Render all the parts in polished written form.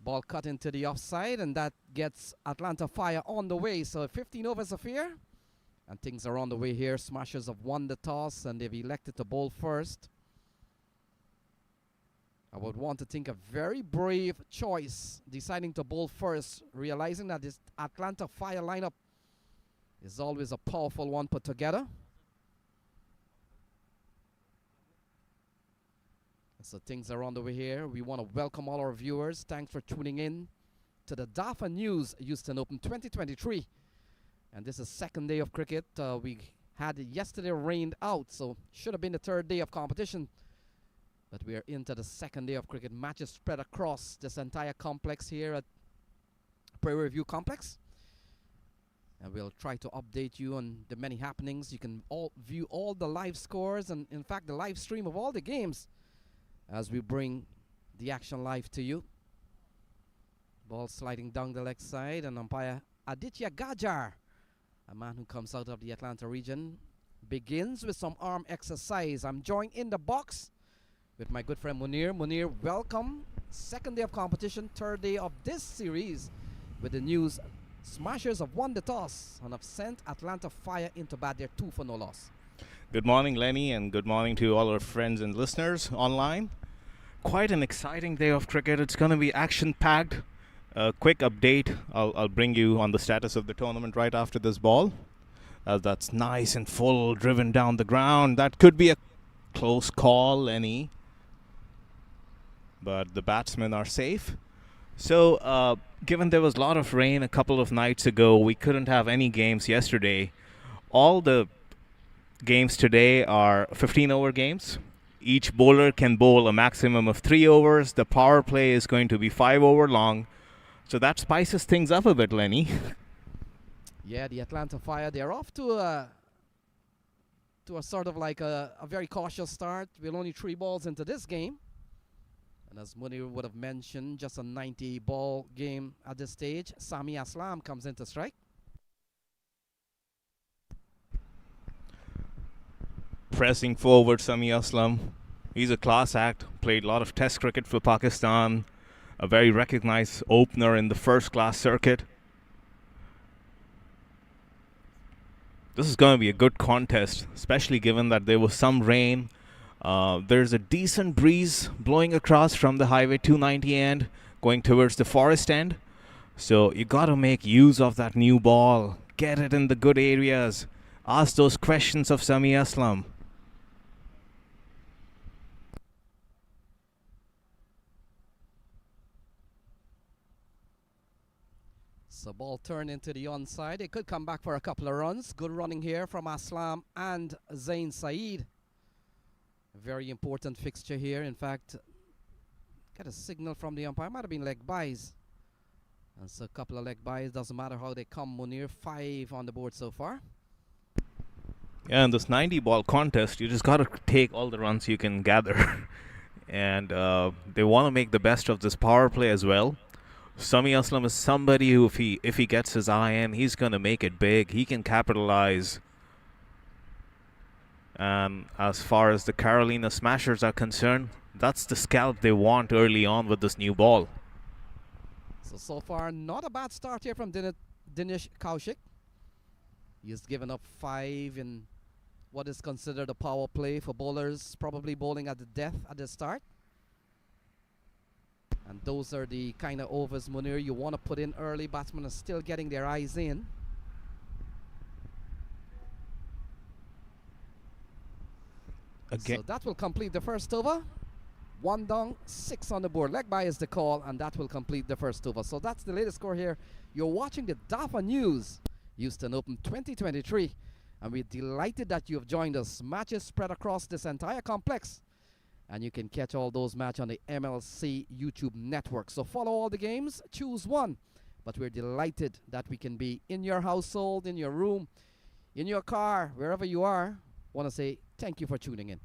Ball cut into the offside, and that gets Atlanta Fire on the way. So 15 overs of here, and things are on the way here. Smashers have won the toss, and they've elected to bowl first. I would want to think a very brave choice, deciding to bowl first, realizing that this Atlanta Fire lineup is always a powerful one put together. So things are on the way here. We want to welcome all our viewers. Thanks for tuning in to the DAFA News Houston Open 2023. And this is second day of cricket. We had yesterday rained out, so should have been the third day of competition. But we are into the second day of cricket. Matches spread across this entire complex here at Prairie View Complex. And we'll try to update you on the many happenings. You can view all the live scores and, in fact, the live stream of all the games as we bring the action live to you. Ball sliding down the leg side, and umpire Aditya Gajar, a man who comes out of the Atlanta region, begins with some arm exercise. I'm joined in the box with my good friend Munir. Munir, welcome. Second day of competition, third day of this series with the news. Smashers have won the toss and have sent Atlanta Fire into bat. They're 2 for no loss. Good morning, Lenny, and good morning to all our friends and listeners online. Quite an exciting day of cricket. It's going to be action-packed. A quick update. I'll bring you on the status of the tournament right after this ball. That's nice and full, driven down the ground. That could be a close call, Lenny. But the batsmen are safe. So, given there was a lot of rain a couple of nights ago, we couldn't have any games yesterday. All the games today are 15-over games. Each bowler can bowl a maximum of 3 overs. The power play is going to be 5 over long. So that spices things up a bit, Lenny. Yeah, the Atlanta Fire, they're off to a sort of like a very cautious start. We're only 3 balls into this game. And as Munir would have mentioned, just a 90-ball game at this stage. Sami Aslam comes in to strike. Pressing forward, Sami Aslam. He's a class act. Played a lot of test cricket for Pakistan. A very recognized opener in the first-class circuit. This is going to be a good contest, especially given that there was some rain. There's a decent breeze blowing across from the Highway 290 end, going towards the forest end. So you got to make use of that new ball. Get it in the good areas. Ask those questions of Sami Aslam. So ball turned into the onside. It could come back for a couple of runs. Good running here from Aslam and Zain Saeed. A very important fixture here. In fact, got a signal from the umpire. Might have been leg byes. And so a couple of leg byes. Doesn't matter how they come, Munir. 5 on the board so far. Yeah, in this 90-ball contest, you just got to take all the runs you can gather. And they want to make the best of this power play as well. Sami Aslam is somebody who, if he gets his eye in, he's going to make it big. He can capitalize. And as far as the Carolina Smashers are concerned, that's the scalp they want early on with this new ball. So far, not a bad start here from Dinesh Kaushik. He's given up 5 in what is considered a power play for bowlers, probably bowling at the death at the start. And those are the kind of overs, Munir, you want to put in early. Batsmen are still getting their eyes in. Again. So that will complete the first over. 1 down, 6 on the board. Leg by is the call, and that will complete the first over. So that's the latest score here. You're watching the DAFA News Houston Open 2023. And we're delighted that you have joined us. Matches spread across this entire complex. And you can catch all those matches on the MLC YouTube network. So follow all the games, choose one. But we're delighted that we can be in your household, in your room, in your car, wherever you are. Want to say thank you for tuning in.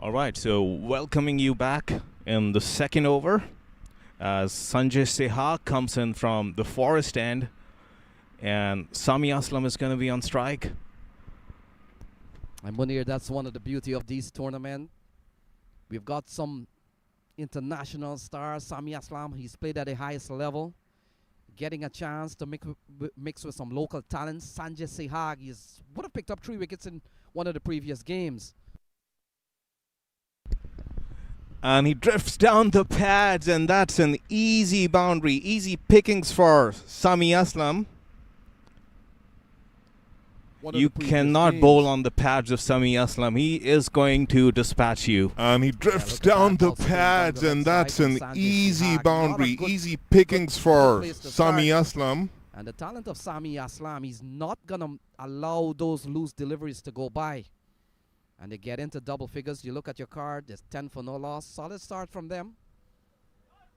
All right, so welcoming you back in the second over as Sanjay Sehag comes in from the forest end and Sami Aslam is going to be on strike. And Munir, that's one of the beauty of these tournament. We've got some international stars. Sami Aslam, he's played at the highest level, getting a chance to mix with some local talents. Sanjay Sehag, would have picked up 3 wickets in one of the previous games. And he drifts down the pads, and that's an easy boundary, easy pickings for Sami Aslam. You cannot bowl on the pads of Sami Aslam. He is going to dispatch you. And he drifts down the pads, and that's an easy boundary, easy pickings for Sami Aslam. And the talent of Sami Aslam, he's not going to allow those loose deliveries to go by. And they get into double figures. You look at your card, there's 10 for no loss. Solid start from them.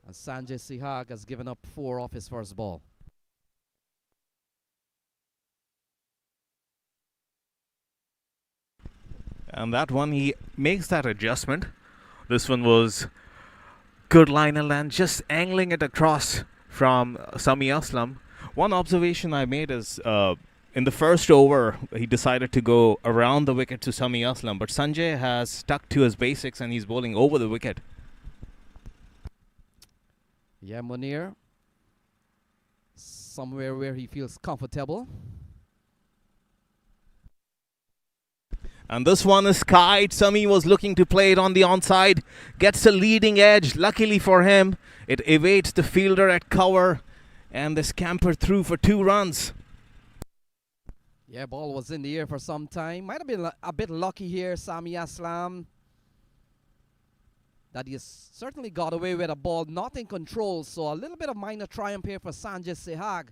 And Sanjay Sehag has given up 4 off his first ball. And that one, he makes that adjustment. This one was good line and land, just angling it across from Sami Aslam. One observation I made is in the first over, he decided to go around the wicket to Sami Aslam, but Sanjay has stuck to his basics and he's bowling over the wicket. Yeah, Munir, somewhere where he feels comfortable. And this one is skied. Sami was looking to play it on the onside. Gets a leading edge. Luckily for him, it evades the fielder at cover. And they scamper through for 2 runs. Yeah, ball was in the air for some time. Might have been a bit lucky here, Sami Aslam, that he has certainly got away with a ball not in control. So a little bit of minor triumph here for Sanjay Sehag.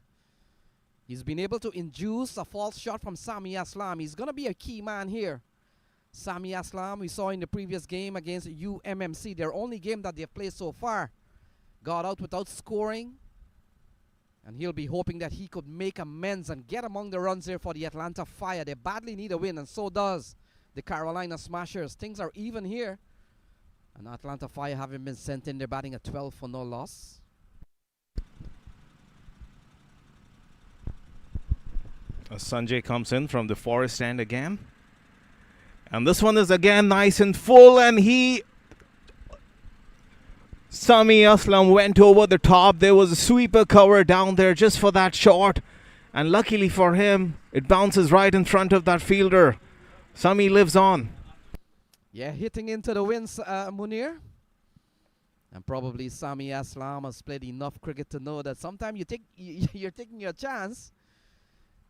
He's been able to induce a false shot from Sami Aslam. He's going to be a key man here. Sami Aslam, we saw in the previous game against UMMC, their only game that they've played so far, got out without scoring. And he'll be hoping that he could make amends and get among the runs here for the Atlanta Fire. They badly need a win, and so does the Carolina Smashers. Things are even here. And Atlanta Fire having been sent in, they're batting at 12 for no loss. Sanjay comes in from the forest end again. And this one is again nice and full, and Sami Aslam went over the top. There was a sweeper cover down there just for that shot. And luckily for him, it bounces right in front of that fielder. Sami lives on. Yeah, hitting into the winds, Munir. And probably Sami Aslam has played enough cricket to know that sometimes you're taking your chance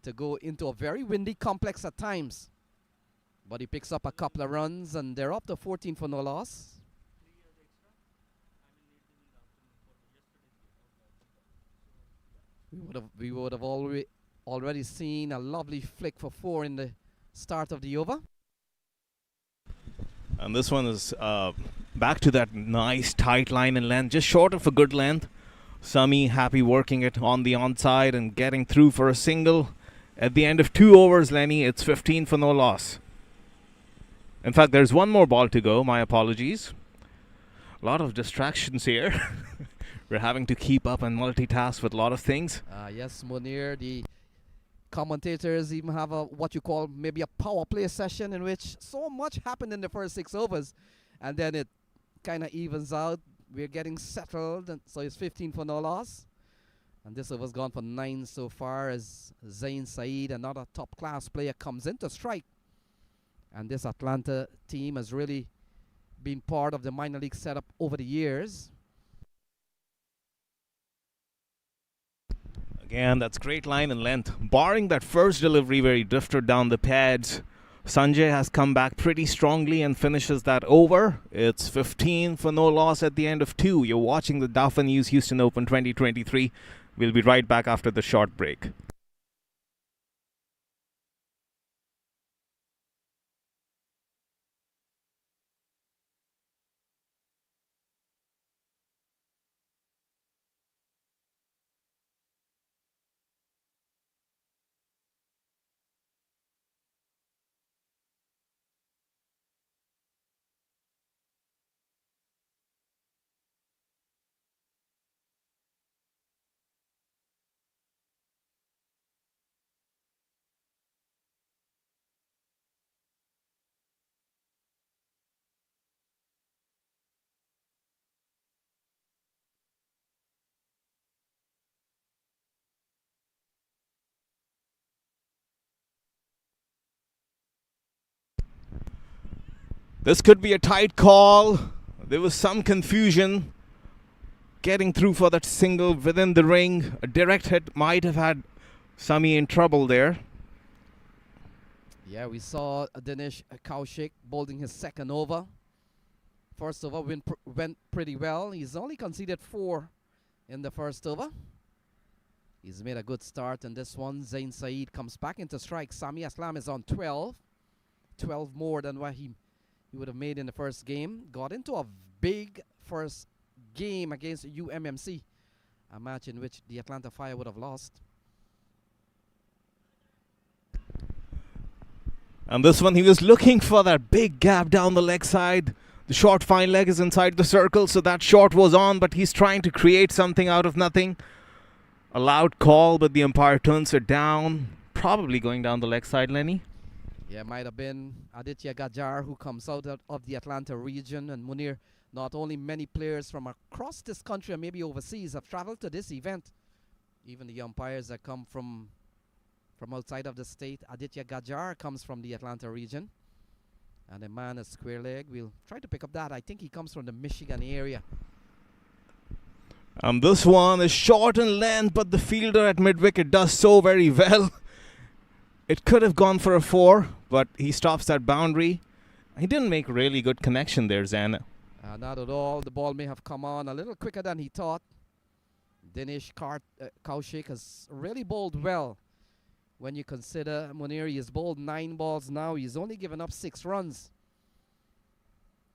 to go into a very windy complex at times. But he picks up a couple of runs, and they're up to 14 for no loss. We would have already seen a lovely flick for 4 in the start of the over. And this one is back to that nice tight line and length, just short of a good length. Sami happy working it on the onside and getting through for a single. At the end of 2 overs, Lenny, it's 15 for no loss. In fact, there's one more ball to go. My apologies. A lot of distractions here. We're having to keep up and multitask with a lot of things. Yes, Munir, the commentators even have what you call maybe a power play session in which so much happened in the first 6 overs, and then it kind of evens out. We're getting settled, and so it's 15 for no loss. And this over's gone for 9 so far as Zain Saeed, another top-class player, comes into strike. And this Atlanta team has really been part of the minor league setup over the years. Again, that's great line and length. Barring that first delivery where he drifted down the pads, Sanjay has come back pretty strongly and finishes that over. It's 15 for no loss at the end of 2. You're watching the DAFA News Houston Open 2023. We'll be right back after the short break. This could be a tight call. There was some confusion getting through for that single within the ring. A direct hit might have had Sami in trouble there. Yeah, we saw Dinesh Kaushik bowling his second over. First over went pretty well. He's only conceded 4 in the first over. He's made a good start in this one. Zain Saeed comes back into strike. Sami Aslam is on 12. 12 more than what he would have made in the first game. Got into a big first game against UMMC, a match in which the Atlanta Fire would have lost. And this one, he was looking for that big gap down the leg side. The short fine leg is inside the circle, so that shot was on, but he's trying to create something out of nothing. A loud call, but the umpire turns it down. Probably going down the leg side, Lenny. Yeah, might have been Aditya Gajar, who comes out of the Atlanta region. And Munir, not only many players from across this country and maybe overseas have traveled to this event. Even the umpires that come from outside of the state. Aditya Gajar comes from the Atlanta region. And the man is square leg. We'll try to pick up that. I think he comes from the Michigan area. And this one is short in length, but the fielder at mid-wicket does so very well. It could have gone for a 4, but he stops that boundary. He didn't make a really good connection there, Zan. Not at all. The ball may have come on a little quicker than he thought. Dinesh Kaushik has really bowled well. When you consider Munir, he has bowled 9 balls now. He's only given up 6 runs.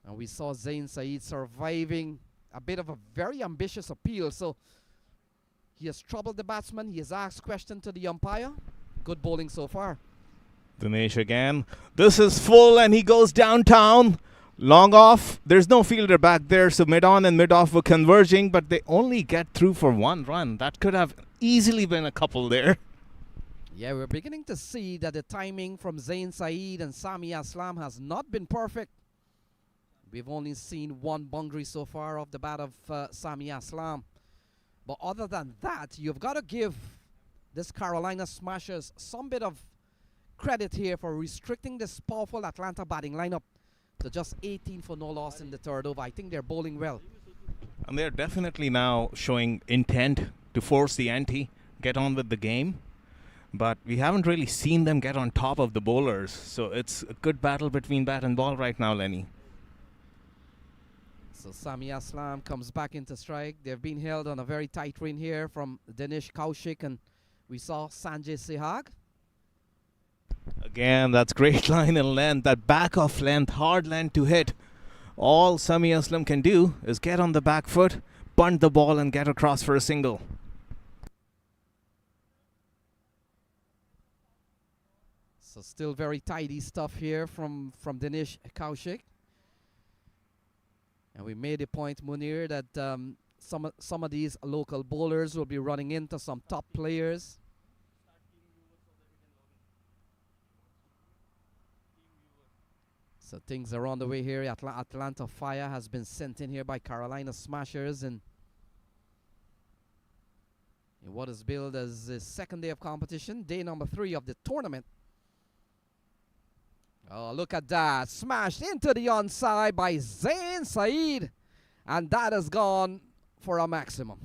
And we saw Zain Saeed surviving a bit of a very ambitious appeal. So he has troubled the batsman. He has asked questions to the umpire. Good bowling so far. Dinesh again. This is full and he goes downtown. Long off. There's no fielder back there, so mid-on and mid-off were converging, but they only get through for 1 run. That could have easily been a couple there. Yeah, we're beginning to see that the timing from Zain Saeed and Sami Aslam has not been perfect. We've only seen 1 boundary so far off the bat of Sami Aslam. But other than that, you've got to give this Carolina Smashers some bit of credit here for restricting this powerful Atlanta batting lineup to just 18 for no loss in the third over. I think they're bowling well. And they're definitely now showing intent to force the ante, get on with the game. But we haven't really seen them get on top of the bowlers. So it's a good battle between bat and ball right now, Lenny. So Sami Aslam comes back into strike. They've been held on a very tight rein here from Dinesh Kaushik, and we saw Sanjay Sehag. Again, that's great line and length. That back off length, hard length to hit. All Sami Aslam can do is get on the back foot, bunt the ball and get across for a single. So still very tidy stuff here from Dinesh Kaushik. And we made a point, Munir, that some of these local bowlers will be running into some top players. So things are on the way here. Atlanta Fire has been sent in here by Carolina Smashers in what is billed as the second day of competition, day number 3 of the tournament. Oh, look at that. Smashed into the onside by Zain Saeed. And that has gone for a maximum.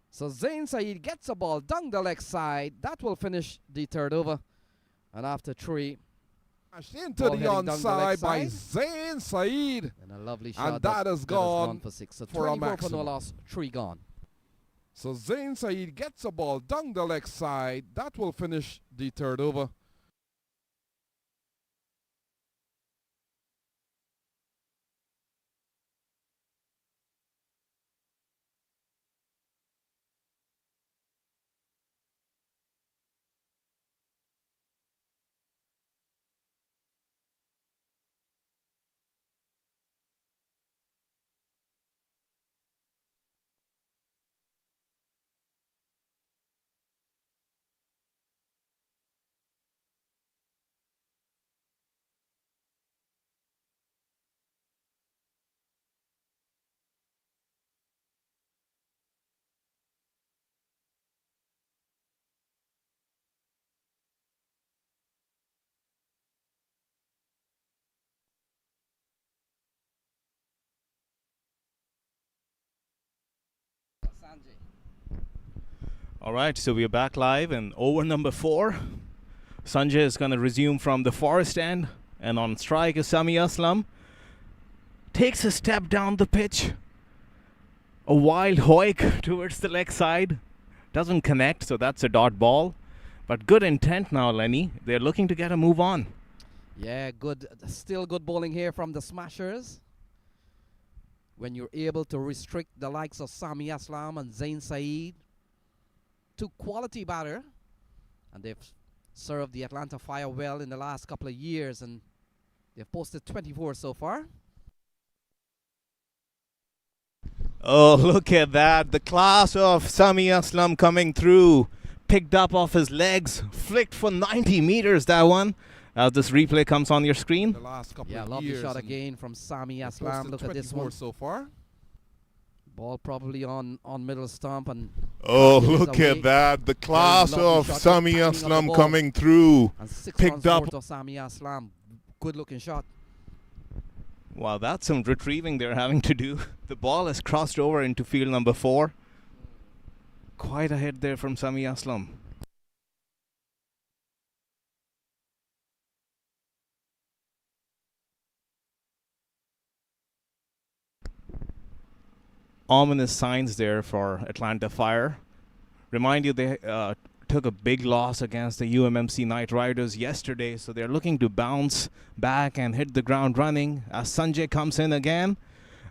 So Zain Saeed gets a ball down the leg side. That will finish the third over. And after 3, into the onside by Zain Saeed. And a lovely shot. And that has gone for 6. So for a 24 for maximum. no loss, 3 gone. So Zain Saeed gets a ball down the leg side. That will finish the third over. All right, so we are back live and over number 4. Sanjay is going to resume from the forest end, and on strike is Sami Aslam. Takes a step down the pitch. A wild hoik towards the leg side. Doesn't connect, so that's a dot ball. But good intent now, Lenny. They're looking to get a move on. Yeah, good. Still good bowling here from the smashers. When you're able to restrict the likes of Sami Aslam and Zain Saeed, 2 quality batter, and they've served the Atlanta Fire well in the last couple of years, and they've posted 24 so far. Oh, look at that. The class of Sami Aslam coming through. Picked up off his legs. Flicked for 90 meters, that one. As this replay comes on your screen. The last couple Yeah, of lovely years. shot again from Sami Aslam. Look at this one. So far. Ball probably on middle stump, and Oh, it is look away. at that. The class lovely of shot, Sami good timing of the Aslam ball. coming through. And 6 Picked runs up. more to Sami Aslam. Good looking shot. Wow, that's some retrieving they're having to do. The ball has crossed over into field number 4. Quite a hit there from Sami Aslam. Ominous signs there for Atlanta Fire. Remind you, they took a big loss against the UMMC Knight Riders yesterday, so they're looking to bounce back and hit the ground running as Sanjay comes in again.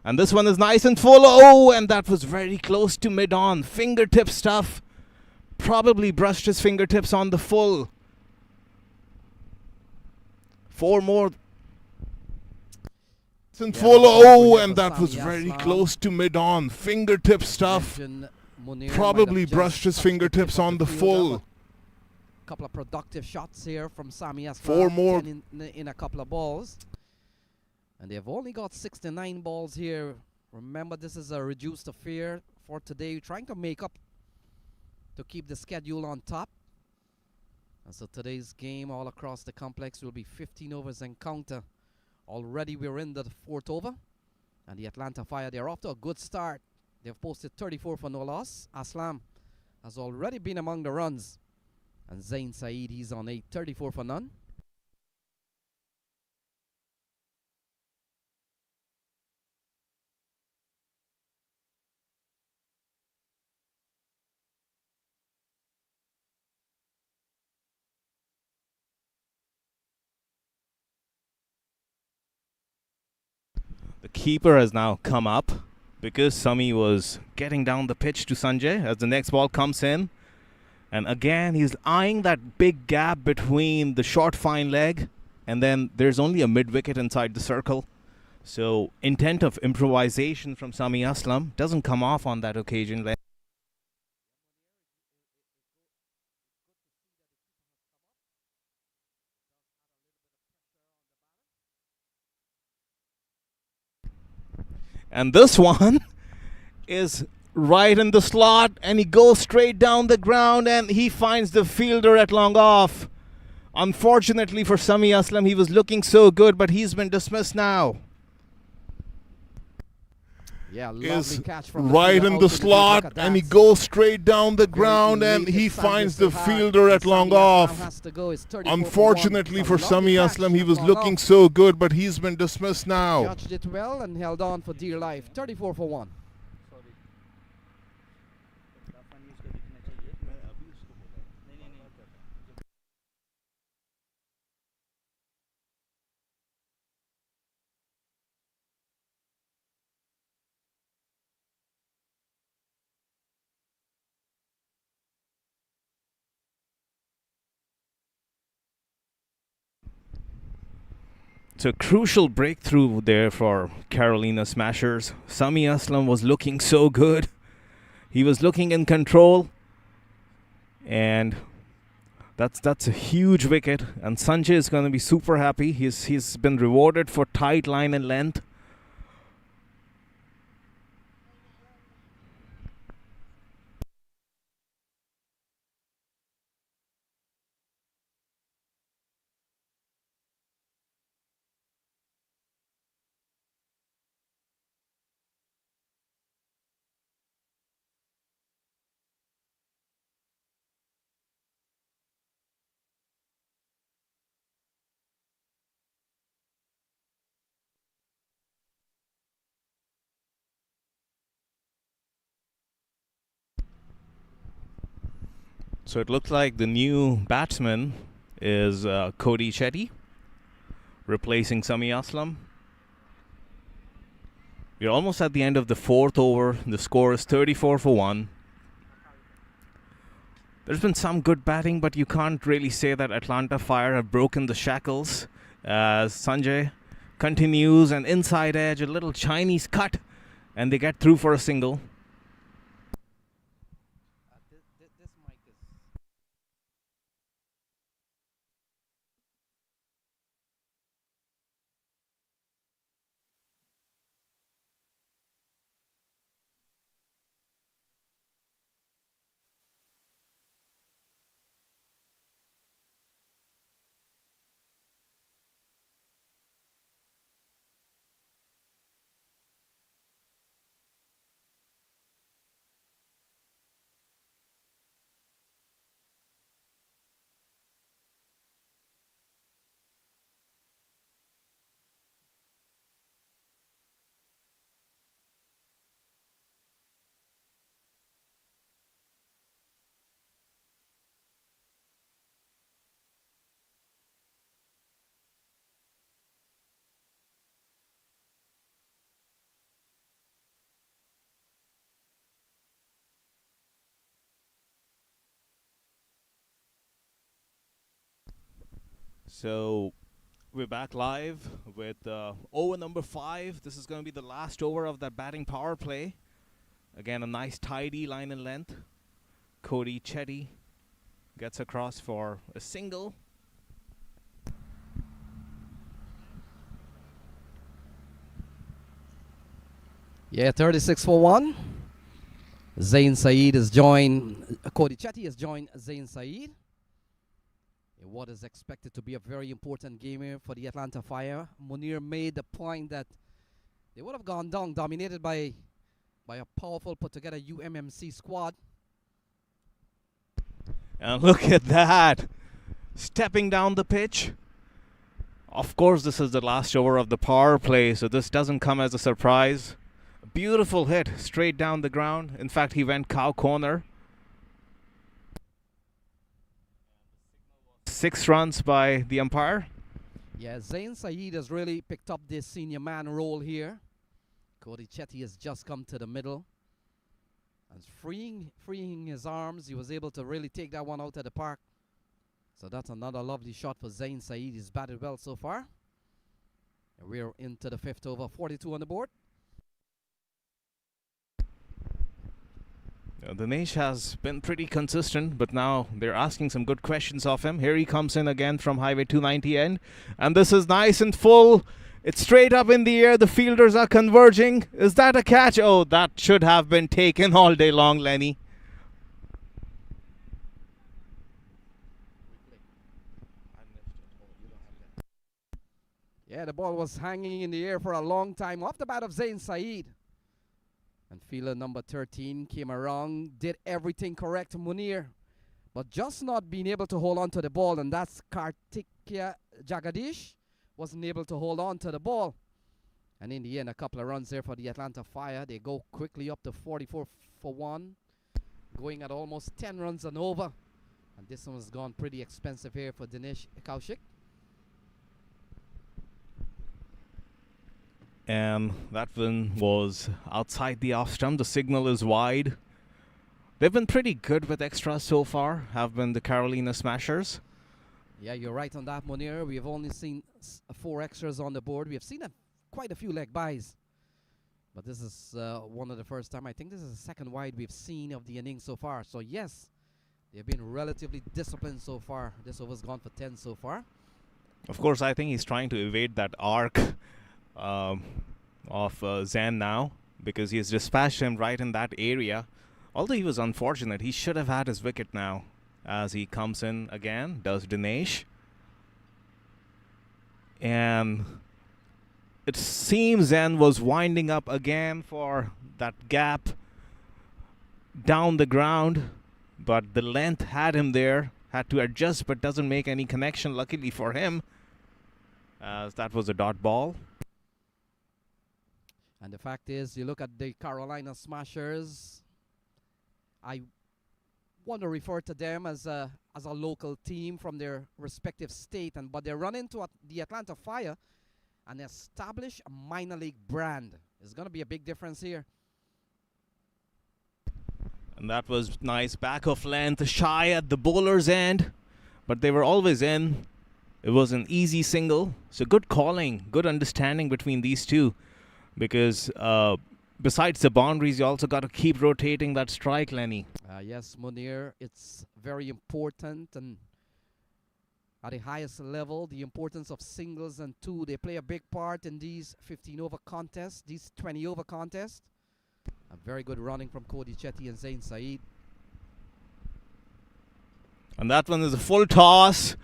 And this one is nice and full. Oh, and that was very close to mid-on. Fingertip stuff. Probably brushed his fingertips on the full. 4 more. And Yeah, full. that's Oh, good and for that was Sami very Aslam. close to mid-on. Fingertip stuff. Mention Munir Probably might have brushed just his touched the fingertips tip of on the fielder, full. but couple of productive shots here from Sami Aslam. 4 more. 10 in a couple of balls. And they've only got 69 balls here. Remember, this is a reduced affair for today. Trying to make up to keep the schedule on top. And so today's game all across the complex will be 15 overs encounter. Already we're in the 4th over. And the Atlanta Fire, they're off to a good start. They've posted 34 for no loss. Aslam has already been among the runs. And Zain Saeed, he's on 8, 34 for none. The keeper has now come up because Sami was getting down the pitch to Sanjay as the next ball comes in. And again, he's eyeing that big gap between the short fine leg and then there's only a mid-wicket inside the circle. So intent of improvisation from Sami Aslam doesn't come off on that occasion. And this one is right in the slot, and he goes straight down the ground, and he finds the fielder at long off. Unfortunately for Sami Aslam, he was looking so good, but he's been dismissed now. Yeah, lovely Is catch from right fielder in out the the field. slot, Look at and he that. goes straight down the Very ground, and elated he Sanjay finds the Sahar, fielder and at long Sami Aslam off. has to go. It's 34 for Unfortunately 1. for A lovely Sami catch Aslam, he at was long looking off. so good, but he's been dismissed now. Judged it well and held on for dear life. 34 for 1. It's a crucial breakthrough there for Carolina Smashers. Sami Aslam was looking so good. He was looking in control. And that's a huge wicket. And Sanjay is going to be super happy. He's been rewarded for tight line and length. So it looks like the new batsman is Cody Chetty, replacing Sami Aslam. We're almost at the end of the fourth over. The score is 34 for 1. There's been some good batting, but you can't really say that Atlanta Fire have broken the shackles. As Sanjay continues, an inside edge, a little Chinese cut, and they get through for a single. So we're back live with over number 5. This is going to be the last over of that batting power play. Again, a nice tidy line and length. Cody Chetty gets across for a single. Yeah, 36 for 1. Zain Saeed has joined, Cody Chetty has joined Zain Saeed. In what is expected to be a very important game here for the Atlanta Fire. Munir made the point that they would have gone down, dominated by a powerful put-together UMMC squad. And look at that. Stepping down the pitch. Of course, this is the last over of the power play, so this doesn't come as a surprise. Beautiful hit straight down the ground. In fact, he went cow corner. 6 runs by the umpire. Yeah, Zain Saeed has really picked up this senior man role here. Cody Chetty has just come to the middle. And freeing his arms, he was able to really take that one out of the park. So that's another lovely shot for Zain Saeed. He's batted well so far. And we're into the 5th over, 42 on the board. Dinesh has been pretty consistent, but now they're asking some good questions of him. Here he comes in again from Highway 290 end. And this is nice and full. It's straight up in the air. The fielders are converging. Is that a catch? Oh, that should have been taken all day long, Lenny. Yeah, the ball was hanging in the air for a long time off the bat of Zain Saeed. And fielder number 13 came around, did everything correct, Munir, but just not being able to hold on to the ball, and that's Kartikeya Jagadish wasn't able to hold on to the ball. And in the end, a couple of runs there for the Atlanta Fire. They go quickly up to 44 for 1, going at almost 10 runs and over. And this one has gone pretty expensive here for Dinesh Kaushik. And that one was outside the off stump. The signal is wide. They've been pretty good with extras so far, have been the Carolina Smashers. Yeah, you're right on that, Munir. We have only seen 4 extras on the board. We have seen quite a few leg byes. But this is one of the first time. I think this is the second wide we've seen of the innings so far. So, yes, they've been relatively disciplined so far. This over's gone for 10 so far. Of course, I think he's trying to evade that arc of Zan now, because he's dispatched him right in that area. Although he was unfortunate, he should have had his wicket now. As he comes in again, does Dinesh. And it seems Zan was winding up again for that gap down the ground, but the length had him there, had to adjust, but doesn't make any connection, luckily for him, as that was a dot ball. And the fact is, you look at the Carolina Smashers, want to refer to them as a local team from their respective state, but they run into the Atlanta Fire, an established minor league brand. It's going to be a big difference here. And that was nice back of length, shy at the bowler's end, but they were always in. It was an easy single. So good calling, good understanding between these two, because besides the boundaries, you also got to keep rotating that strike, Lenny. Yes, Munir, it's very important, and at the highest level, the importance of singles and two, they play a big part in these 15-over contests, these 20-over contests. A very good running from Cody Chetty and Zain Saeed. And that one is a full toss.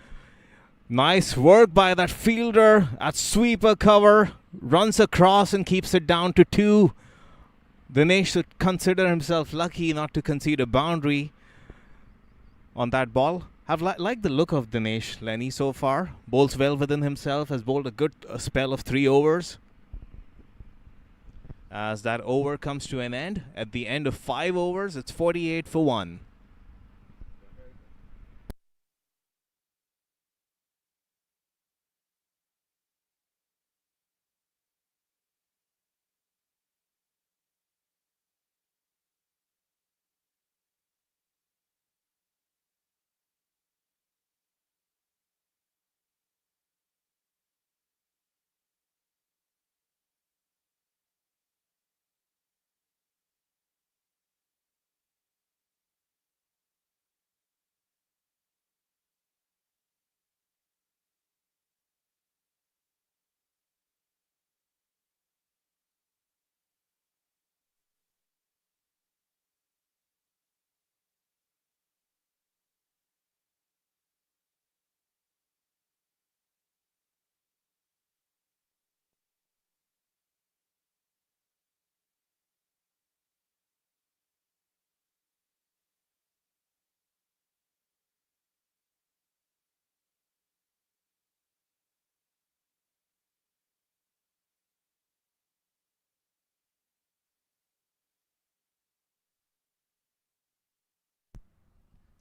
Nice work by that fielder at sweeper cover. Runs across and keeps it down to 2. Dinesh should consider himself lucky not to concede a boundary on that ball. Have liked the look of Dinesh, Lenny, so far. Bowls well within himself. Has bowled a good spell of 3 overs. As that over comes to an end, at the end of 5 overs, it's 48 for 1.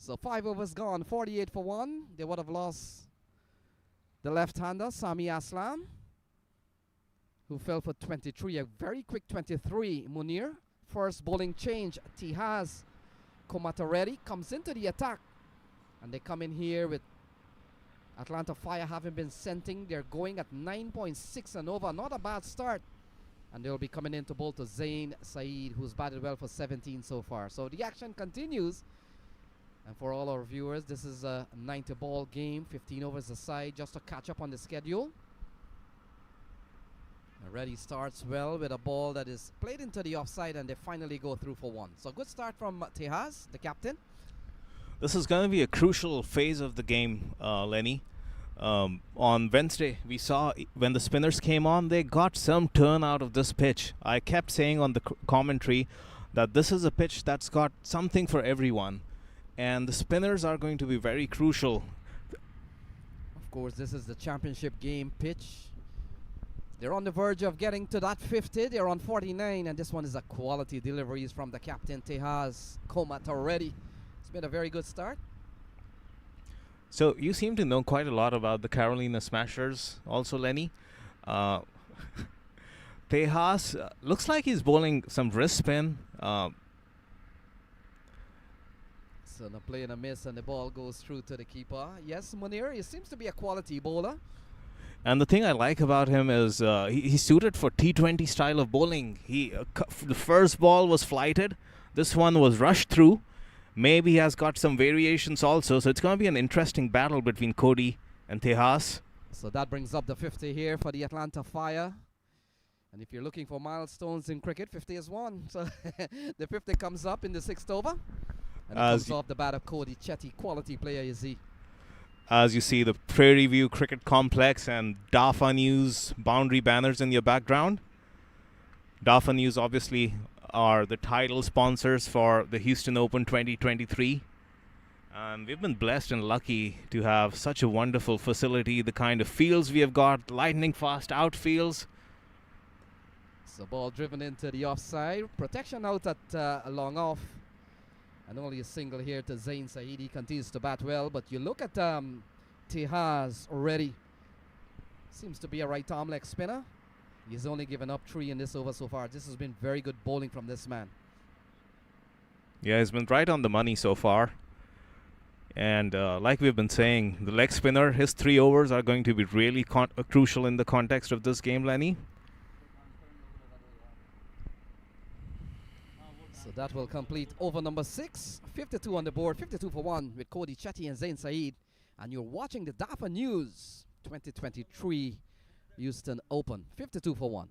So 5 overs gone, 48 for 1. They would have lost the left-hander, Sami Aslam, who fell for 23. A very quick 23, Munir. First bowling change, Tihaz Komatareddy comes into the attack. And they come in here with Atlanta Fire having been scenting. They're going at 9.6 and over. Not a bad start. And they'll be coming in to bowl to Zain Saeed, who's batted well for 17 so far. So the action continues. And for all our viewers, this is a 90-ball game, 15 overs aside, just to catch up on the schedule. Reddy starts well with a ball that is played into the offside, and they finally go through for 1. So good start from Tihaz, the captain. This is going to be a crucial phase of the game, Lenny. On Wednesday, we saw when the spinners came on, they got some turn out of this pitch. I kept saying on the commentary that this is a pitch that's got something for everyone. And the spinners are going to be very crucial. Of course, this is the championship game pitch. They're on the verge of getting to that 50. They're on 49, and this one is a quality deliveries from the captain, Tihaz Komatareddy. It's been a very good start. So you seem to know quite a lot about the Carolina Smashers also, Lenny. Tihaz looks like he's bowling some wrist spin. So the play and a miss, and the ball goes through to the keeper. Yes, Munir, he seems to be a quality bowler. And the thing I like about him is he's suited for T20 style of bowling. The first ball was flighted. This one was rushed through. Maybe he has got some variations also. So it's going to be an interesting battle between Cody and Tihaz. So that brings up the 50 here for the Atlanta Fire. And if you're looking for milestones in cricket, 50 is one. So the 50 comes up in the 6th over. And it comes off the bat of Cody Chetty, quality player, you see. As you see the Prairie View Cricket Complex and DAFA News boundary banners in your background. DAFA News obviously are the title sponsors for the Houston Open 2023. And we've been blessed and lucky to have such a wonderful facility, the kind of fields we have got, lightning fast outfields. So ball driven into the offside. Protection out at a long off. And only a single here to Zain Saeed. He continues to bat well. But you look at Tehaz already. Seems to be a right arm leg spinner. He's only given up 3 in this over so far. This has been very good bowling from this man. Yeah, he's been right on the money so far. And like we've been saying, the leg spinner, his 3 overs are going to be really crucial in the context of this game, Lenny. So that will complete over number 6. 52 on the board, 52 for 1 with Cody Chetty and Zain Saeed. And you're watching the DAFA News 2023 Houston Open. 52 for 1.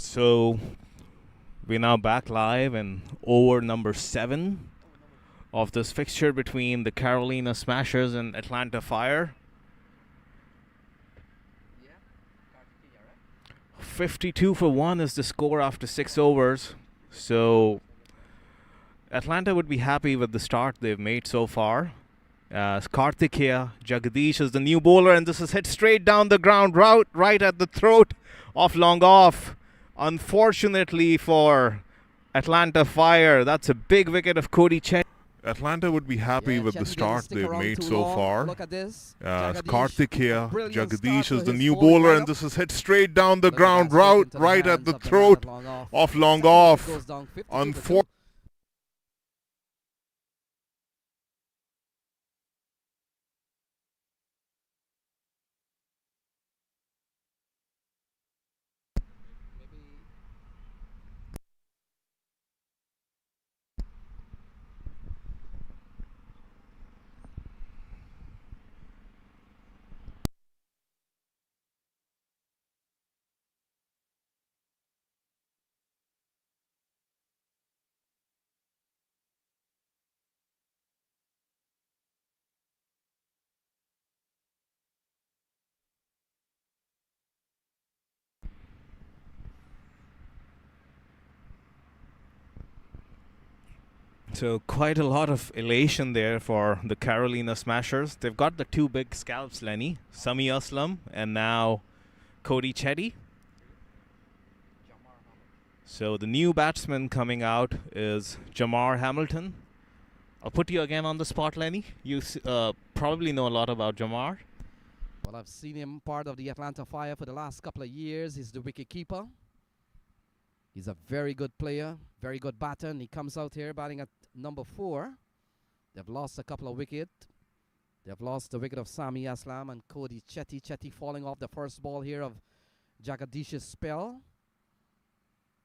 So we're now back live in over number 7 of this fixture between the Carolina Smashers and Atlanta Fire. 52 for 1 is the score after 6 overs. So Atlanta would be happy with the start they've made so far. Karthikeya Jagadish is the new bowler, and this is hit straight down the ground, right at the throat of long off. Unfortunately for Atlanta Fire, that's a big wicket of Cody Chetty. Atlanta would be happy with the start they've made so far. Look at this. Karthikeya Jagadish is the new bowler, and this is hit straight down the ground, right at the throat of long off. Unfortunately. So quite a lot of elation there for the Carolina Smashers. They've got the 2 big scalps, Lenny. Sami Aslam and now Cody Chetty. So the new batsman coming out is Jamar Hamilton. I'll put you again on the spot, Lenny. You probably know a lot about Jamar. Well, I've seen him part of the Atlanta Fire for the last couple of years. He's the wicket keeper. He's a very good player, very good batter, and he comes out here batting at number 4. They've lost a couple of wickets. They've lost the wicket of Sami Aslam and Cody Chetty. Chetty falling off the first ball here of Jagadish's spell.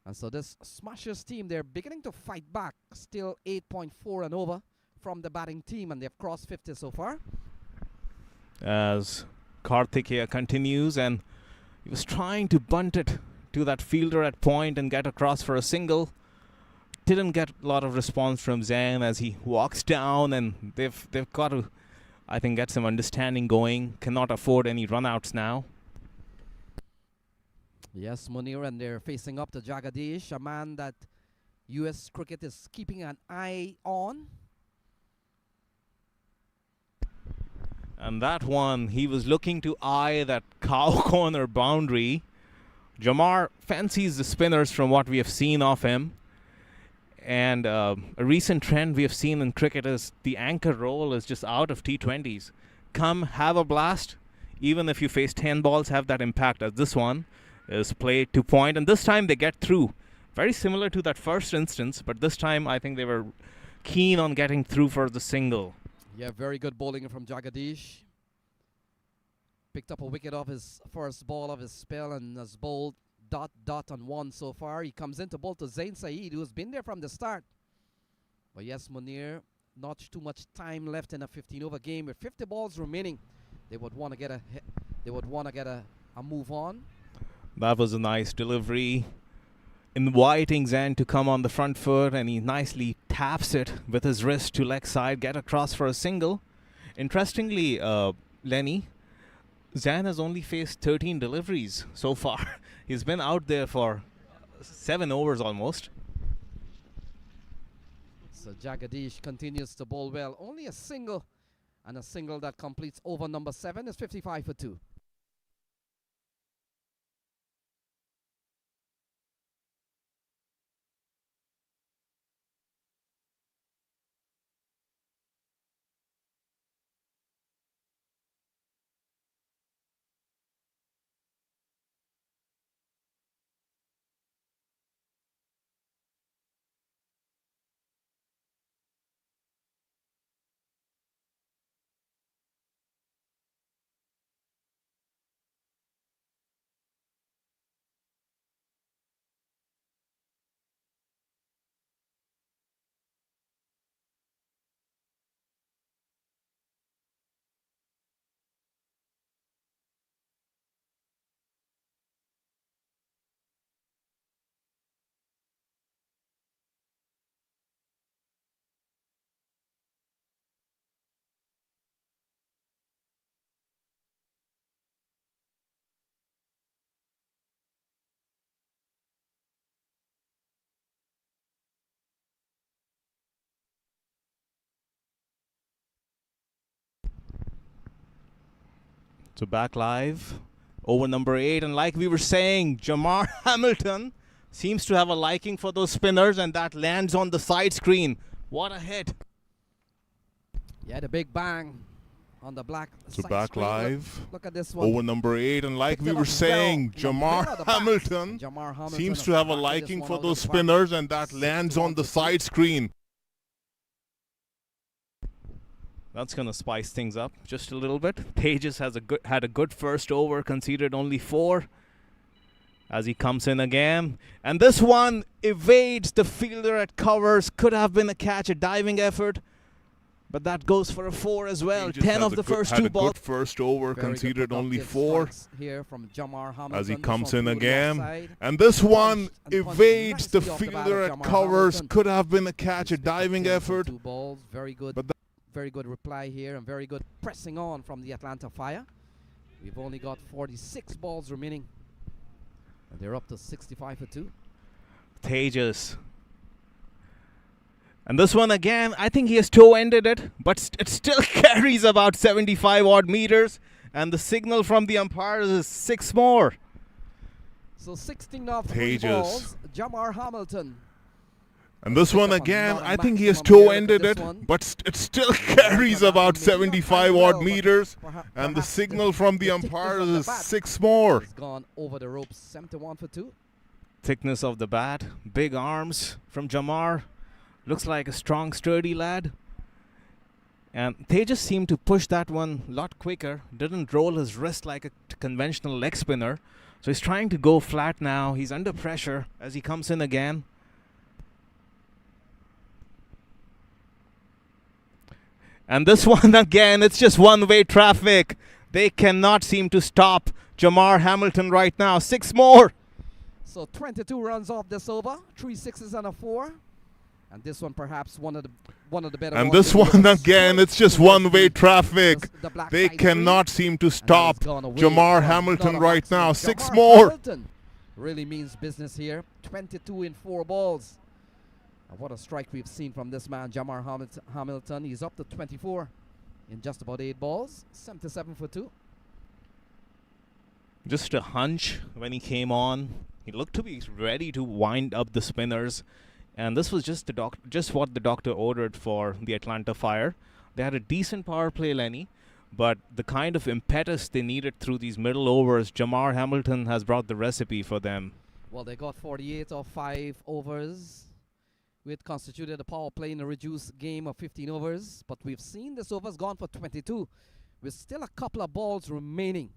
And so this Smashers team, they're beginning to fight back. Still 8.4 and over from the batting team, and they've crossed 50 so far. As Karthikeya continues, and he was trying to bunt it to that fielder at point and get across for a single. Didn't get a lot of response from Zain as he walks down, and they've got to, I think, get some understanding going. Cannot afford any runouts now. Yes, Munir, and they're facing up to Jagadish, a man that U.S. cricket is keeping an eye on. And that one, he was looking to eye that cow corner boundary. Jamar fancies the spinners from what we have seen of him. And a recent trend we have seen in cricket is the anchor role is just out of T20s. Come, have a blast. Even if you face 10 balls, have that impact, as this one is played to point. And this time they get through. Very similar to that first instance, but this time I think they were keen on getting through for the single. Yeah, very good bowling from Jagadish. Picked up a wicket off his first ball of his spell and has bowled dot on one so far. He comes in to bowl to Zain Saeed, who's been there from the start. But yes, Munir, not too much time left in a 15-over game with 50 balls remaining. They would want to get a move on. That was a nice delivery, inviting Zain to come on the front foot, and he nicely taps it with his wrist to leg side, get across for a single. Interestingly, Lenny, Zain has only faced 13 deliveries so far. He's been out there for 7 overs almost. So Jagadish continues to bowl well. Only a single, and a single that completes over number 7 is 55 for 2. So back live, over number 8, and like we were saying, Jamar Hamilton seems to have a liking for those spinners, and that lands on the side screen. What a hit. Yeah, the big bang on the black So side back screen. live, Look at this one. over number 8, and like Picked we it were up saying, well. Jamar Hamilton Jamar Hamilton seems to have a back to this liking one for out those of the back. spinners, and that 6 lands to on 1 the to 2. side screen. That's going to spice things up just a little bit. Tejas has had a good first over, conceded only 4 as he comes in again. And this one evades the fielder at covers. Could have been a catch, a diving effort. But that goes for a 4 as well. Tejas 10 has of the first had 2 a balls. good first over, Very good conceded only productive 4 strikes here from Jamar Hamilton. as he This comes one in flew to the again. offside. And this one and punched evades the nicely off the bat fielder of at Jamar covers. Hamilton. Could have been a catch, a Just picked up diving 10 from effort. 2 balls. Very good. But Very good reply here and very good pressing on from the Atlanta Fire. We've only got 46 balls remaining. And they're up to 65 for 2. Tejas. And this one again, I think he has toe-ended it, but it still carries about 75 odd meters. And the signal from the umpires is 6 more. So 16 off 3 Tejas. balls. Jamar Hamilton. And this Picked one up again, another I think he has maximum here. Look at toe-ended this it, one. but it still carries about 75 odd meters. And the Perhaps signal from the the thickness umpires of the is bat 6 more. has gone over the ropes. 71 for 2. Thickness of the bat, big arms from Jamar. Looks like a strong, sturdy lad. And Tejas seemed to push that one a lot quicker. Didn't roll his wrist like a conventional leg spinner. So he's trying to go flat now. He's under pressure as he comes in again. And this one again, it's just one-way traffic. They cannot seem to stop Jamar Hamilton right now. 6 more. So 22 runs off this over. 3 sixes and a 4. And this one perhaps one of the better And ones. this one again, it's just one-way traffic. The black They side cannot seem to stop screen. And that has Jamar gone away from Hamilton another right maximum. now. 6 Jamar more. Hamilton really means business here. 22 in 4 balls. And what a strike we've seen from this man, Jamar Hamilton. He's up to 24 in just about 8 balls. 77 for 2. Just a hunch when he came on. He looked to be ready to wind up the spinners. And this was just what the doctor ordered for the Atlanta Fire. They had a decent power play, Lenny, but the kind of impetus they needed through these middle overs, Jamar Hamilton has brought the recipe for them. Well, they got 48 of 5 overs, which constituted a power play in a reduced game of 15 overs. But we've seen this over's gone for 22, with still a couple of balls remaining.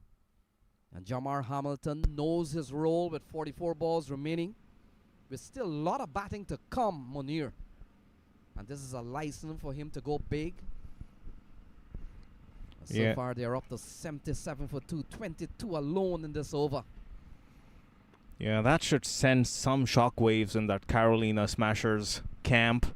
And Jamar Hamilton knows his role with 44 balls remaining, with still a lot of batting to come, Munir. And this is a license for him to go big. So far, they're up to 77 for 2, 22 alone in this over. Yeah, that should send some shockwaves in that Carolina Smashers camp.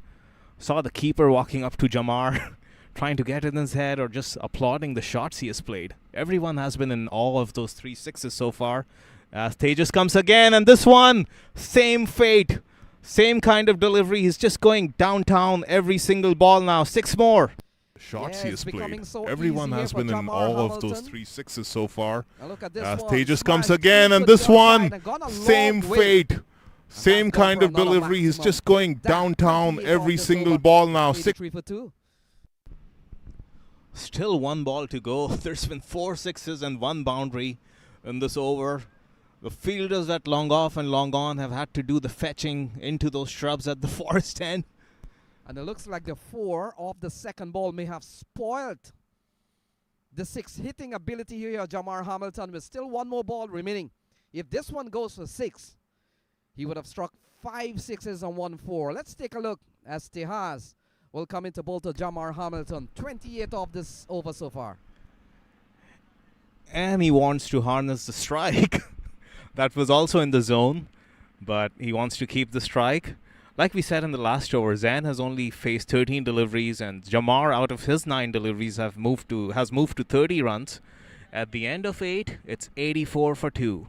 Saw the keeper walking up to Jamar, trying to get in his head or just applauding the shots he has played. Everyone has been in awe of those 3 sixes so far. As Tejas comes again, and this one, same fate. Same kind of delivery. He's just going downtown every single ball now. 6 more. Shots he has played. Everyone has been in awe of those 3 sixes so far. As Tejas comes again, and this one, same fate. Same kind of delivery. He's just going downtown every single ball now. 6 for 2. Still 1 ball to go. There's been 4 sixes and 1 boundary in this over. The fielders at long off and long on have had to do the fetching into those shrubs at the forest end. And it looks like the 4 of the second ball may have spoiled the 6 hitting ability here of Jamar Hamilton, with still 1 more ball remaining. If this one goes for 6, he would have struck 5 sixes and 1 4. Let's take a look as Tejas will come into bowl to Jamar Hamilton. 28 of this over so far. And he wants to harness the strike. That was also in the zone, but he wants to keep the strike. Like we said in the last over, Zan has only faced 13 deliveries, and Jamar, out of his 9 deliveries, has moved to 30 runs. At the end of 8, it's 84 for 2.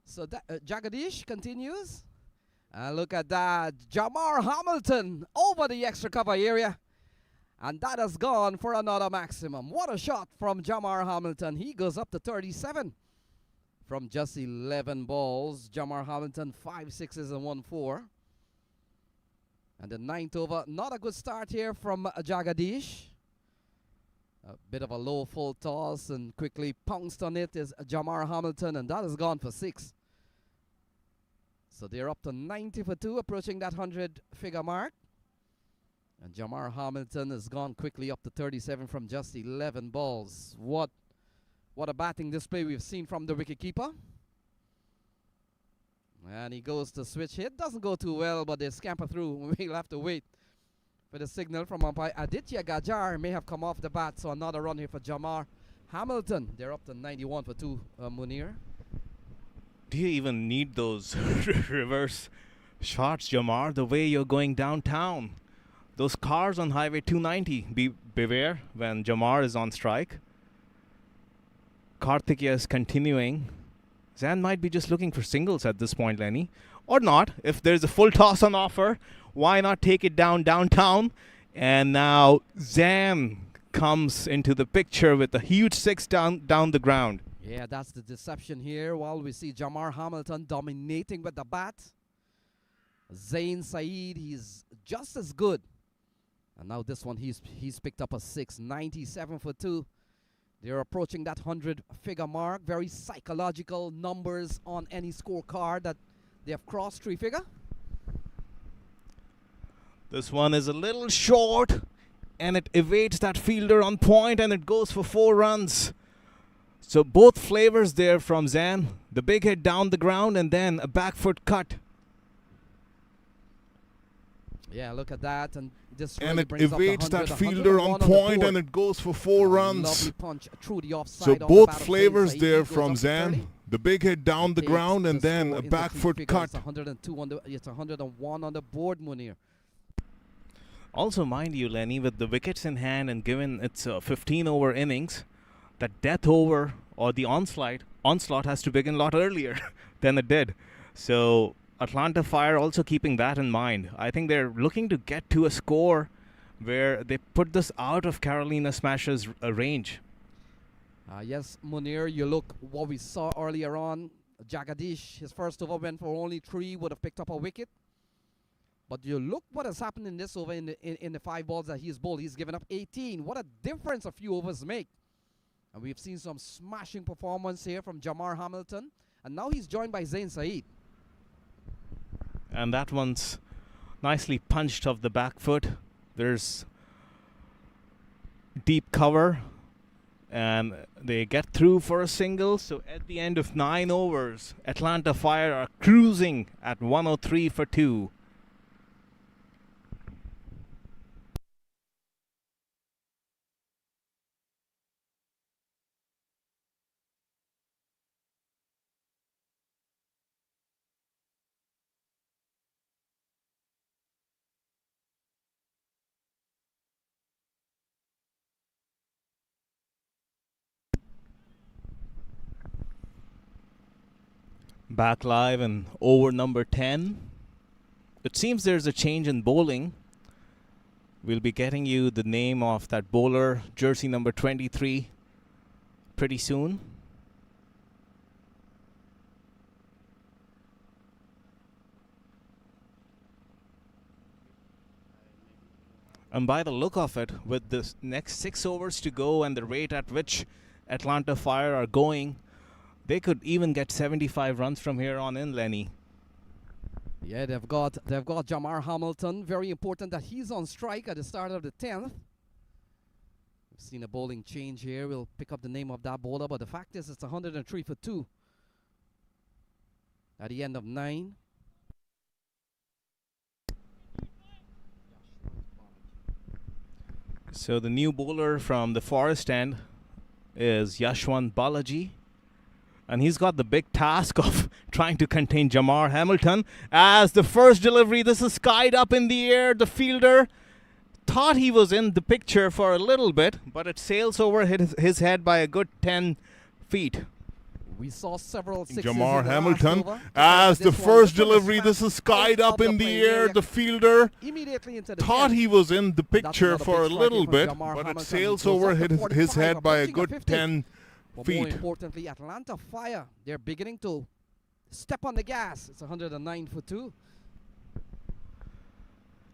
So Jagadish continues. Look at that. Jamar Hamilton over the extra cover area. And that has gone for another maximum. What a shot from Jamar Hamilton. He goes up to 37 from just 11 balls. Jamar Hamilton, 5 sixes and 1 4. And the 9th over, not a good start here from Jagadish. A bit of a low full toss, and quickly pounced on it is Jamar Hamilton, and that has gone for 6. So they're up to 90 for 2, approaching that 100-figure mark. And Jamar Hamilton has gone quickly up to 37 from just 11 balls. What a batting display we've seen from the wicketkeeper. And he goes to switch hit. Doesn't go too well, but they scamper through. We'll have to wait for the signal from umpire. Aditya Gajar may have come off the bat, so another run here for Jamar Hamilton. They're up to 91 for 2, Munir. Do you even need those reverse shots, Jamar, the way you're going downtown? Those cars on Highway 290, beware when Jamar is on strike. Karthikeya is continuing. Zan might be just looking for singles at this point, Lenny. Or not. If there's a full toss on offer, why not take it downtown? And now Zan comes into the picture with a huge 6 down the ground. Yeah, that's the deception here. While we see Jamar Hamilton dominating with the bat, Zain Saeed, he's just as good. And now this one, he's picked up a 6, 97 for 2. They're approaching that 100-figure mark. Very psychological numbers on any scorecard that they have crossed 3-figure. This one is a little short, and it evades that fielder on point, and it goes for 4 runs. So both flavors there from Zan. The big hit down the ground, and then a back foot cut. Yeah, look at that. And this and really it brings evades up the 100, that fielder on point, and it goes for 4 runs. Lovely punch through the offside. So on both the bat of flavors Zain there Saeed from goes up to 30. Zan. The big hit down the Takes ground, and the then score a in the back 3 foot figures. cut. It's 102 on the. It's 101 on the board, Munir. Also, mind you, Lenny, with the wickets in hand and given its 15-over innings, that death over or the onslaught has to begin a lot earlier than it did. So Atlanta Fire also keeping that in mind. I think they're looking to get to a score where they put this out of Carolina Smashers' range. Yes, Munir, you look what we saw earlier on. Jagadish, his first over went for only 3, would have picked up a wicket. But you look what has happened in this over in the 5 balls that he's bowled. He's given up 18. What a difference a few overs make. And we've seen some smashing performance here from Jamar Hamilton. And now he's joined by Zain Saeed. And that one's nicely punched off the back foot. There's deep cover. And they get through for a single. So at the end of 9 overs, Atlanta Fire are cruising at 103 for 2. Back live and over number 10. It seems there's a change in bowling. We'll be getting you the name of that bowler, jersey number 23, pretty soon. And by the look of it, with the next 6 overs to go and the rate at which Atlanta Fire are going, they could even get 75 runs from here on in, Lenny. Yeah, they've got Jamar Hamilton. Very important that he's on strike at the start of the 10th. We've seen a bowling change here. We'll pick up the name of that bowler, but the fact is it's 103 for 2 at the end of 9. So the new bowler from the Forest End is Yashwant Balaji. And he's got the big task of trying to contain Jamar Hamilton. As the first delivery, this is skied up in the air. The fielder thought he was in the picture for a little bit, but it sails over his head by a good 10 feet. We saw several sixes Jamar Hamilton, as the first delivery, this is skied up in the air. The fielder thought he was in the picture for a little bit, but it sails over his head by a good 10 but feet. more importantly, Atlanta Fire, they're beginning to step on the gas. It's 109 for 2.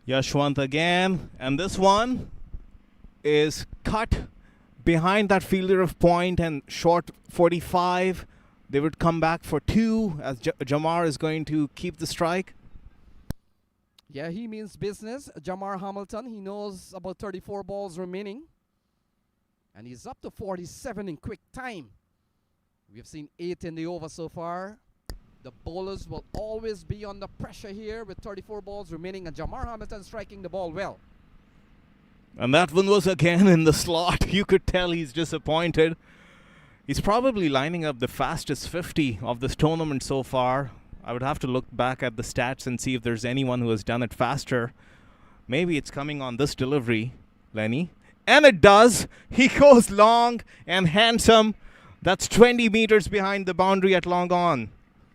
Yashwant again, and this one is cut behind that fielder of point and short 45. They would come back for 2 as Jamar is going to keep the strike. Yeah, he means business. Jamar Hamilton, he knows about 34 balls remaining. And he's up to 47 in quick time. We've seen 8 in the over so far. The bowlers will always be under pressure here with 34 balls remaining. And Jamar Hamilton striking the ball well. And that one was again in the slot. You could tell he's disappointed. He's probably lining up the fastest 50 of this tournament so far. I would have to look back at the stats and see if there's anyone who has done it faster. Maybe it's coming on this delivery, Lenny. And it does. He goes long and handsome. That's 20 meters behind the boundary at long on.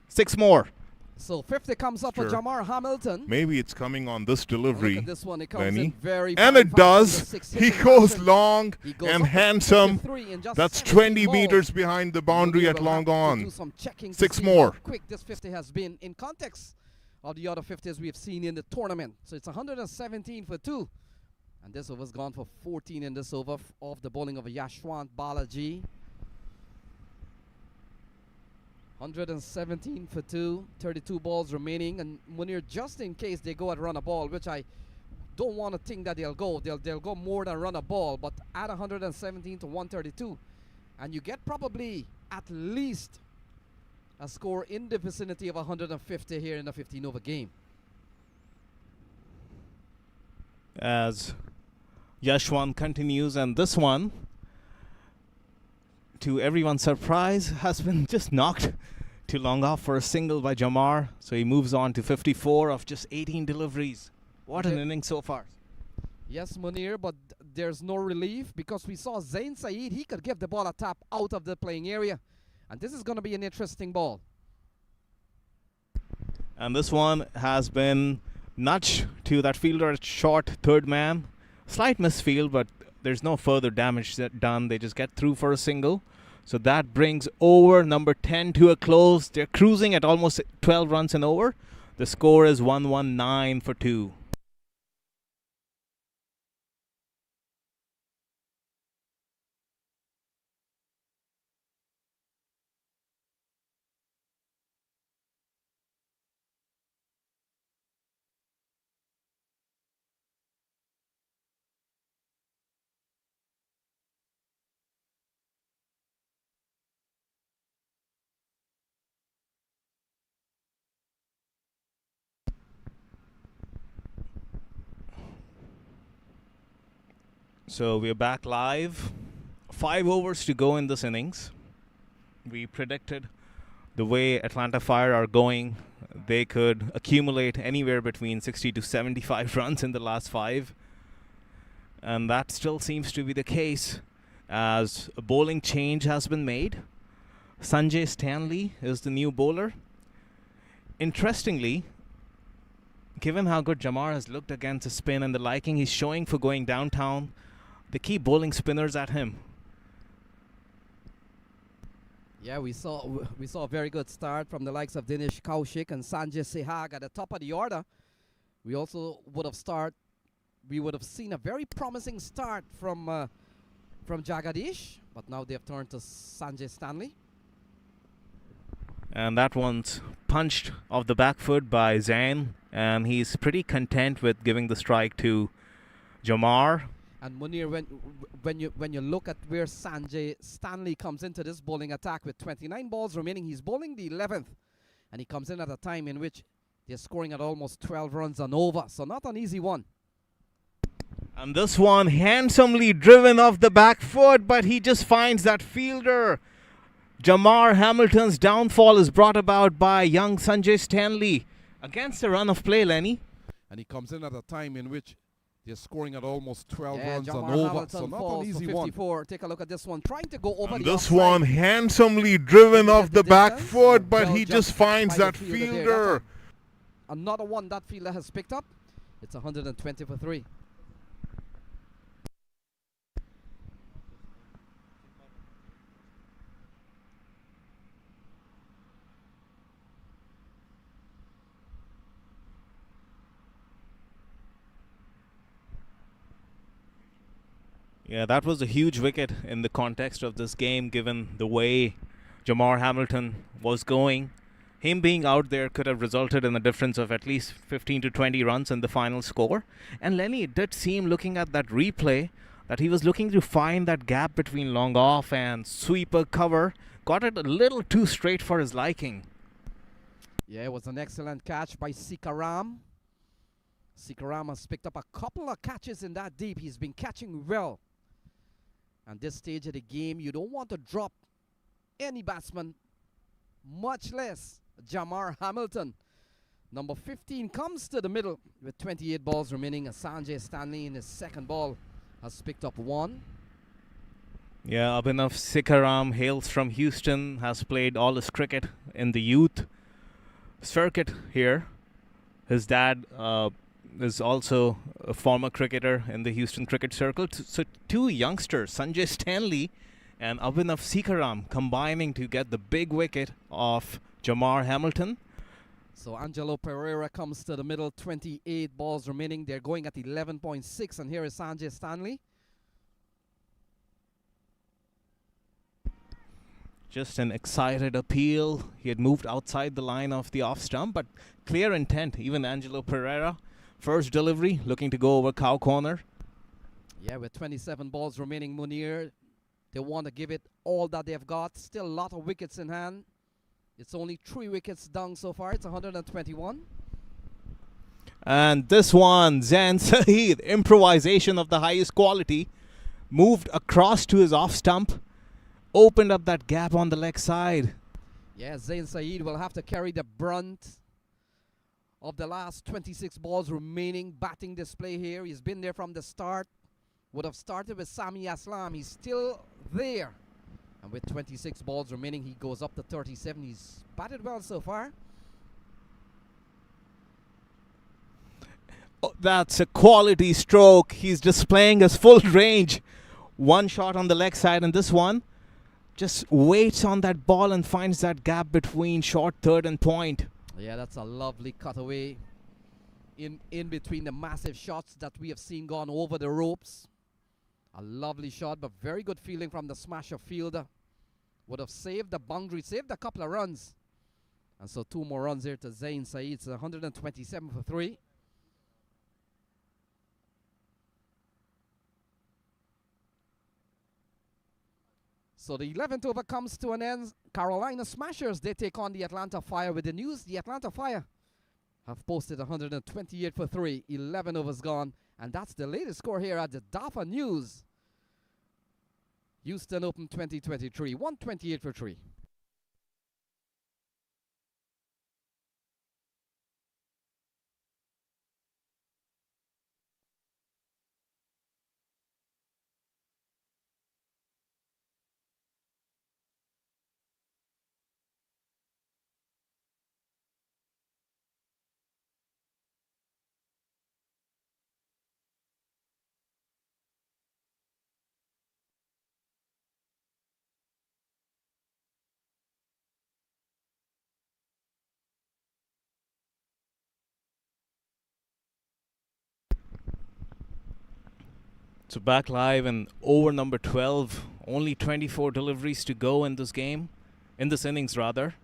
6 more. So 50 comes up for Jamar Hamilton. Maybe it's coming on this delivery, this one. It comes Lenny. in very And it does. He goes long and handsome. That's 20 meters behind the boundary at long on. 6 more. How quick this 50 has been in context of the other 50s we've seen in the tournament. So it's 117 for 2. And this over's gone for 14 in this over off the bowling of Yashwant Balaji. 117 for 2, 32 balls remaining. And Munir, just in case they go and run a ball, which I don't want to think that they'll go more than run a ball, but add 117 to 132. And you get probably at least a score in the vicinity of 150 here in a 15 over game. As Yashwan continues, and this one, to everyone's surprise, has been just knocked too long off for a single by Jamar. So he moves on to 54 of just 18 deliveries. What an inning so far. Yes, Munir, but there's no relief because we saw Zain Saeed. He could give the ball a tap out of the playing area. And this is going to be an interesting ball. And this one has been nudged to that fielder at short third man. Slight misfield, but there's no further damage done. They just get through for a single. So that brings over number 10 to a close. They're cruising at almost 12 runs and over. The score is 119 for 2. So we're back live. 5 overs to go in this innings. We predicted the way Atlanta Fire are going, they could accumulate anywhere between 60 to 75 runs in the last 5. And that still seems to be the case as a bowling change has been made. Sanjay Stanley is the new bowler. Interestingly, given how good Jamar has looked against the spin and the liking he's showing for going downtown, they keep bowling spinners at him. Yeah, we saw a very good start from the likes of Dinesh Kaushik and Sanjay Sehag at the top of the order. We also would have seen a very promising start from Jagadish, but now they've turned to Sanjay Stanley. And that one's punched off the back foot by Zain, and he's pretty content with giving the strike to Jamar. And Munir, when you look at where Sanjay Stanley comes into this bowling attack with 29 balls remaining, he's bowling the 11th, and he comes in at a time in which they're scoring at almost 12 runs and over, so not an easy one. And this one handsomely driven off the back foot, but he just finds that fielder. Jamar Hamilton's downfall is brought about by young Sanjay Stanley against a run of play, Lenny. And he comes in at a time in which they're scoring at almost 12 runs Jamar and over, Hamilton so not falls an easy for 54. one. Take a look at this one, trying to go over And the this offside. one handsomely driven off the back distance. foot, but Well he jumped just finds by the that fielder there. fielder. Another one that fielder has picked up. It's 120 for 3. Yeah, that was a huge wicket in the context of this game, given the way Jamar Hamilton was going. Him being out there could have resulted in a difference of at least 15 to 20 runs in the final score. And Lenny, it did seem, looking at that replay, that he was looking to find that gap between long off and sweeper cover. Got it a little too straight for his liking. Yeah, it was an excellent catch by Sikaram. Sikaram has picked up a couple of catches in that deep. He's been catching well. And this stage of the game, you don't want to drop any batsman, much less Jamar Hamilton. Number 15 comes to the middle with 28 balls remaining. Sanjay Stanley in his second ball has picked up 1. Yeah, Abhinav Sikaram hails from Houston, has played all his cricket in the youth circuit here. His dad is also a former cricketer in the Houston cricket circle. So 2 youngsters, Sanjay Stanley and Abhinav Sikaram, combining to get the big wicket of Jamar Hamilton. So Angelo Pereira comes to the middle, 28 balls remaining. They're going at 11.6, and here is Sanjay Stanley. Just an excited appeal. He had moved outside the line of the off stump, but clear intent. Even Angelo Pereira, first delivery, looking to go over cow corner. Yeah, with 27 balls remaining, Munir, they want to give it all that they've got. Still a lot of wickets in hand. It's only 3 wickets down so far. It's 121. And this one, Zain Saeed, improvisation of the highest quality, moved across to his off stump, opened up that gap on the leg side. Yeah, Zain Saeed will have to carry the brunt of the last 26 balls remaining. Batting display here. He's been there from the start. Would have started with Sami Aslam. He's still there. And with 26 balls remaining, he goes up to 37. He's batted well so far. Oh, that's a quality stroke. He's displaying his full range. One shot on the leg side, and this one just waits on that ball and finds that gap between short, third, and point. Yeah, that's a lovely cutaway in between the massive shots that we have seen gone over the ropes. A lovely shot, but very good feeling from the smasher fielder. Would have saved the boundary, saved a couple of runs. And so 2 more runs here to Zain Saeed. It's 127 for 3. So the 11th over comes to an end. Carolina Smashers, they take on the Atlanta Fire with the news. The Atlanta Fire have posted 128 for 3. 11 overs gone. And that's the latest score here at the DAFA News. Houston Open 2023, 128 for 3. So back live and over number 12. Only 24 deliveries to go in this game. In this innings, rather.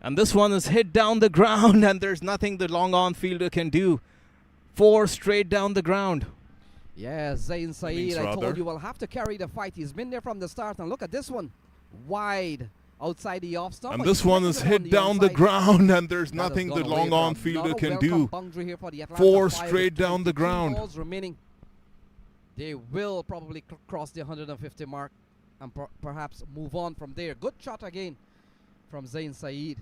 And this one is hit down the ground, and there's nothing the long on fielder can do. 4 straight down the ground. Yeah, Zain Saeed, I told you, will have to carry the fight. He's been there from the start. And look at this one. Wide. Outside the off stump. And this one is hit down the ground, and there's nothing the long on fielder can do. 4 straight down the ground. Balls remaining. They will probably cross the 150 mark and perhaps move on from there. Good shot again from Zain Saeed.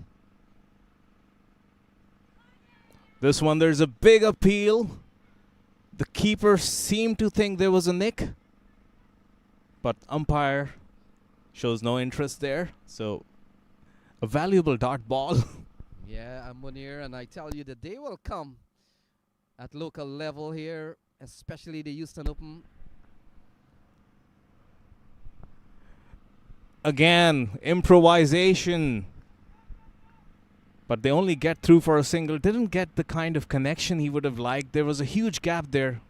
This one, there's a big appeal. The keeper seemed to think there was a nick, but umpire shows no interest there. So a valuable dot ball. Yeah, I'm Munir, and I tell you, the day will come at local level here, especially the Houston Open. Again, improvisation. But they only get through for a single. Didn't get the kind of connection he would have liked. There was a huge gap there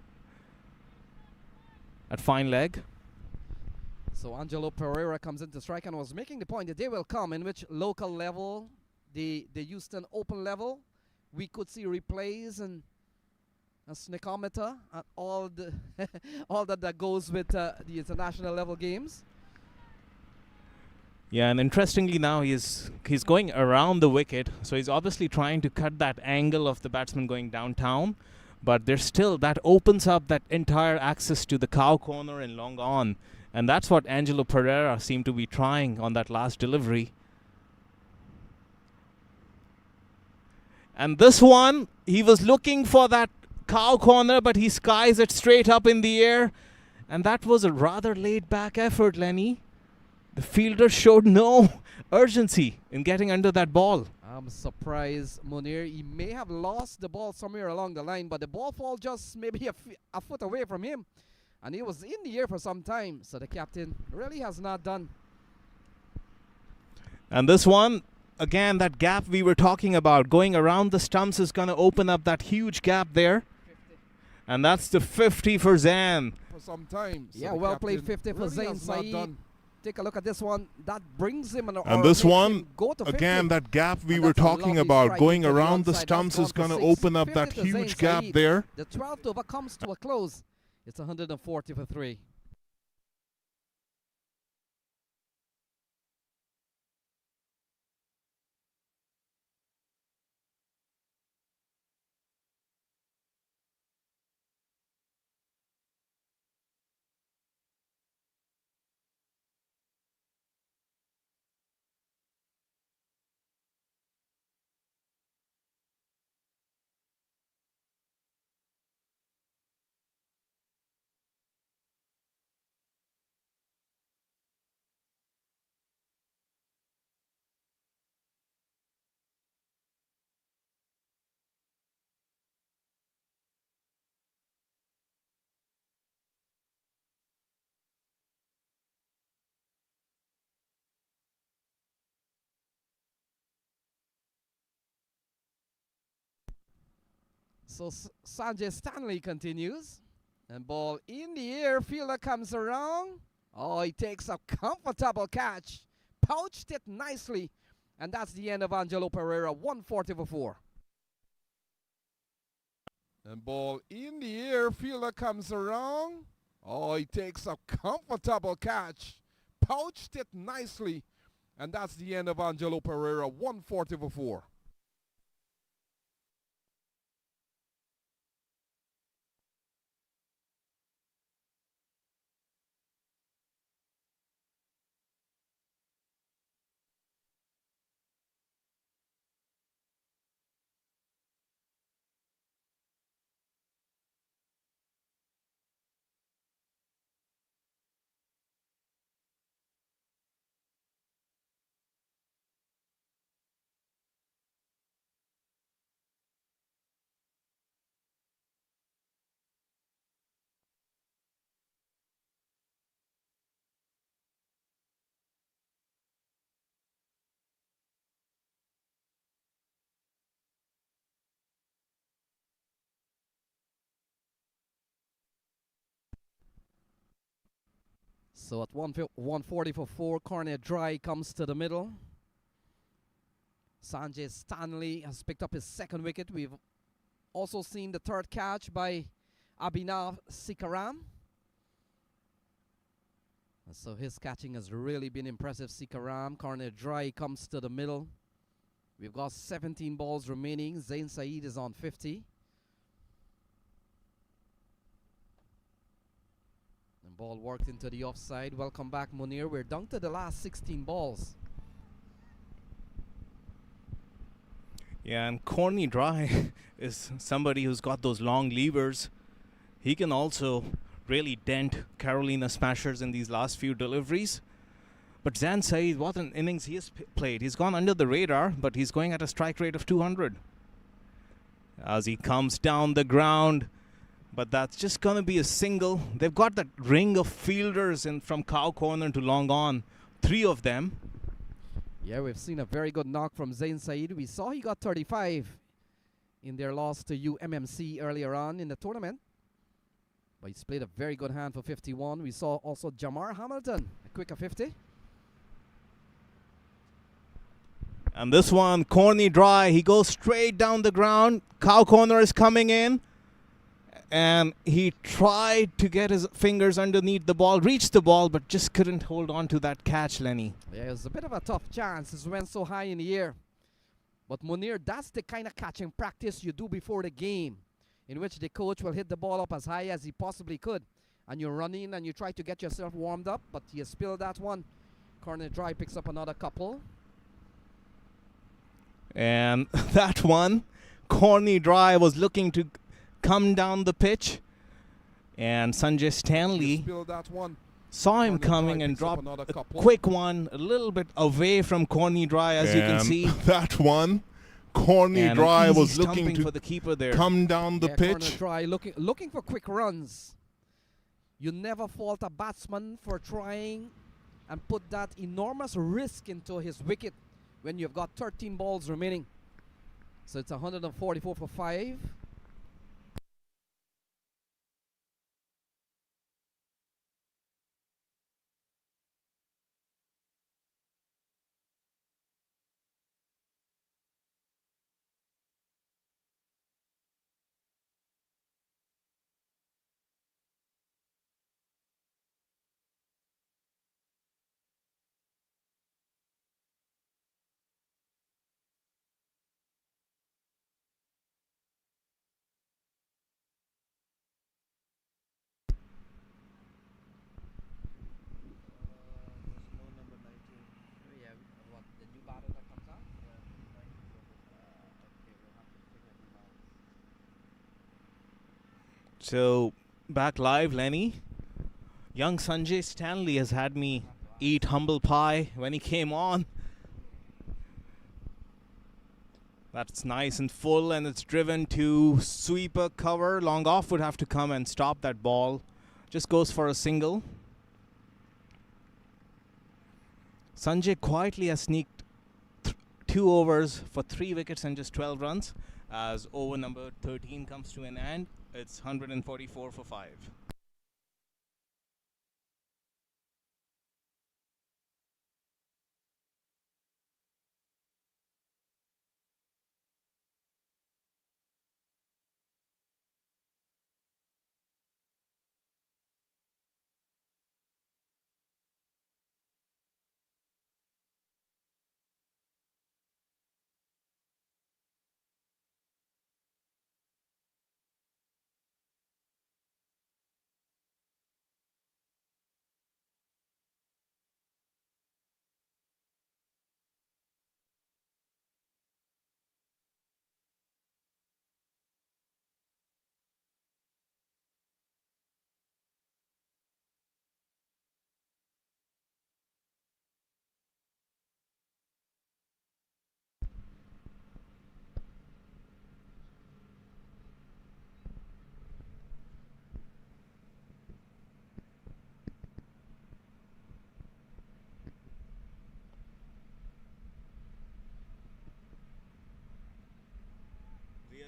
at fine leg. So Angelo Pereira comes into strike and was making the point that day will come in which local level, the Houston Open level, we could see replays and a snickometer and all the all that goes with the international level games. Yeah, and interestingly now he's going around the wicket, so he's obviously trying to cut that angle of the batsman going downtown, but there's still, that opens up that entire access to the cow corner and long on, and that's what Angelo Pereira seemed to be trying on that last delivery. And this one, he was looking for that cow corner, but he skies it straight up in the air, and that was a rather laid back effort, Lenny. The fielder showed no urgency in getting under that ball. I'm surprised, Munir. He may have lost the ball somewhere along the line, but the ball fall just maybe a foot away from him. And he was in the air for some time. So the captain really has not done. And this one, again, that gap we were talking about, going around the stumps is going to open up that huge gap there. 50. And that's the 50 for Zan. For some time. Yeah, well played 50 for Zain Saeed. Take a look at this one. That brings him and this one, again, that gap we were talking about, going around the stumps is going to open up that huge gap there. The 12th over comes to a close. It's 140 for 3. So Sanjay Stanley continues. And ball in the air. Fielder comes around. Oh, he takes a comfortable catch. Pouched it nicely. And that's the end of Angelo Pereira. 140 for 4. And ball in the air. Fielder comes around. Oh, he takes a comfortable catch. Pouched it nicely. And that's the end of Angelo Pereira. 140 for 4. So at 140 for 4, corner dry comes to the middle. Sanjay Stanley has picked up his second wicket. We've also seen the third catch by Abhinav Sikaram. And so his catching has really been impressive. Sikaram, corner dry comes to the middle. We've got 17 balls remaining. Zain Saeed is on 50. Ball worked into the offside. Welcome back, Munir. We're down to the last 16 balls. Yeah, and Corny Dry is somebody who's got those long levers. He can also really dent Carolina Smashers in these last few deliveries. But Zain Saeed, what an innings he has played. He's gone under the radar, but he's going at a strike rate of 200. As he comes down the ground. But that's just going to be a single. They've got that ring of fielders from cow corner to long on. 3 of them. Yeah, we've seen a very good knock from Zain Saeed. We saw he got 35 in their loss to UMMC earlier on in the tournament. But he's played a very good hand for 51. We saw also Jamar Hamilton, a quicker 50. And this one, Corny Dry. He goes straight down the ground. Cow corner is coming in. And he tried to get his fingers underneath the ball, reached the ball, but just couldn't hold on to that catch, Lenny. Yeah, it was a bit of a tough chance. It went so high in the air. But Munir, that's the kind of catching practice you do before the game, in which the coach will hit the ball up as high as he possibly could. And you run in and you try to get yourself warmed up, but you spilled that one. Corner Dry picks up another couple. And that one, Corny Dry was looking to come down the pitch, and Sanjay Stanley saw him coming and dropped a quick one a little bit away from Corny Dry, as you can see. That one, Corny Dry was looking to for the keeper there. Come down the pitch. Corner Dry looking for quick runs. You never fault a batsman for trying and put that enormous risk into his wicket when you've got 13 balls remaining. So it's 144 for 5. So, back live, Lenny. Young Sanjay Stanley has had me eat humble pie when he came on. That's nice and full, and it's driven to sweeper cover. Long off would have to come and stop that ball. Just goes for a single. Sanjay quietly has sneaked 2 overs for 3 wickets and just 12 runs. As over number 13 comes to an end, it's 144 for 5.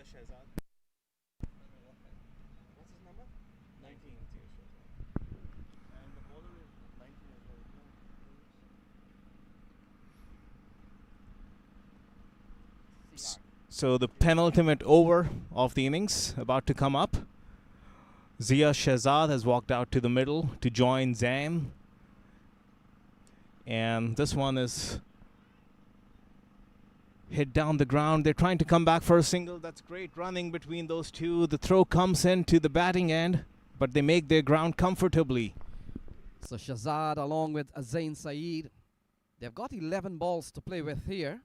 Shahzad. What's his number? 19. And the bowler is 19 as well. So the penultimate over of the innings about to come up. Zia Shahzad has walked out to the middle to join Zain. And this one is hit down the ground. They're trying to come back for a single. That's great running between those two. The throw comes in to the batting end, but they make their ground comfortably. So Shahzad along with Zain Saeed, they've got 11 balls to play with here.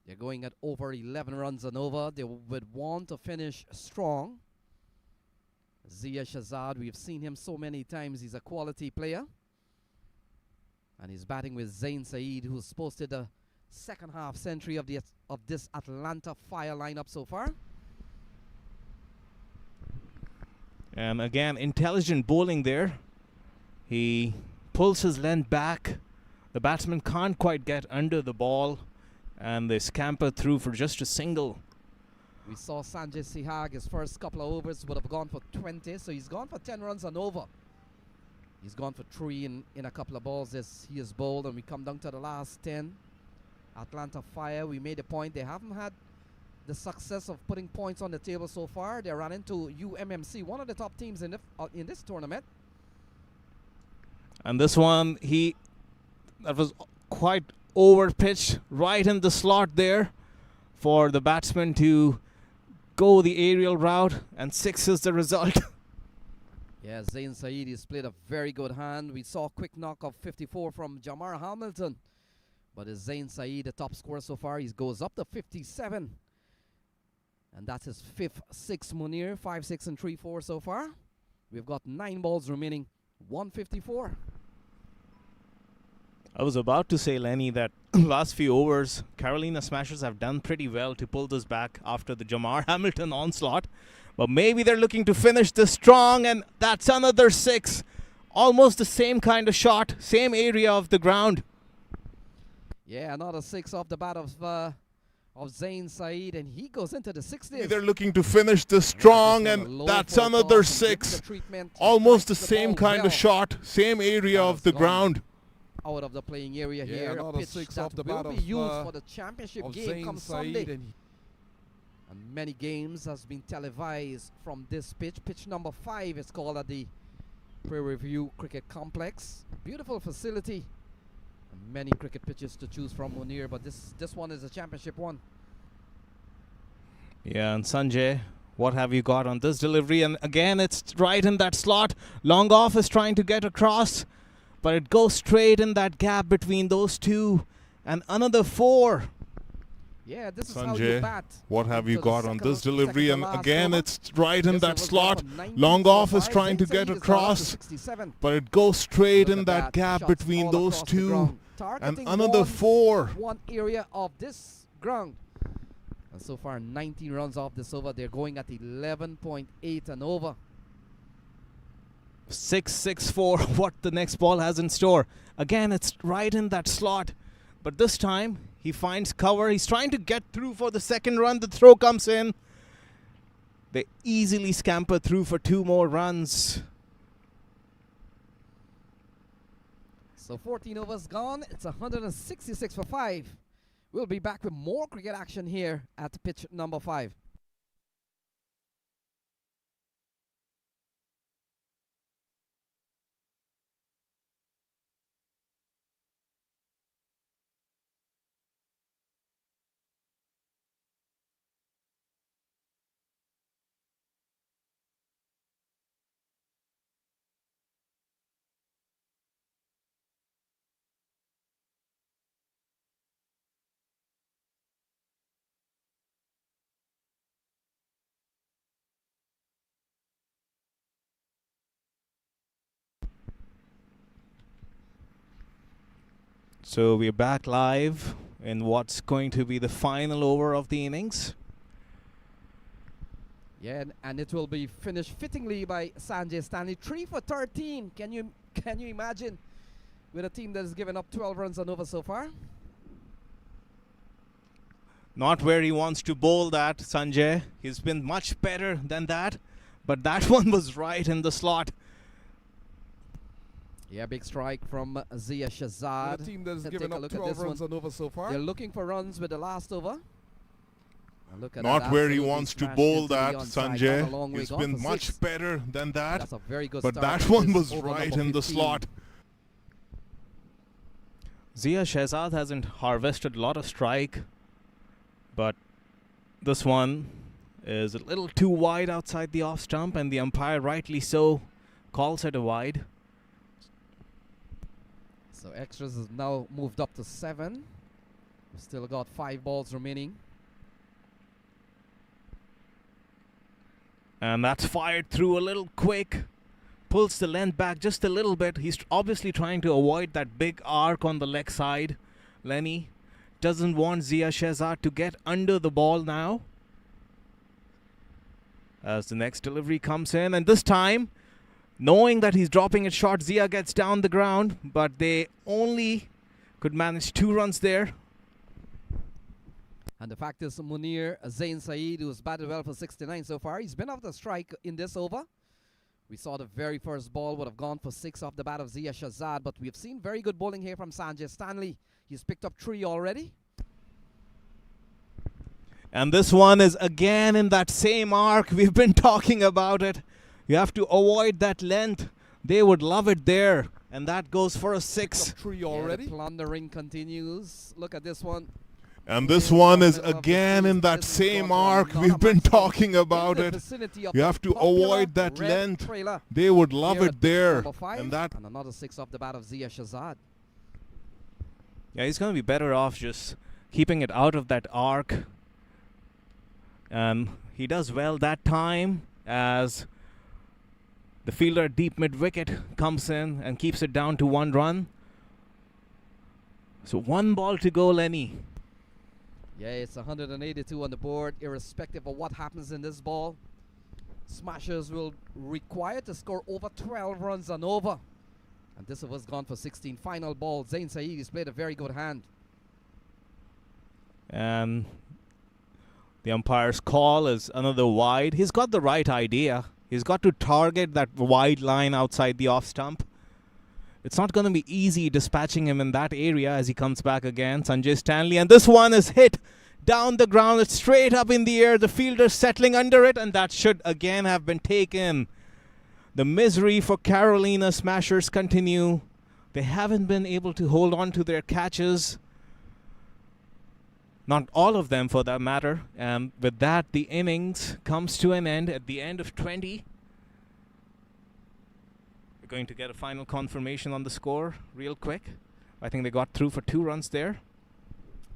They're going at over 11 runs and over. They would want to finish strong. Zia Shahzad, we've seen him so many times. He's a quality player. And he's batting with Zain Saeed, who's posted a second half century of this Atlanta Fire lineup so far. And again, intelligent bowling there. He pulls his length back. The batsman can't quite get under the ball, and they scamper through for just a single. We saw Sanjay Sihag, his first couple of overs would have gone for 20, so he's gone for 10 runs and over. He's gone for 3 in a couple of balls as he is bowled, and we come down to the last 10. Atlanta Fire, we made a point. They haven't had the success of putting points on the table so far. They ran into UMMC, one of the top teams in this tournament. And this one, that was quite over pitched right in the slot there for the batsman to go the aerial route, and 6 is the result. Yeah, Zain Saeed has played a very good hand. We saw a quick knock of 54 from Jamar Hamilton. But is Zain Saeed the top scorer so far? He goes up to 57. And that's his 5th 6 Munir. 5, 6, and 3, 4 so far. We've got 9 balls remaining. 154. I was about to say, Lenny, that last few overs, Carolina Smashers have done pretty well to pull this back after the Jamar Hamilton onslaught. But maybe they're looking to finish this strong, and that's another 6 Almost the same kind of shot, same area of the ground. Yeah, another 6 off the bat of Zain Saeed, and he goes into the 60th. They're looking to finish this strong, and that's another 6. Almost the same kind of shot, same area of the ground. Out of the playing area here, another a pitch 6 that off the will bat be of, used for the championship game Zain come Saeed, Sunday. And many games has been televised from this pitch. Pitch number 5 is called at the Prairie View Cricket Complex. Beautiful facility. And many cricket pitches to choose from, Munir, but this one is a championship one. Yeah, and Sanjay, what have you got on this delivery? And again, it's right in that slot. Long off is trying to get across, but it goes straight in that gap between those two. And another 4. Yeah, this is how you bat. What have you got on this delivery? And again, it's right in that slot. Long off is trying to get across, but it goes straight in that gap between those two. And another 4. One area of this ground. And so far, 19 runs off this over. They're going at 11.8 and over. 6-6-4. What the next ball has in store. Again, it's right in that slot. But this time, he finds cover. He's trying to get through for the second run. The throw comes in. They easily scamper through for 2 more runs. So 14 overs gone. It's 166 for 5. We'll be back with more cricket action here at pitch number 5. So we're back live in what's going to be the final over of the innings. Yeah, and it will be finished fittingly by Sanjay Stanley. 3 for 13. Can you imagine with a team that has given up 12 runs and over so far? Not where he wants to bowl that, Sanjay. He's been much better than that. But that one was right in the slot. Yeah, big strike from Zia Shazad. The team that's given up 12 runs and over so far. They're looking for runs with the last over. Look at Not that, where he wants to bowl that, Sanjay. Sanjay. He's been much better than that. That's a very good but start that one was right in the slot. Zia Shahzad hasn't harvested a lot of strike, but this one is a little too wide outside the off stump, and the umpire, rightly so, calls it a wide. So extras has now moved up to 7. We've still got 5 balls remaining. And that's fired through a little quick. Pulls the length back just a little bit. He's obviously trying to avoid that big arc on the leg side. Lenny doesn't want Zia Shahzad to get under the ball now. As the next delivery comes in, and this time, knowing that he's dropping it short, Zia gets down the ground, but they only could manage 2 runs there. And the fact is, Munir Zain Saeed, who's batted well for 69 so far, he's been off the strike in this over. We saw the very first ball would have gone for 6 off the bat of Zia Shahzad, but we've seen very good bowling here from Sanjay Stanley. He's picked up 3 already. And this one is again in that same arc. We've been talking about it. You have to avoid that length. They would love it there. And that goes for a 6. 3 already. Yeah, the plundering continues. Look at this one. And this one is again in that same arc. We've been talking about it. You have to avoid that length. They would love it there. And another 6 off the bat of Zia Shahzad. Yeah, he's going to be better off just keeping it out of that arc. And he does well that time as the fielder at deep mid-wicket comes in and keeps it down to 1 run. So 1 ball to go, Lenny. Yeah, it's 182 on the board, irrespective of what happens in this ball. Smashers will require to score over 12 runs and over And this was gone for 16. Final ball. Zain Saeed has played a very good hand. And the umpire's call is another wide. He's got the right idea. He's got to target that wide line outside the off stump. It's not going to be easy dispatching him in that area as he comes back again. Sanjay Stanley. And this one is hit down the ground. It's straight up in the air. The fielder settling under it. And that should again have been taken. The misery for Carolina Smashers continue. They haven't been able to hold on to their catches. Not all of them, for that matter. And with that, the innings comes to an end at the end of 20. We're going to get a final confirmation on the score real quick. I think they got through for 2 runs there.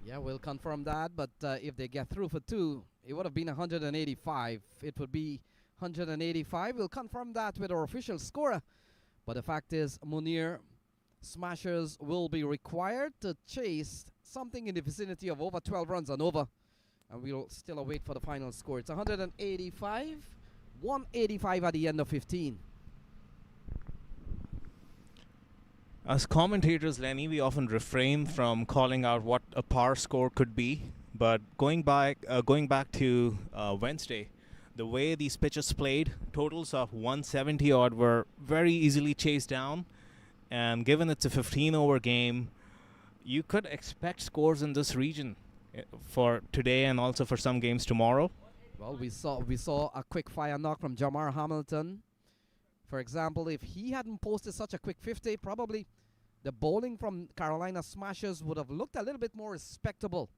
Yeah, we'll confirm that. But if they get through for 2, it would have been 185. It would be 185. We'll confirm that with our official scorer. But the fact is, Munir, Smashers will be required to chase something in the vicinity of over 12 runs and over. And we'll still await for the final score. It's 185, 185 at the end of 15. As commentators, Lenny, we often refrain from calling out what a par score could be. But going back to Wednesday, the way these pitches played, totals of 170 odd were very easily chased down. And given it's a 15-over game, you could expect scores in this region for today and also for some games tomorrow. Well, we saw a quick fire knock from Jamar Hamilton. For example, if he hadn't posted such a quick 50, probably the bowling from Carolina Smashers would have looked a little bit more respectable.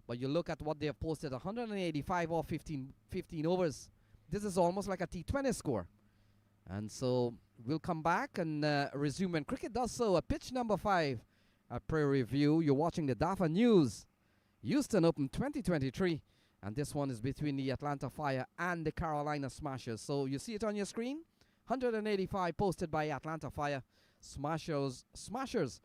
But you look at what they have posted, 185 or 15 overs. This is almost like a T20 score. And so we'll come back and resume when cricket does so. Pitch number 5 at Prairie View. You're watching the DAFA News Houston Open 2023. And this one is between the Atlanta Fire and the Carolina Smashers. So you see it on your screen. 185 posted by Atlanta Fire. Smashers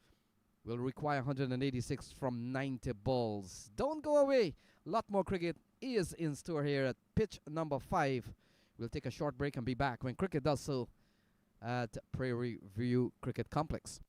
will require 186 from 90 balls. Don't go away. A lot more cricket is in store here at pitch number 5. We'll take a short break and be back when cricket does so at Prairie View Cricket Complex.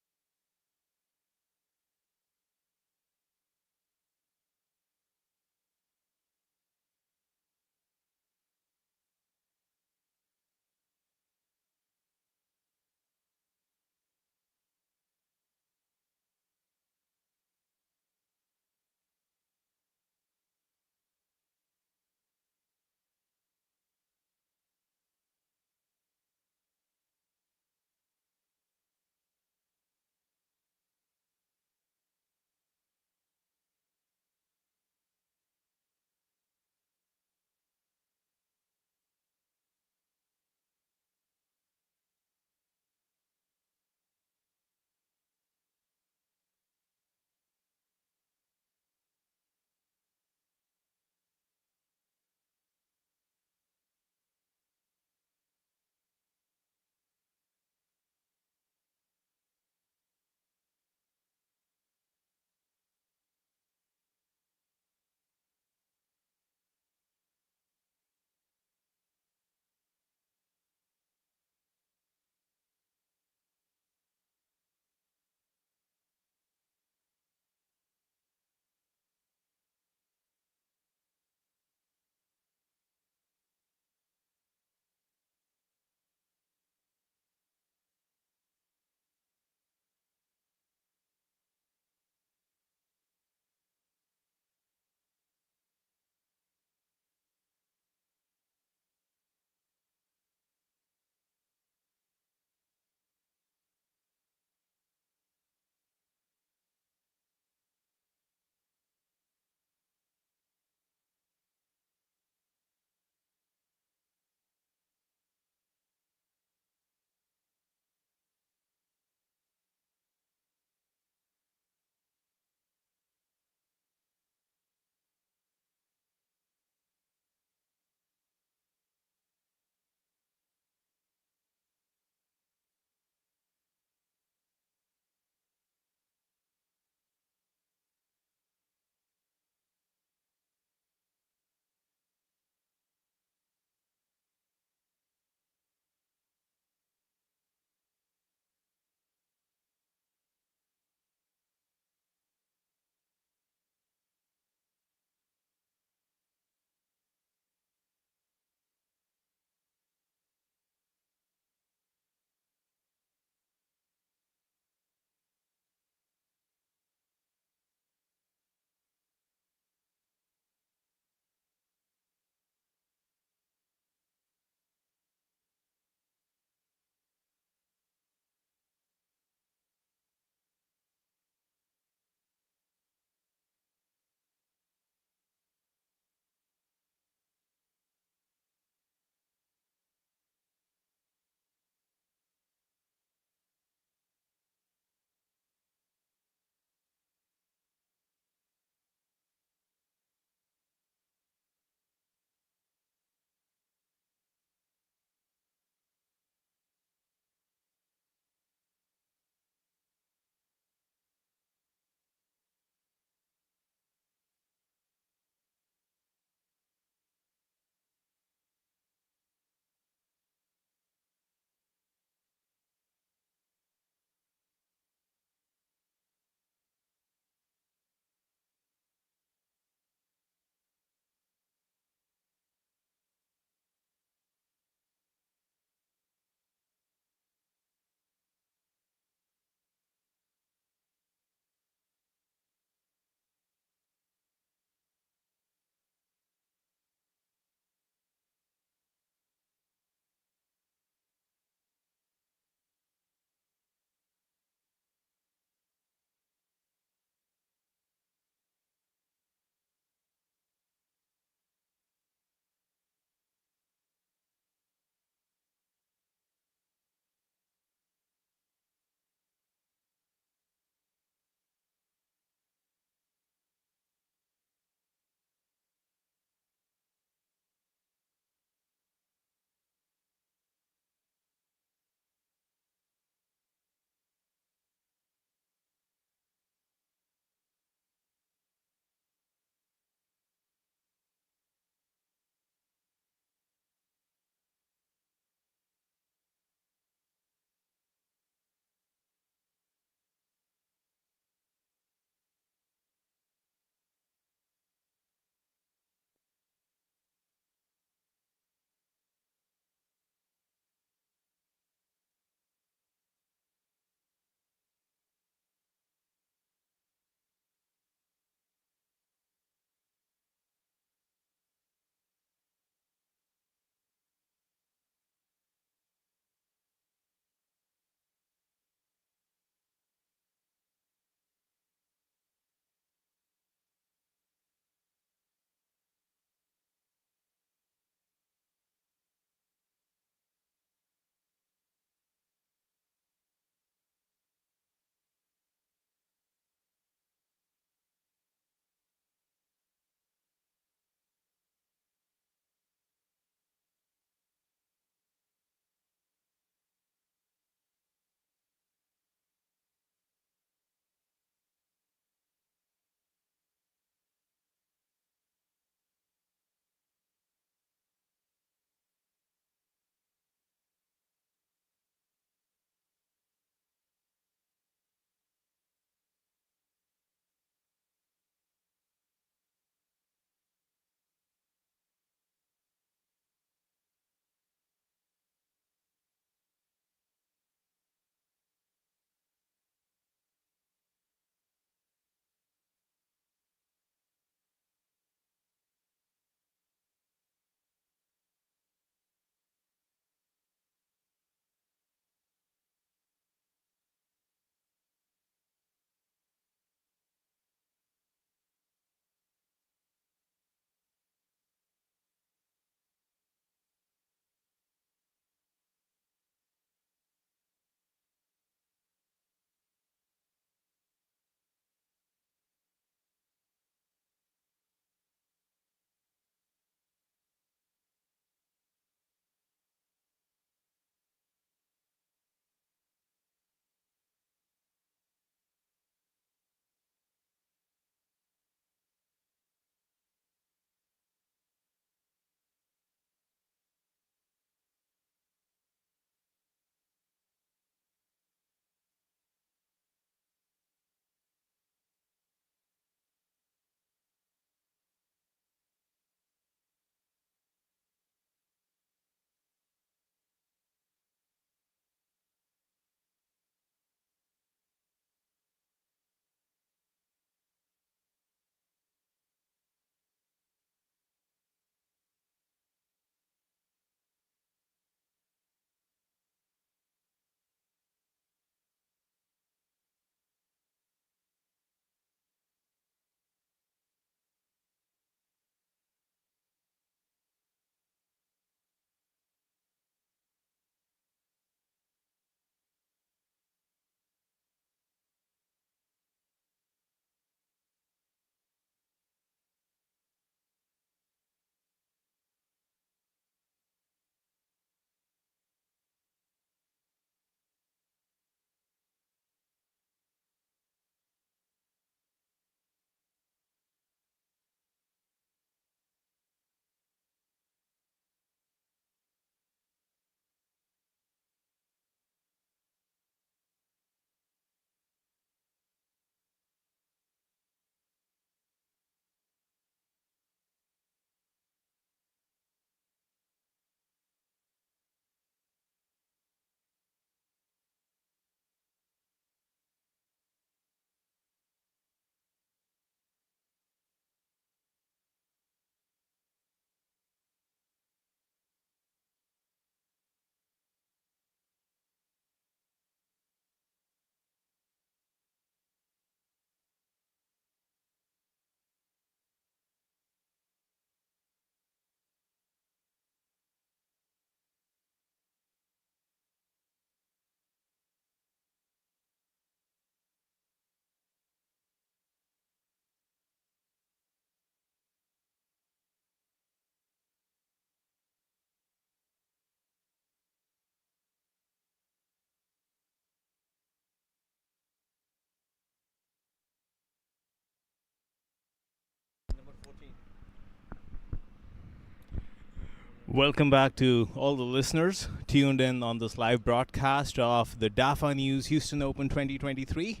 Welcome back to all the listeners tuned in on this live broadcast of the DAFA News Houston Open 2023.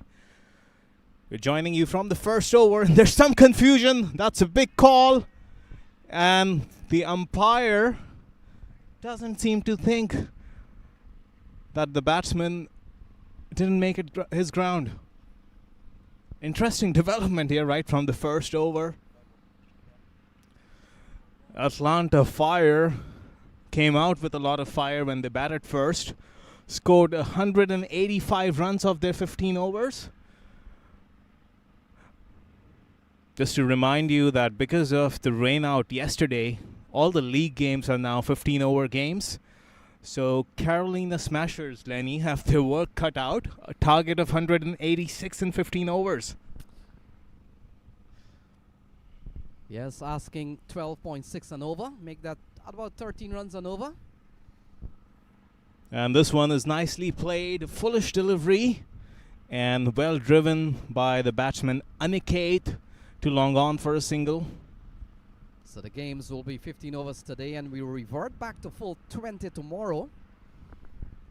We're joining you from the first over. There's some confusion. That's a big call. And the umpire doesn't seem to think that the batsman didn't make it his ground. Interesting development here right from the first over. Atlanta Fire came out with a lot of fire when they batted first. Scored 185 runs of their 15 overs. Just to remind you that because of the rain out yesterday, all the league games are now 15-over games. So Carolina Smashers, Lenny, have their work cut out. A target of 186 in 15 overs. Yes, asking 12.6 and over. Make that about 13 runs and over. And this one is nicely played. Foolish delivery. And well driven by the batsman Aniket to long on for a single. So the games will be 15 overs today, and we will revert back to full 20 tomorrow.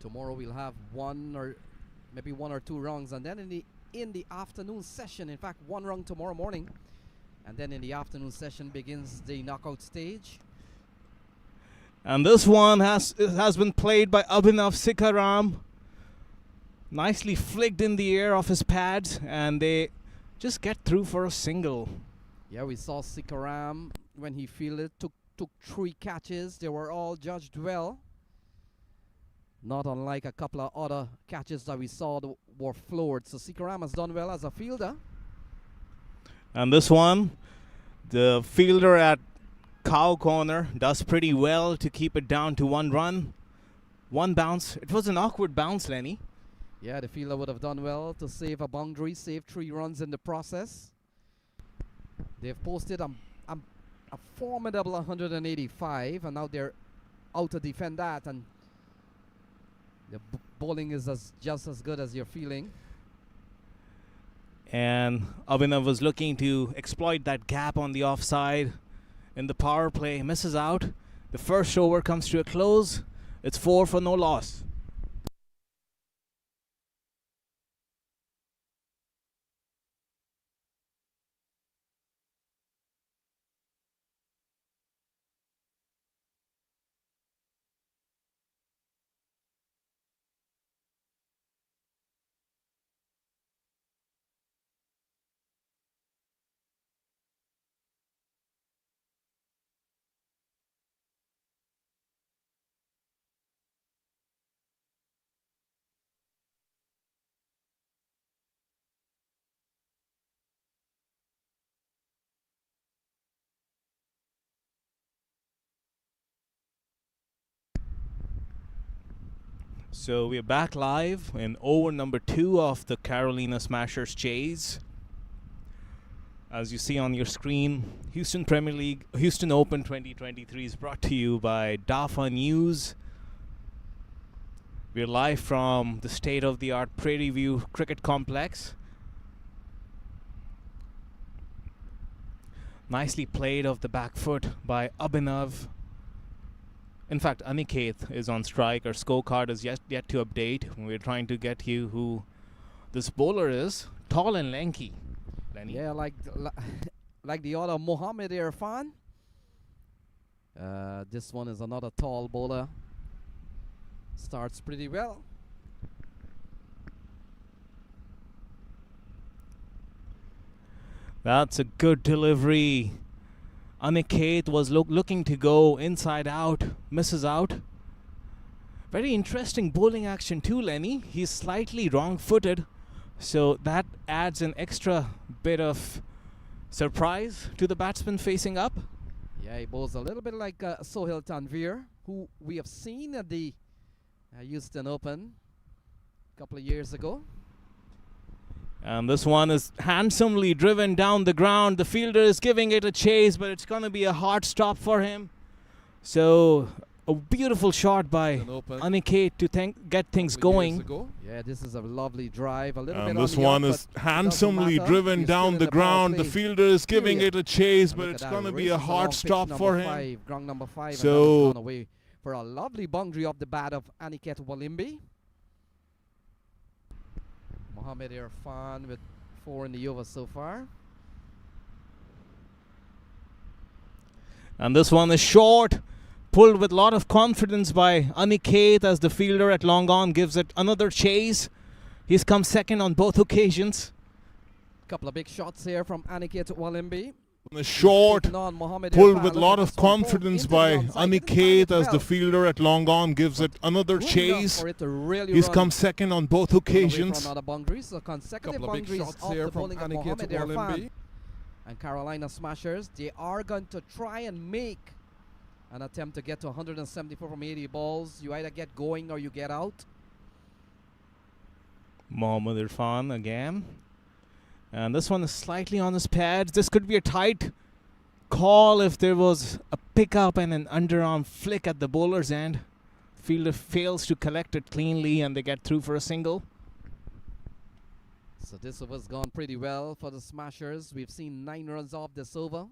Tomorrow we'll have one or two rounds, and then in the afternoon session, in fact, one round tomorrow morning, and then in the afternoon session begins the knockout stage. And this one has been played by Abhinav Sikaram. Nicely flicked in the air off his pads, and they just get through for a single. Yeah, we saw Sikaram when he fielded, took 3 catches. They were all judged well. Not unlike a couple of other catches that we saw that were floored. So Sikaram has done well as a fielder. And this one, the fielder at Cow Corner does pretty well to keep it down to 1 run. 1 bounce. It was an awkward bounce, Lenny. Yeah, the fielder would have done well to save a boundary, save 3 runs in the process. They've posted a formidable 185, and now they're out to defend that, and the bowling is just as good as you're feeling. And Abhinav was looking to exploit that gap on the offside in the power play. Misses out. The first over comes to a close. It's 4 for no loss. So we're back live in over number 2 of the Carolina Smashers chase. As you see on your screen, Houston Premier League, Houston Open 2023 is brought to you by DAFA News. We're live from the state-of-the-art Prairie View Cricket Complex. Nicely played off the back foot by Abhinav. In fact, Aniket is on strike. Our scorecard is yet to update. We're trying to get you who this bowler is. Tall and lanky, Lenny. Yeah, like the other Mohamed Irfan. This one is another tall bowler. Starts pretty well. That's a good delivery. Aniket was looking to go inside out, misses out. Very interesting bowling action too, Lenny. He's slightly wrong-footed, so that adds an extra bit of surprise to the batsman facing up. Yeah, he bowls a little bit like Sohail Tanvir, who we have seen at the Houston Open a couple of years ago. And this one is handsomely driven down the ground. The fielder is giving it a chase, but it's going to be a hard stop for him. So A beautiful shot by Aniket to get things going. Yeah, this is a lovely drive. A little bit And on this the one up, is but handsomely driven He's down still the in ground. The power play fielder is giving period. it a chase, And but look it's at going to that, be a races hard along pitch stop number for him. 5, ground number 5, So and that has gone away for a lovely boundary off the bat of Aniket Walimbi. Mohamed Irfan with 4 in the over so far. And this one is short, pulled with a lot of confidence by Aniket as the fielder at long on gives it another chase. He's come second on both occasions. Couple of big shots here from Aniket Walimbi. The short, pulled with a lot of confidence by Aniket as the fielder at long on gives it another chase. He's come second on both occasions. So consecutive Couple of big boundaries shots off here the from bowling of Aniket Mohamed Irfan. Walimbi. And Carolina Smashers, they are going to try and make an attempt to get to 174 from 80 balls. You either get going or you get out. Mohamed Irfan again. And this one is slightly on his pads. This could be a tight call if there was a pickup and an underarm flick at the bowler's end. Fielder fails to collect it cleanly and they get through for a single. So this over's gone pretty well for the Smashers. We've seen 9 runs off this over.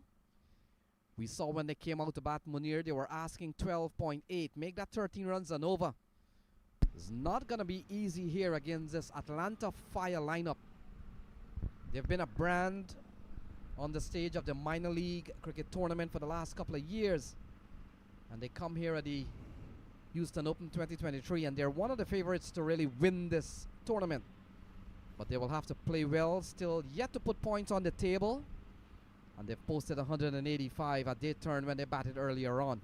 We saw when they came out to bat Munir, they were asking 12.8. Make that 13 runs and over. It's not going to be easy here against this Atlanta Fire lineup. They've been a brand on the stage of the minor league cricket tournament for the last couple of years. And they come here at the Houston Open 2023 and they're one of the favorites to really win this tournament. But they will have to play well, still yet to put points on the table. And they've posted 185 at their turn when they batted earlier on.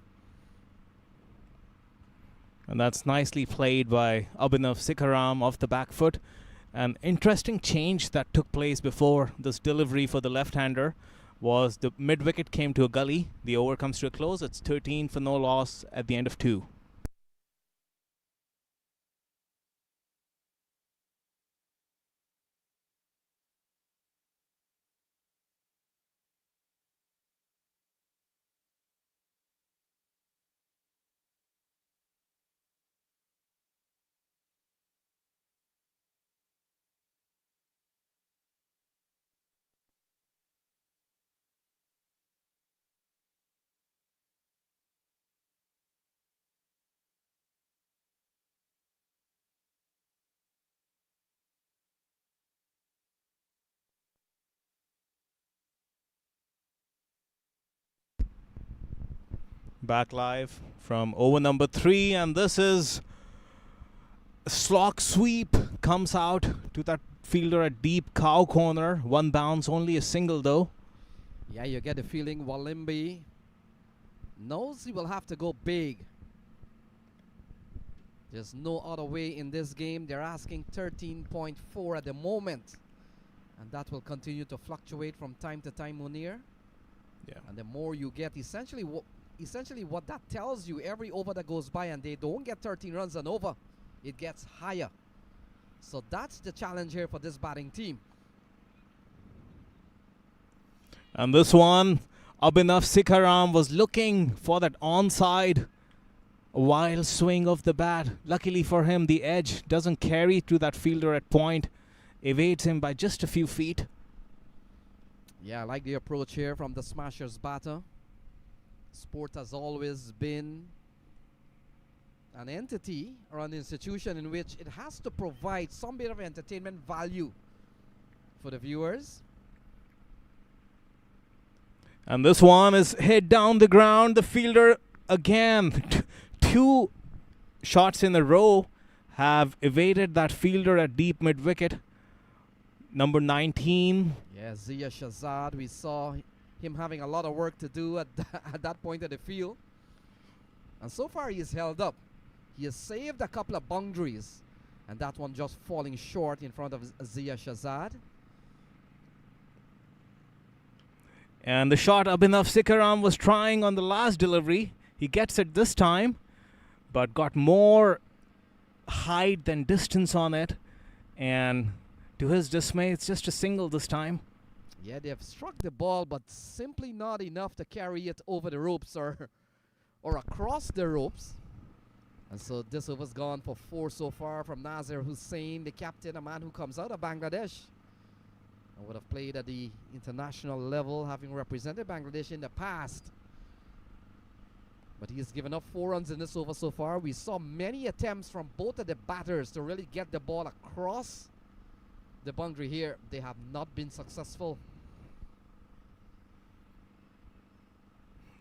And that's nicely played by Abhinav Sikaram off the back foot. An interesting change that took place before this delivery for the left-hander was the mid-wicket came to a gully. The over comes to a close. It's 13 for no loss at the end of 2. Back live from over number 3, and this is a slog sweep, comes out to that fielder at deep cow corner. One bounce, only a single though. Yeah, you get the feeling Walimbi knows he will have to go big. There's no other way in this game. They're asking 13.4 at the moment, and that will continue to fluctuate from time to time, Munir. Yeah. And the more you get, essentially what that tells you, every over that goes by and they don't get 13 runs and over, it gets higher. So that's the challenge here for this batting team. And this one, Abhinav Sikaram was looking for that onside. A wild swing of the bat. Luckily for him, the edge doesn't carry to that fielder at point. Evades him by just a few feet. Yeah, I like the approach here from the Smashers batter. Sport has always been an entity or an institution in which it has to provide some bit of entertainment value for the viewers. And this one is hit down the ground. The fielder again, 2 shots in a row have evaded that fielder at deep mid-wicket. Number 19. Yeah, Zia Shazad, we saw him having a lot of work to do at that point of the field. And so far he has held up. He has saved a couple of boundaries, and that one just falling short in front of Zia Shazad. And the shot Abhinav Sikaram was trying on the last delivery. He gets it this time, but got more height than distance on it. And to his dismay, it's just a single this time. Yeah, they have struck the ball, but simply not enough to carry it over the ropes or or across the ropes. And so this over's gone for 4 so far from Nazir Hussain, the captain, a man who comes out of Bangladesh and would have played at the international level, having represented Bangladesh in the past. But he has given up 4 runs in this over so far. We saw many attempts from both of the batters to really get the ball across the boundary here. They have not been successful.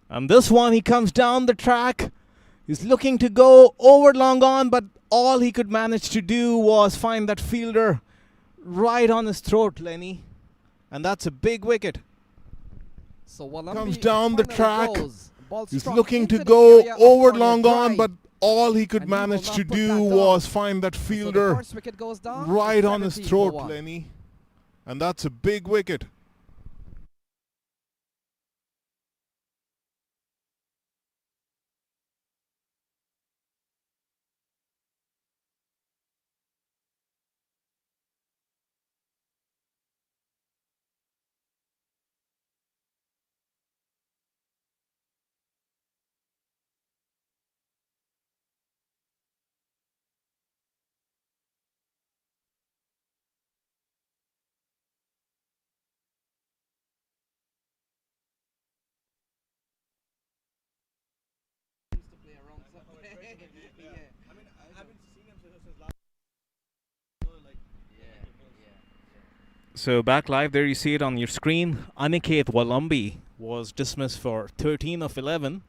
And this one, he comes down the track. He's looking to go over long on, but all he could manage to do was find that fielder right on his throat, Lenny. And that's a big wicket. So comes down the track. He's looking to the go area over of long corner on, drive. but all he could And he will manage not to put do that was down. find that So the fielder first wicket goes down, right on his 17 for throat, 1. Lenny. And that's a big wicket. So back live there, you see it on your screen. Aniket Walambi was dismissed for 13 of 11.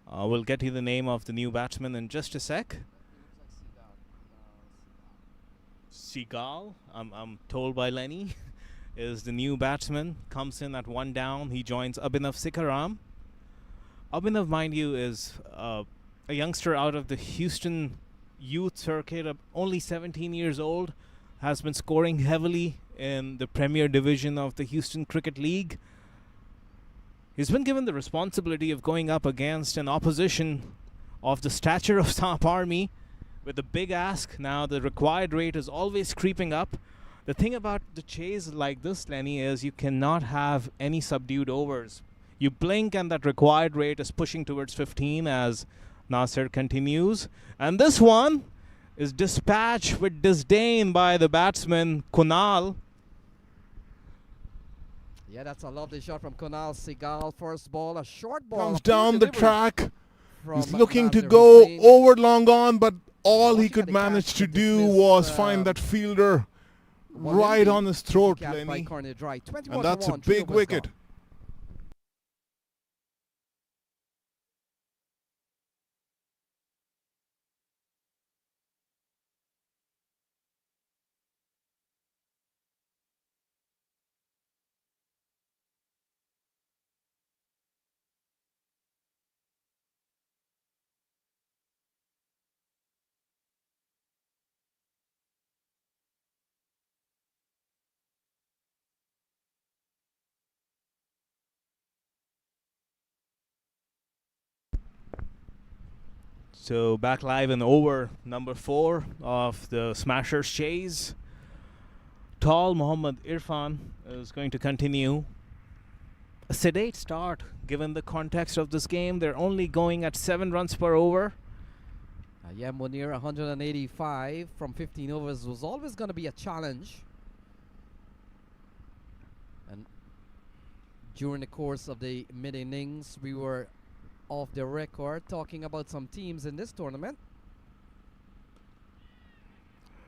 We'll get you the name of the new batsman in just a sec. Seagal, I'm told by Lenny, is the new batsman. Comes in at 1 down. He joins Abhinav Sikaram. Abhinav, mind you, is a youngster out of the Houston youth circuit, only 17 years old, has been scoring heavily in the Premier Division of the Houston Cricket League. He's been given the responsibility of going up against an opposition of the stature of Saap Army with a big ask. Now the required rate is always creeping up. The thing about the chase like this, Lenny, is you cannot have any subdued overs. You blink and that required rate is pushing towards 15 as Nasser continues. And this one is dispatched with disdain by the batsman Kunal. Yeah, that's a lovely shot from Kunal Seagal. First ball, a short ball. Comes down the track. from He's looking to Nazir go Hussain. over long on, but all he Watching could at the catch manage to to do dismiss, was find that fielder right on his throat, Catch by Lenny. corner dry. 21 And for that's a 1, 3 big overs wicket. gone. So back live in over number 4 of the Smashers chase. Tall Mohammad Irfan is going to continue. A sedate start given the context of this game. They're only going at 7 runs per over. Yeah, Munir, 185 from 15 overs was always going to be a challenge. And during the course of the mid-innings, we were off the record talking about some teams in this tournament.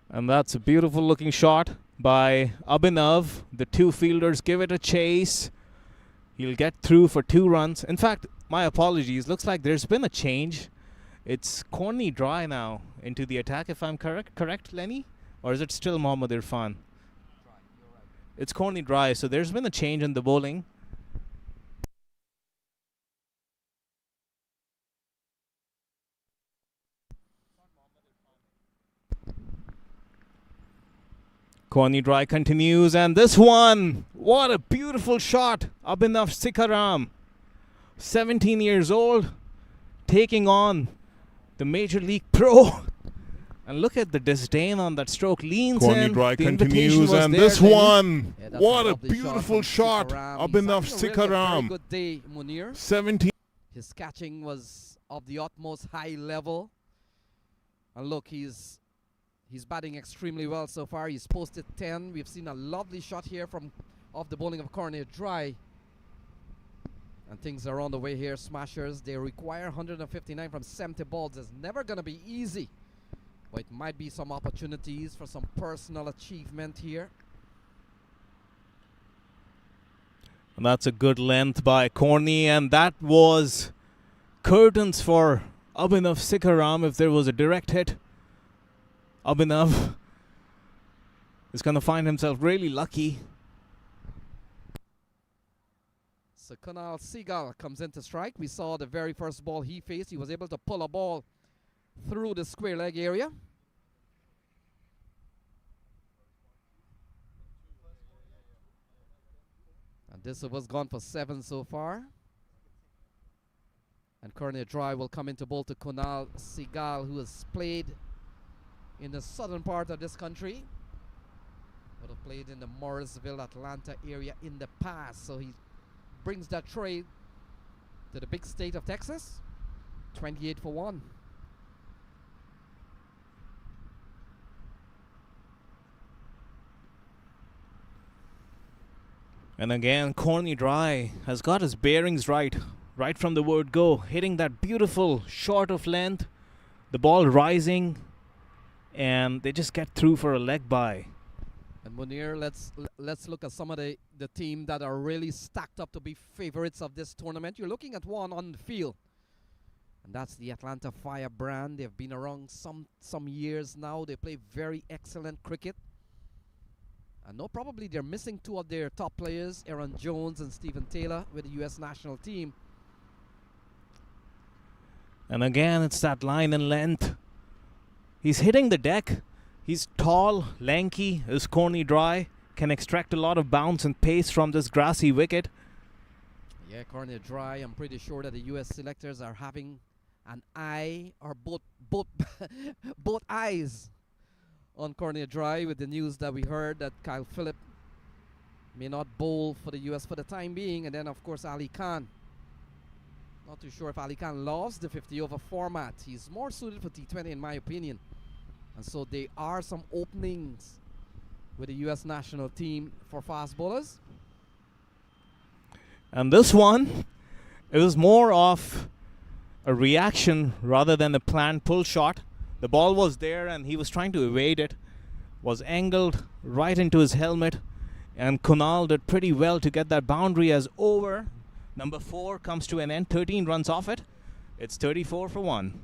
And that's a beautiful looking shot by Abhinav. The 2 fielders give it a chase. He'll get through for 2 runs. In fact, my apologies. Looks like there's been a change. It's Corny Dry now into the attack, if I'm correct, Lenny? Or is it still Mohammad Irfan? It's Corny Dry, so there's been a change in the bowling. Corny Dry continues, and this one, what a beautiful shot. Abhinav Sikaram, 17 years old, taking on the Major League Pro. And look at the disdain on that stroke. Leans Corny in. dry The continues, and there, this one. Yeah, What a beautiful shot. Abhinav Sikaram. Good day, Munir. 17. His catching was of the utmost high level. And look, he's batting extremely well so far. He's posted 10. We've seen a lovely shot here from off the bowling of Corny Dry. And things are on the way here, smashers. They require 159 from 70 balls. It's never going to be easy. But it might be some opportunities for some personal achievement here. And that's a good length by Corny. And that was curtains for Abhinav Sikaram. If there was a direct hit, Abhinav is going to find himself really lucky. So Kunal Seagal comes in to strike. We saw the very first ball he faced. He was able to pull a ball through the square leg area. And this was gone for 7 so far. And Corny Dry will come into bowl to Kunal Seagal, who has played in the southern part of this country. Would have played in the Morrisville, Atlanta area in the past. So he brings that trade to the big state of Texas. 28 for 1. And again, Corny Dry has got his bearings right from the word go, hitting that beautiful short of length, the ball rising, and they just get through for a leg bye. And Munir, let's look at some of the team that are really stacked up to be favorites of this tournament. You're looking at one on the field, and that's the Atlanta Firebrand. They've been around some years now. They play very excellent cricket. I know probably they're missing 2 of their top players, Aaron Jones and Stephen Taylor, with the U.S. national team. And again, it's that line and length. He's hitting the deck. He's tall, lanky, is Corny Dry, can extract a lot of bounce and pace from this grassy wicket. Yeah, Corny Dry, I'm pretty sure that the U.S. selectors are having an eye, or both both eyes on Corny Dry with the news that we heard that Kyle Phillip may not bowl for the U.S. for the time being. And then, of course, Ali Khan. Not too sure if Ali Khan loves the 50-over format. He's more suited for T20 in my opinion. And so there are some openings with the U.S. national team for fast bowlers. And this one, it was more of a reaction rather than a planned pull shot. The ball was there and he was trying to evade it. Was angled right into his helmet. And Kunal did pretty well to get that boundary as over. Number 4 comes to an end. 13 runs off it. It's 34 for 1.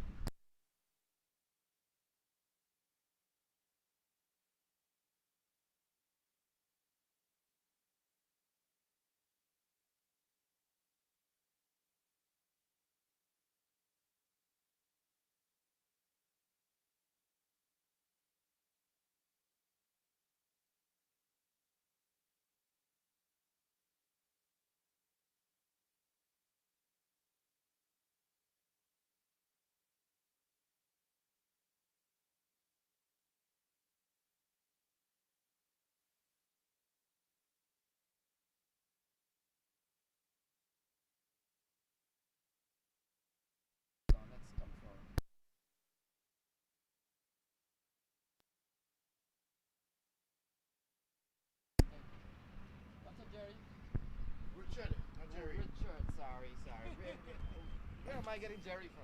Where am I getting Jerry from?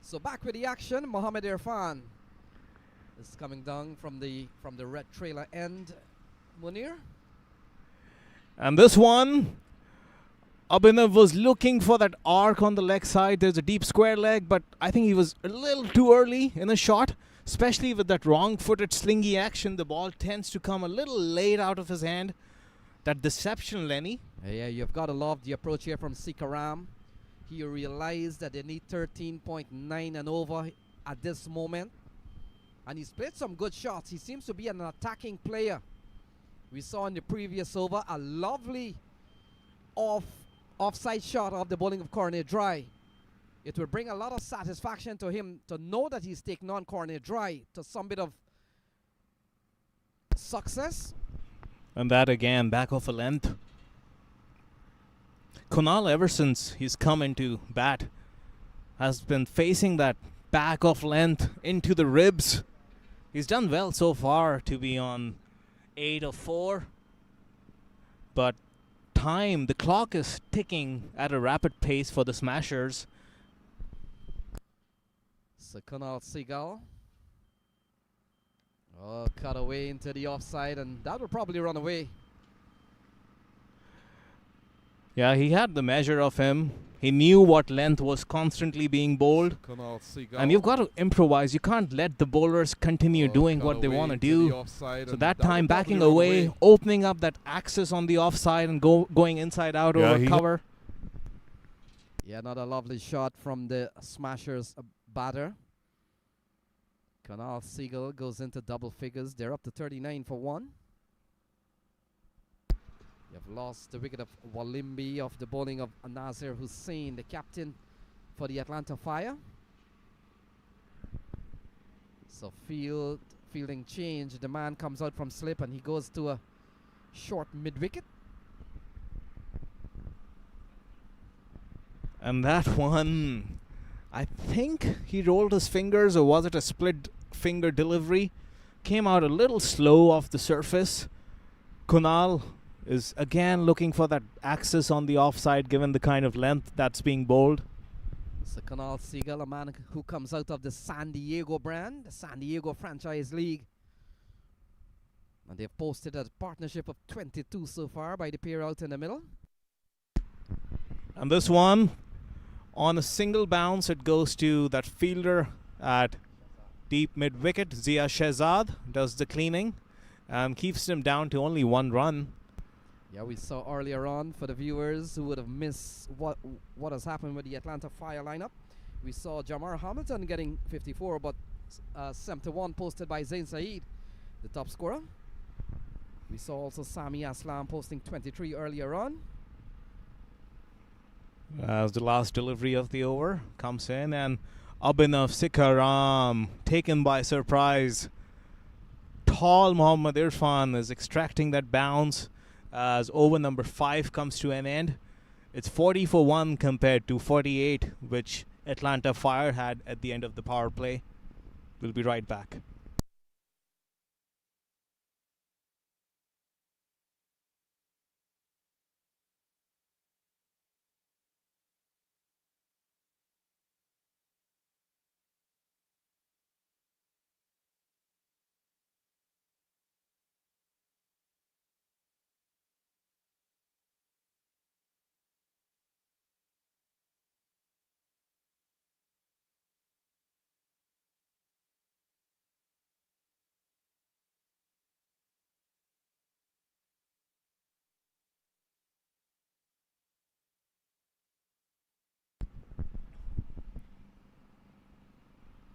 So back with the action, Mohammed Irfan is coming down from the red trailer end. Munir? And this one, Abhinav was looking for that arc on the leg side. There's a deep square leg, but I think he was a little too early in a shot, especially with that wrong-footed slingy action. The ball tends to come a little late out of his hand. That deception, Lenny. Yeah, you've got to love the approach here from Sikaram. He realized that they need 13.9 and over at this moment. And he's played some good shots. He seems to be an attacking player. We saw in the previous over a lovely offside shot of the bowling of Cornet Dry. It will bring a lot of satisfaction to him to know that he's taken on Cornet Dry to some bit of success. And that again, back off a length. Kunal, ever since he's come into bat, has been facing that back off length into the ribs. He's done well so far to be on 8 of 4. But the clock is ticking at a rapid pace for the Smashers. So Kunal Seagal. Oh, cut away into the offside, and that will probably run away. Yeah, he had the measure of him. He knew what length was constantly being bowled. And you've got to improvise. You can't let the bowlers continue doing what they want to do. So that time backing away, opening up that axis on the offside and going inside out over cover. Yeah, another lovely shot from the Smashers batter. Kunal Seagal goes into double figures. They're up to 39 for 1. You've lost the wicket of Walimbi of the bowling of Nazir Hussain, the captain for the Atlanta Fire. So fielding change. The man comes out from slip and he goes to a short mid-wicket. And that one, I think he rolled his fingers, or was it a split finger delivery? Came out a little slow off the surface. Kunal is again looking for that axis on the offside given the kind of length that's being bowled. So Kunal Seagal, a man who comes out of the San Diego brand, the San Diego Franchise League. And they've posted a partnership of 22 so far by the pair out in the middle. And this one, on a single bounce, it goes to that fielder at deep mid-wicket. Zia Shehzad does the cleaning and keeps him down to only 1 run. Yeah, we saw earlier on, for the viewers who would have missed what has happened with the Atlanta Fire lineup, we saw Jamar Hamilton getting 54, but 71 posted by Zain Saeed, the top scorer. We saw also Sami Aslam posting 23 earlier on. As the last delivery of the over comes in, and Abhinav Sikaram taken by surprise. Tall Mohammad Irfan is extracting that bounce as over number 5 comes to an end. It's 40 for 1 compared to 48, which Atlanta Fire had at the end of the power play. We'll be right back.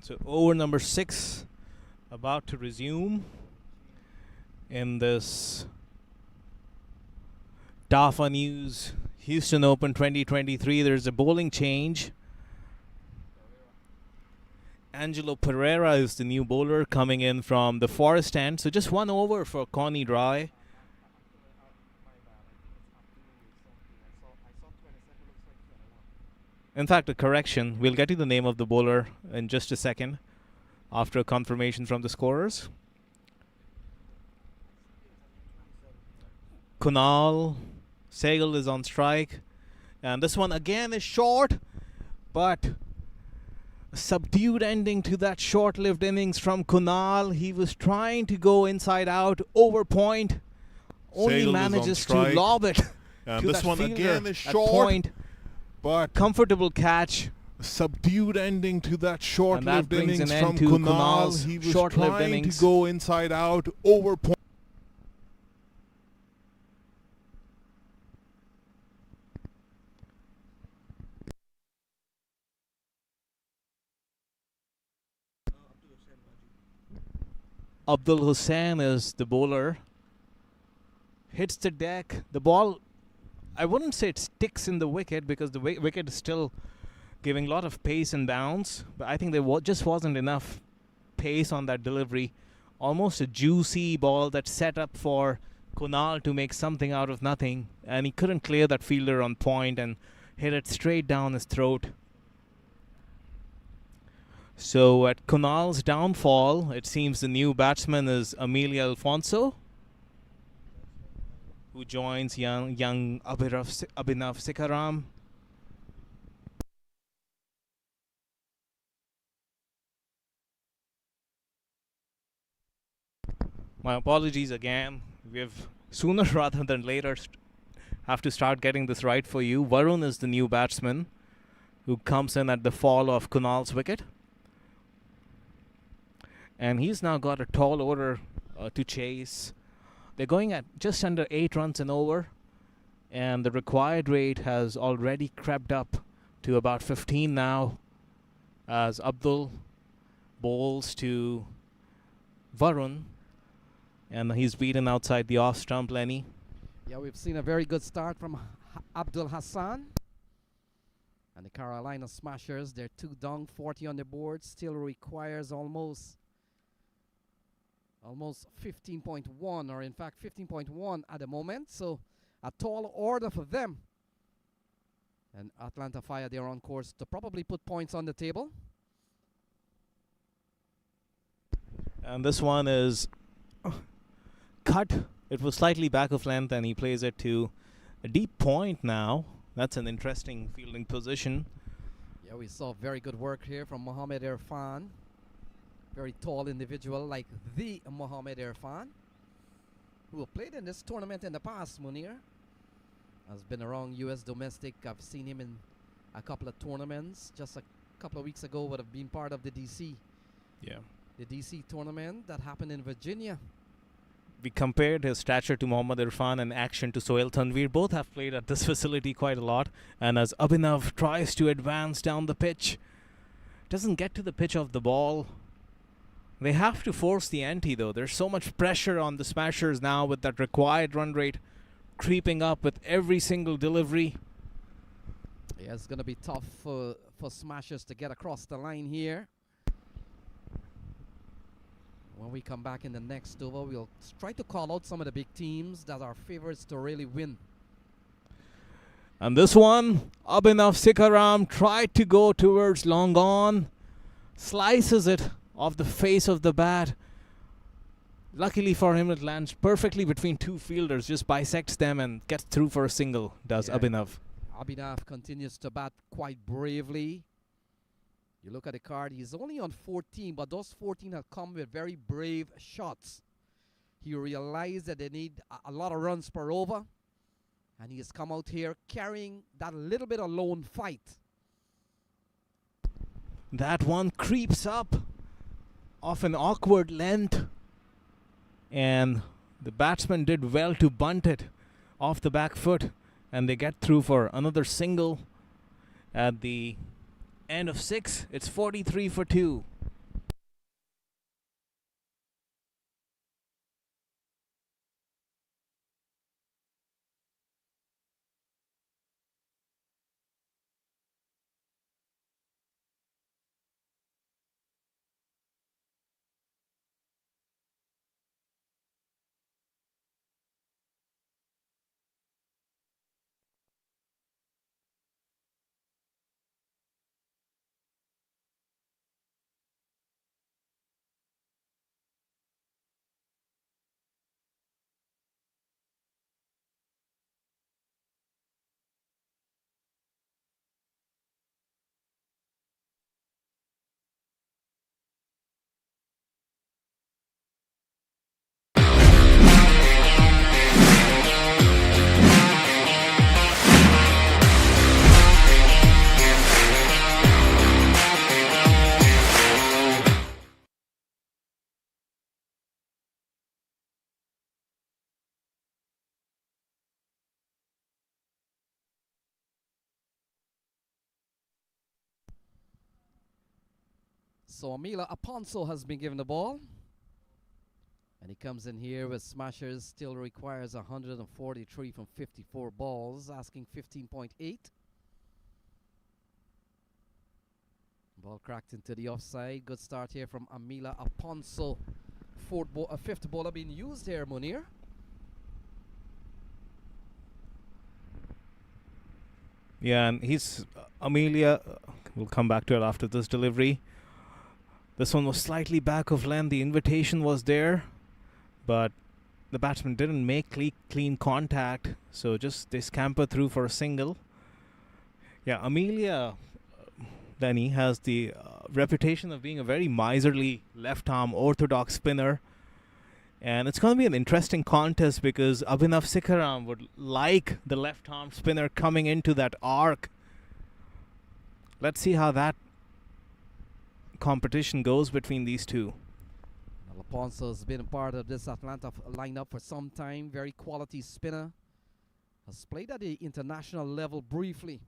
So over number 6 about to resume in this DAFA News Houston Open 2023. There's a bowling change. Angelo Pereira is the new bowler coming in from the Forest End. So just 1 over for Connie Dry. In fact, a correction. We'll get you the name of the bowler in just a second after a confirmation from the scorers. Kunal Seagal is on strike. And this one again is short, but a subdued ending to that short-lived innings from Kunal. He was trying to go inside out, over point. Only Seagal manages to lob it. And to this that one again is short. Point. But comfortable catch. Subdued ending to that short-lived innings from Kunal. He was trying to go inside out, over point. Abdul Hussain is the bowler. Hits the deck. The ball, I wouldn't say it sticks in the wicket because the wicket is still giving a lot of pace and bounce. But I think there just wasn't enough pace on that delivery. Almost a juicy ball that's set up for Kunal to make something out of nothing. And he couldn't clear that fielder on point and hit it straight down his throat. So at Kunal's downfall, it seems the new batsman is Amelia Alfonso, who joins young Abhinav Sikaram. My apologies again. We have sooner rather than later have to start getting this right for you. Varun is the new batsman who comes in at the fall of Kunal's wicket. And he's now got a tall order to chase. They're going at just under 8 runs an over. And the required rate has already crept up to about 15 now, as Abdul bowls to Varun. And he's beaten outside the off stump, Lenny. Yeah, we've seen a very good start from Abdul Hassan. And the Carolina Smashers, they're 2 down, 40 on the board. Still requires almost 15.1, or in fact 15.1 at the moment. So a tall order for them. And Atlanta Fire, they're on course to probably put points on the table. And this one is cut. It was slightly back of length, and he plays it to a deep point now. That's an interesting fielding position. Yeah, we saw very good work here from Mohamed Irfan. Very tall individual like the Mohamed Irfan, who played in this tournament in the past, Munir. Has been around U.S. domestic. I've seen him in a couple of tournaments. Just a couple of weeks ago would have been part of the D.C. Yeah. The D.C. tournament that happened in Virginia. We compared his stature to Mohammad Irfan and action to Sohail Tanveer. Both have played at this facility quite a lot. And as Abhinav tries to advance down the pitch, doesn't get to the pitch of the ball. They have to force the ante, though. There's so much pressure on the Smashers now with that required run rate creeping up with every single delivery. Yeah, it's going to be tough for Smashers to get across the line here. When we come back in the next over, we'll try to call out some of the big teams that are favorites to really win. And this one, Abhinav Sikaram tried to go towards long on, slices it off the face of the bat. Luckily for him, it lands perfectly between 2 fielders, just bisects them and gets through for a single, does Abhinav. Abhinav continues to bat quite bravely. You look at the card, he's only on 14, but those 14 have come with very brave shots. He realized that they need a lot of runs per over, and he has come out here carrying that little bit of lone fight. That one creeps up off an awkward length, and the batsman did well to bunt it off the back foot, and they get through for another single at the end of 6. It's 43 for 2. So Amila Aponso has been given the ball. he comes in here with smashers, still requires 143 from 54 balls, asking 15.8. Ball cracked into the offside. Good start here from Amila Aponso. Fifth bowler being used here, Munir. Yeah, and he's Amelia. We'll come back to it after this delivery. This one was slightly back of length. The invitation was there, but the batsman didn't make clean contact, so just they scamper through for a single. Yeah, Amelia, Lenny, has the reputation of being a very miserly left-arm orthodox spinner. And it's going to be an interesting contest because Abhinav Sikaram would like the left-arm spinner coming into that arc. Let's see how that competition goes between these two. Alfonso has been a part of this Atlanta lineup for some time. Very quality spinner. Has played at the international level briefly.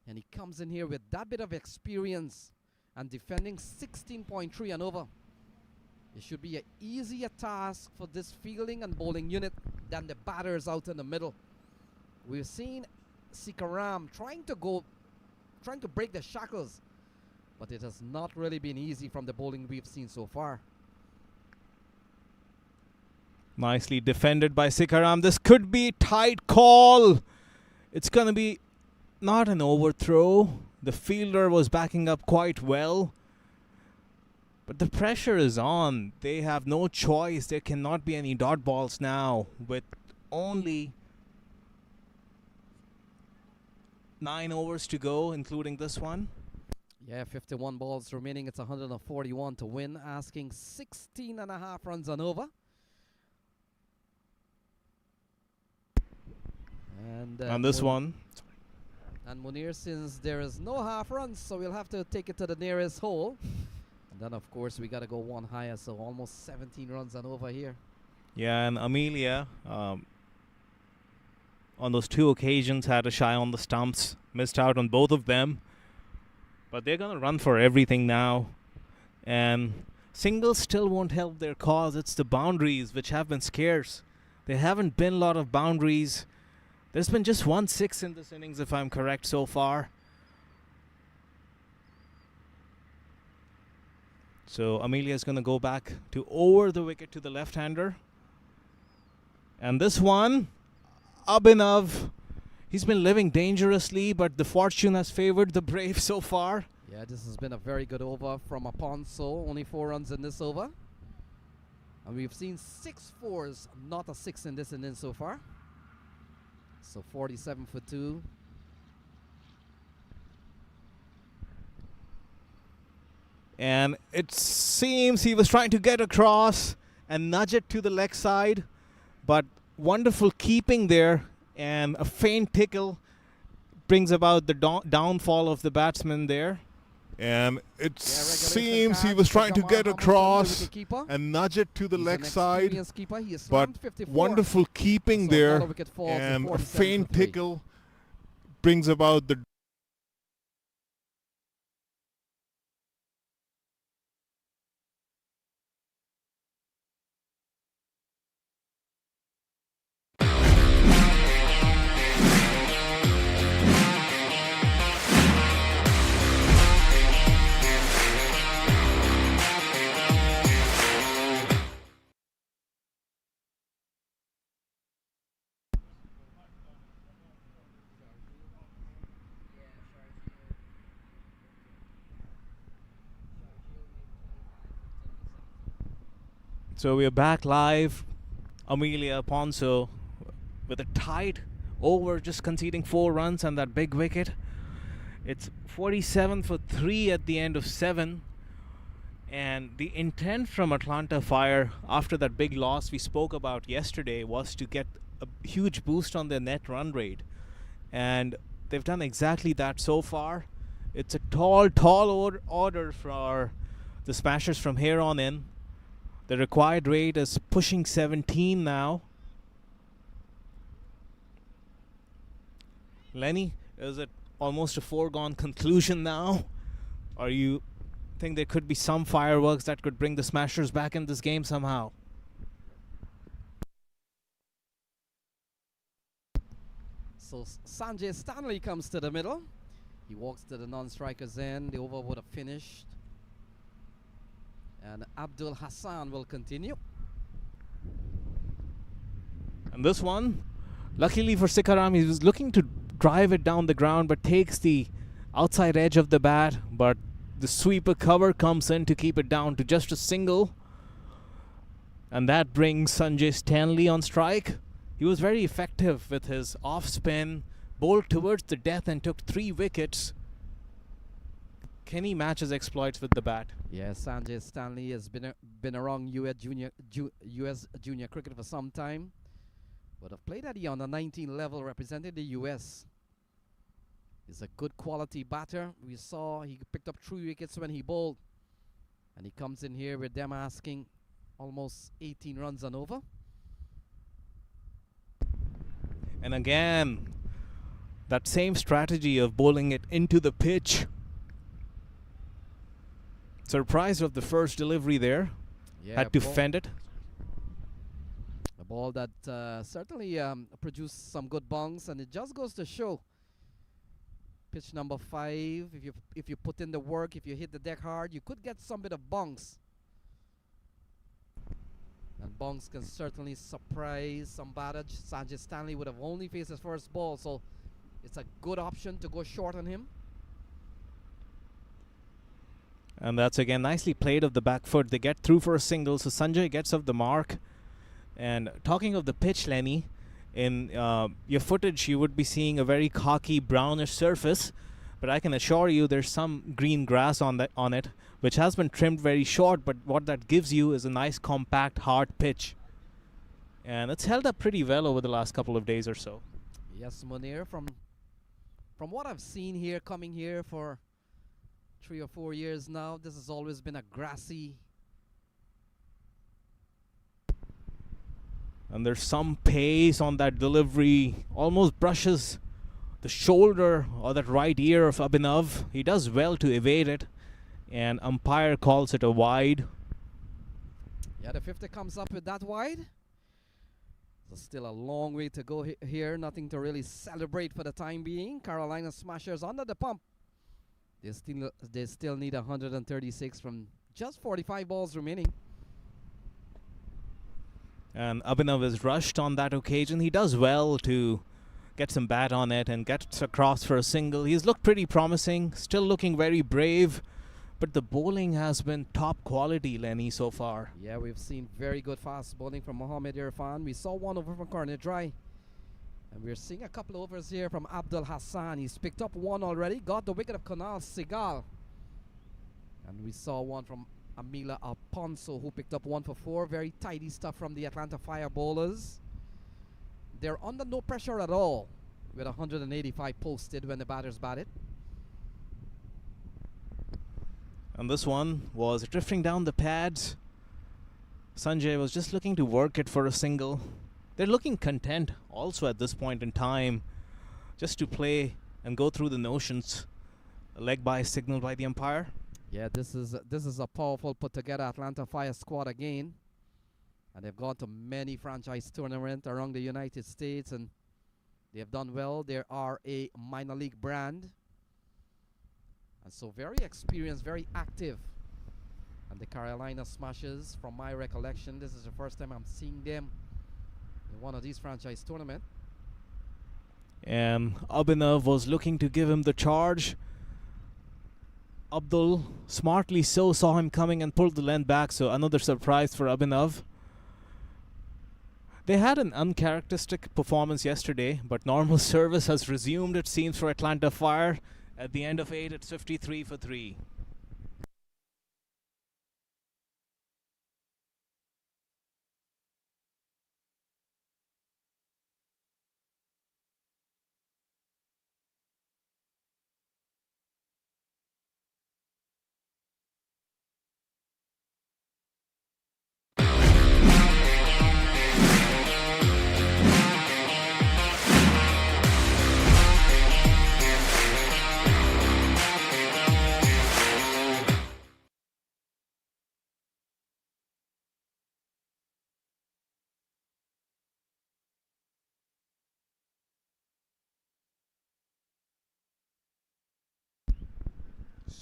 And he comes in here with that bit of experience and defending 16.3 and over. It should be an easier task for this fielding and bowling unit than the batters out in the middle. We've seen Sikaram trying to break the shackles, but it has not really been easy from the bowling we've seen so far. Nicely defended by Sikaram. This could be tight call. It's going to be not an overthrow. The fielder was backing up quite well. But the pressure is on. They have no choice. There cannot be any dot balls now with only 9 overs to go, including this one. Yeah, 51 balls remaining. It's 141 to win, asking 16.5 runs and over. And this one. And Munir, since there is no half runs, so we'll have to take it to the nearest hole. And then, of course, we got to go one higher, so almost 17 runs and over here. Yeah, and Amelia, on those 2 occasions, had a shy on the stumps. Missed out on both of them. But they're going to run for everything now. And singles still won't help their cause. It's the boundaries, which have been scarce. There haven't been a lot of boundaries. There's been just 1 6 in this innings, if I'm correct, so far. So Amelia is going to go back to over the wicket to the left-hander. And this one, Abhinav, he's been living dangerously, but the fortune has favored the brave so far. Yeah, this has been a very good over from Aponso. Only 4 runs in this over. And we've seen 6 fours, not a 6 in this inning so far. So 47 for 2. And it seems he was trying to get across and nudge it to the leg side. But wonderful keeping there. And a faint tickle brings about the downfall of the batsman there. And it seems he was trying to get across and nudge it to the leg side. But wonderful keeping there. And a faint tickle brings about the So we are back live. Amelia Aponso with a tight over, just conceding 4 runs and that big wicket. It's 47 for 3 at the end of 7. And the intent from Atlanta Fire after that big loss we spoke about yesterday was to get a huge boost on their net run rate. And they've done exactly that so far. It's a tall order for the Smashers from here on in. The required rate is pushing 17 now. Lenny, is it almost a foregone conclusion now? Or you think there could be some fireworks that could bring the Smashers back in this game somehow? So Sanjay Stanley comes to the middle. He walks to the non-striker's end. The over would have finished. And Abdul Hassan will continue. And this one, luckily for Sikaram, he was looking to drive it down the ground, but takes the outside edge of the bat. But the sweeper cover comes in to keep it down to just a single. And that brings Sanjay Stanley on strike. He was very effective with his off spin, bowled towards the death and took 3 wickets. Can he match his exploits with the bat? Yes, Sanjay Stanley has been around US junior cricket for some time, but have played at the under-19 level, represented the US. He's a good quality batter. We saw he picked up 3 wickets when he bowled, and he comes in here with them asking almost 18 runs and over. And again, that same strategy of bowling it into the pitch. Surprised of the first delivery there. Yeah, had to fend it. A ball that certainly produced some good bungs, and it just goes to show. Pitch number 5, if you put in the work, if you hit the deck hard, you could get some bit of bungs. And bungs can certainly surprise some batters. Sanjay Stanley would have only faced his first ball, so it's a good option to go short on him. And that's again nicely played of the back foot. They get through for a single, so Sanjay gets off the mark. And talking of the pitch, Lenny, in your footage you would be seeing a very cocky brownish surface, but I can assure you there's some green grass on it, which has been trimmed very short, but what that gives you is a nice compact hard pitch. And it's held up pretty well over the last couple of days or so. Yes, Munir, from what I've seen here, coming here for 3 or 4 years now, this has always been a grassy. And there's some pace on that delivery, almost brushes the shoulder or that right ear of Abhinav. He does well to evade it, and umpire calls it a wide. Yeah, the 50 comes up with that wide. There's still a long way to go here. Nothing to really celebrate for the time being. Carolina Smashers under the pump. They still need 136 from just 45 balls remaining. And Abhinav is rushed on that occasion. He does well to get some bat on it and gets across for a single. He's looked pretty promising, still looking very brave, but the bowling has been top quality, Lenny, so far. Yeah, we've seen very good fast bowling from Mohammad Irfan. We saw one over from Corner Dry. And we're seeing a couple overs here from Abdul Hassan. He's picked up one already, got the wicket of Kunal Segal. And we saw one from Amila Alfonso, who picked up 1 for 4. Very tidy stuff from the Atlanta Fire bowlers. They're under no pressure at all, with 185 posted when the batters batted. And this one was drifting down the pads. Sanjay was just looking to work it for a single. They're looking content also at this point in time, just to play and go through the notions. A leg by signal by the umpire. Yeah, this is a powerful put together Atlanta Fire squad again. And they've gone to many franchise tournaments around the United States, and they have done well. They are a minor league brand. And so very experienced, very active. And the Carolina Smashers, from my recollection, this is the first time I'm seeing them in one of these franchise tournaments. And Abhinav was looking to give him the charge. Abdul, smartly so, saw him coming and pulled the length back, so another surprise for Abhinav. They had an uncharacteristic performance yesterday, but normal service has resumed, it seems, for Atlanta Fire. At the end of 8, it's 53 for 3.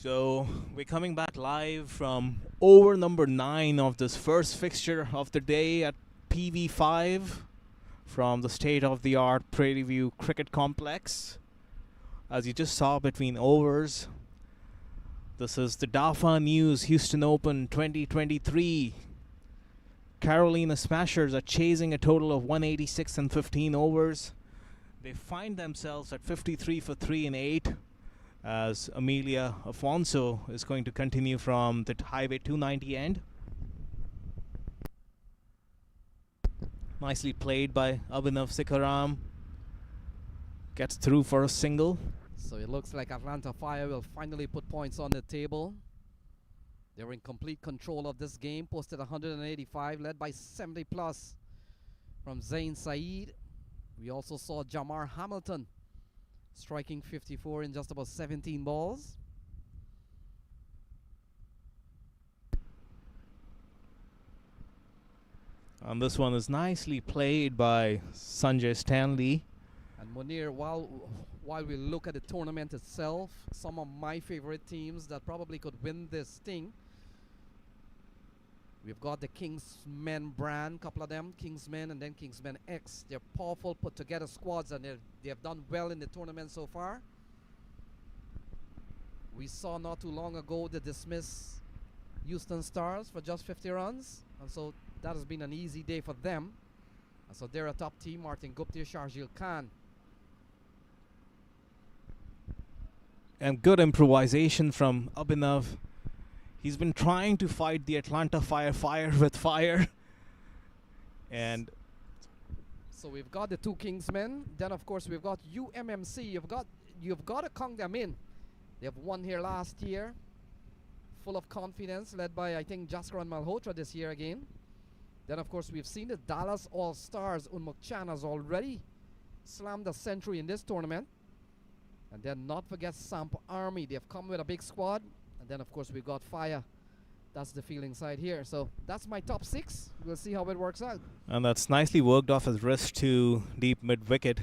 So we're coming back live from over number 9 of this first fixture of the day at PV5 from the state-of-the-art Prairie View Cricket Complex. As you just saw between overs, this is the DAFA News Houston Open 2023. Carolina Smashers are chasing a total of 186 in 15 overs. They find themselves at 53 for 3 in 8 as Amelia Afonso is going to continue from the Highway 290 end. Nicely played by Abhinav Sikaram. Gets through for a single. So it looks like Atlanta Fire will finally put points on the table. They were in complete control of this game, posted 185, led by 70 plus from Zain Saeed. We also saw Jamar Hamilton striking 54 in just about 17 balls. And this one is nicely played by Sanjay Stanley. And Munir, while we look at the tournament itself, some of my favorite teams that probably could win this thing, we've got the Kingsmen brand, couple of them, Kingsmen and then Kingsmen X. They're powerful, put together squads, and they have done well in the tournament so far. We saw not too long ago the dismiss Houston Stars for just 50 runs, and so that has been an easy day for them. And so they're a top team, Martin Gupta, Sharjil Khan. And good improvisation from Abhinav. He's been trying to fight the Atlanta Fire with fire. And so we've got the two Kingsmen. Then of course we've got UMMC. You've got to count them in. They have won here last year. Full of confidence, led by I think Jaskaran Malhotra this year again. Then of course we've seen the Dallas All-Stars. Unmuk Chan has already slammed a century in this tournament. And then not forget Samp Army. They've come with a big squad. And then, of course, we've got Fire. That's the feeling side here. So that's my top 6. We'll see how it works out. And that's nicely worked off his wrist to deep mid-wicket.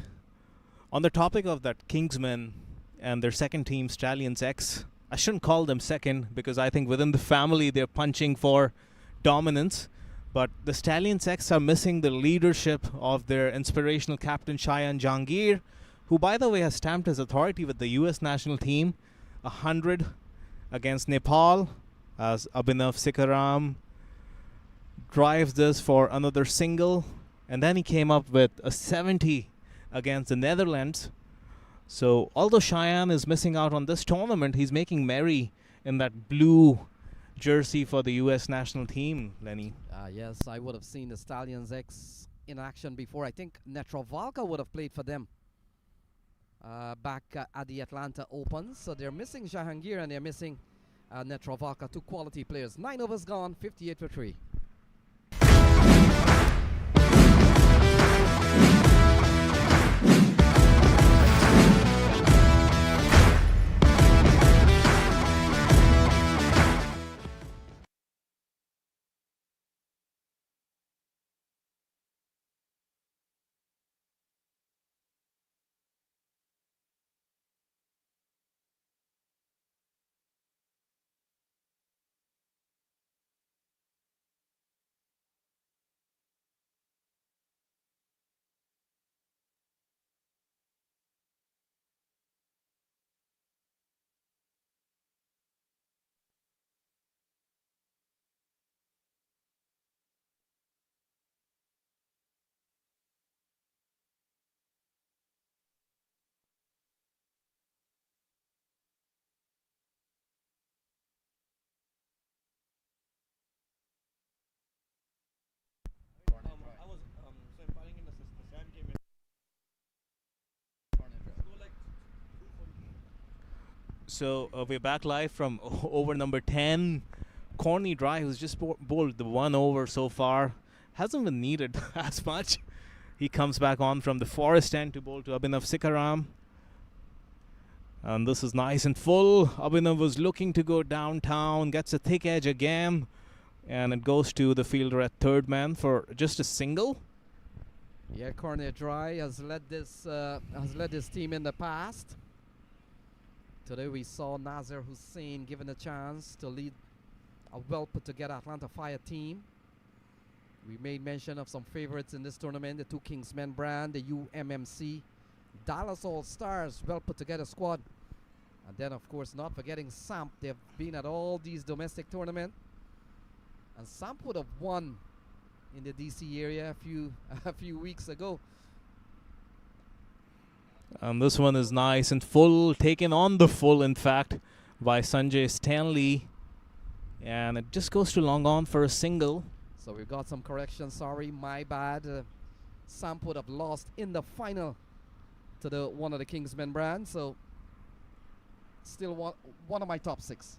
On the topic of that Kingsmen and their second team, Stallions X, I shouldn't call them second because I think within the family they're punching for dominance. But the Stallions X are missing the leadership of their inspirational captain, Shayan Jahangir, who, by the way, has stamped his authority with the U.S. national team. 100 against Nepal as Abhinav Sikaram drives this for another single, and then he came up with a 70 against the Netherlands. So although Cheyenne is missing out on this tournament, he's making merry in that blue jersey for the U.S. national team, Lenny. Yes, I would have seen the Stallions X in action before. I think Netravalka would have played for them back at the Atlanta Open. So they're missing Jahangir and they're missing Netravalka, 2 quality players. 9 overs gone, 58 for 3. So we're back live from over number 10. Corny Dry, who's just bowled the 1 over so far, hasn't been needed as much. He comes back on from the forest end to bowl to Abhinav Sikaram. And this is nice and full. Abhinav was looking to go downtown, gets a thick edge again, and it goes to the fielder at third man for just a single. Yeah, Corny Dry has led this team in the past Today we saw Nazir Hussain given a chance to lead a well put together Atlanta Fire team. We made mention of some favorites in this tournament, the two Kingsmen brand, the UMMC, Dallas All-Stars, well put together squad. And then of course not forgetting Samp. They've been at all these domestic tournaments. And Samp would have won in the DC area a few weeks ago. And this one is nice and full, taken on the full in fact by Sanjay Stanley. And it just goes to long on for a single. So we've got some corrections, sorry, my bad. Samp would have lost in the final to one of the Kingsmen brand, so still one of my top 6.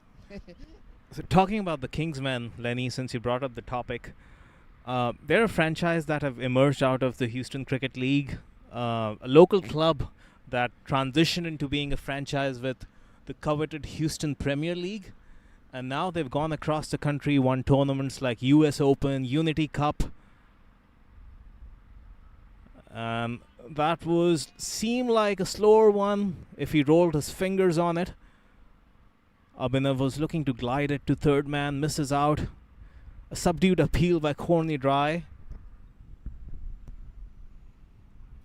So talking about the Kingsmen, Lenny, since you brought up the topic, they're a franchise that have emerged out of the Houston Cricket League, a local club that transitioned into being a franchise with the coveted Houston Premier League. And now they've gone across the country, won tournaments like US Open, Unity Cup. That seemed like a slower one if he rolled his fingers on it. Abhinav was looking to glide it to third man, misses out. A subdued appeal by Corny Dry.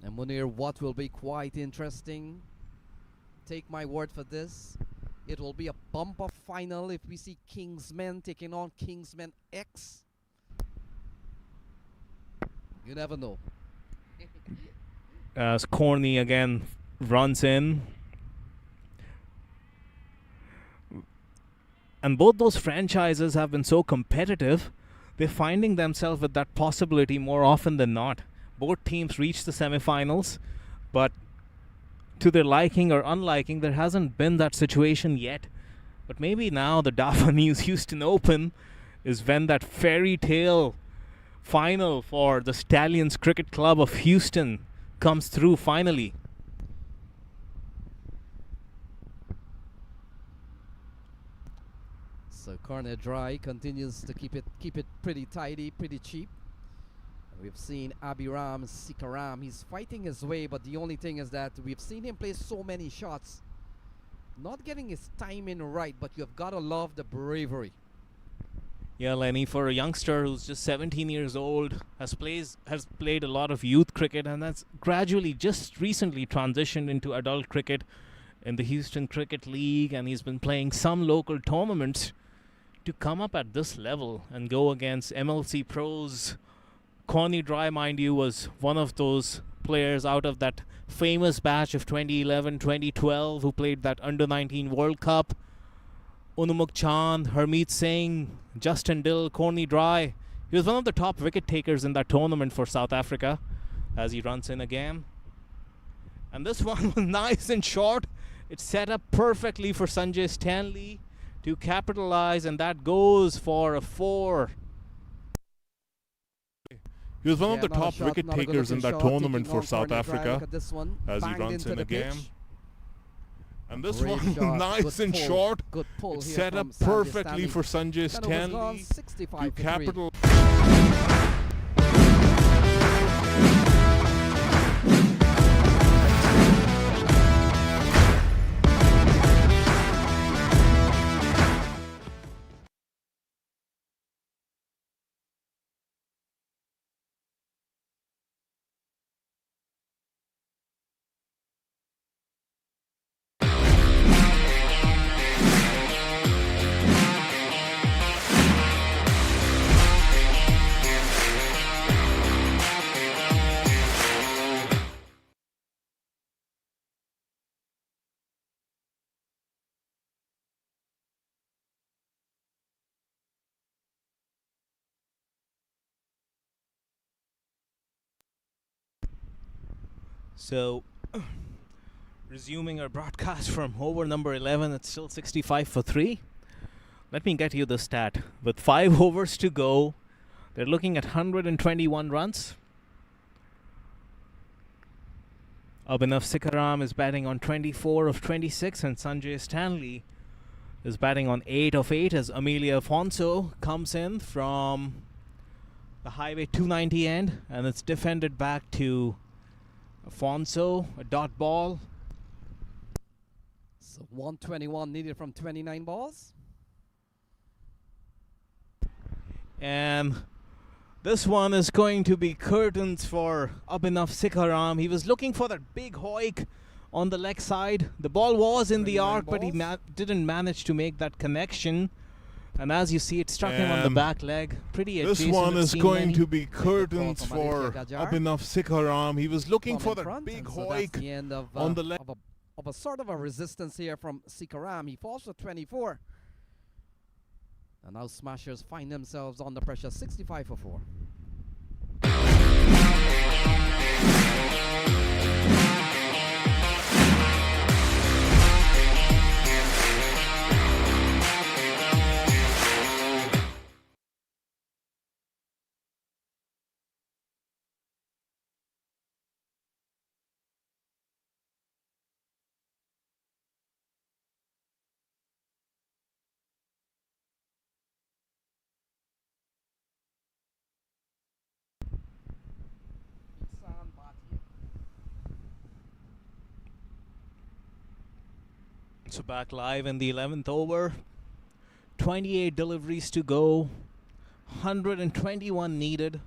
And Munir, what will be quite interesting, take my word for this, it will be a bumper final if we see Kingsmen taking on Kingsmen X. You never know. As Corny again runs in. And both those franchises have been so competitive, they're finding themselves with that possibility more often than not. Both teams reach the semifinals, but to their liking or unliking, there hasn't been that situation yet. But maybe now the DAFA News Houston Open is when that fairy tale final for the Stallions Cricket Club of Houston comes through finally. So Corner Dry continues to keep it pretty tidy, pretty cheap. We've seen Abhiram Sikaram. He's fighting his way, but the only thing is that we've seen him play so many shots, not getting his timing right, but you've got to love the bravery. Yeah, Lenny, for a youngster who's just 17 years old, has played a lot of youth cricket, and that's gradually just recently transitioned into adult cricket in the Houston Cricket League, and he's been playing some local tournaments. To come up at this level and go against MLC pros, Corny Dry, mind you, was one of those players out of that famous batch of 2011-2012 who played that Under-19 World Cup. Unumuk Chand, Harmeet Singh, Justin Dill, Corny Dry. He was one of the top wicket takers in that tournament for South Africa as he runs in again. And this one was nice and short. It's set up perfectly for Sanjay Stanley to capitalize, and that goes for a 4. He was one of the top wicket takers in that tournament for South Africa as he runs in again. And this one, nice and short, it's set up perfectly for Sanjay Stanley to capitalize. So, resuming our broadcast from over number 11, it's still 65 for 3. Let me get you the stat. With 5 overs to go, they're looking at 121 runs. Abhinav Sikaram is batting on 24 of 26, and Sanjay Stanley is batting on 8 of 8 as Amelia Afonso comes in from the Highway 290 end, and it's defended back to Afonso, a dot ball. So 121 needed from 29 balls. And this one is going to be curtains for Abhinav Sikaram. He was looking for that big hoik on the leg side. The ball was in the arc, but he didn't manage to make that connection. And as you see, it struck him on the back leg. Pretty adjacent. This one is going to be curtains for Abhinav Sikaram. He was looking for that big hoik on the leg. Of a sort of a resistance here from Sikaram. He falls for 24. And now Smashers find themselves under pressure, 65 for 4. So back live in the 11th over. 28 deliveries to go. 121 needed.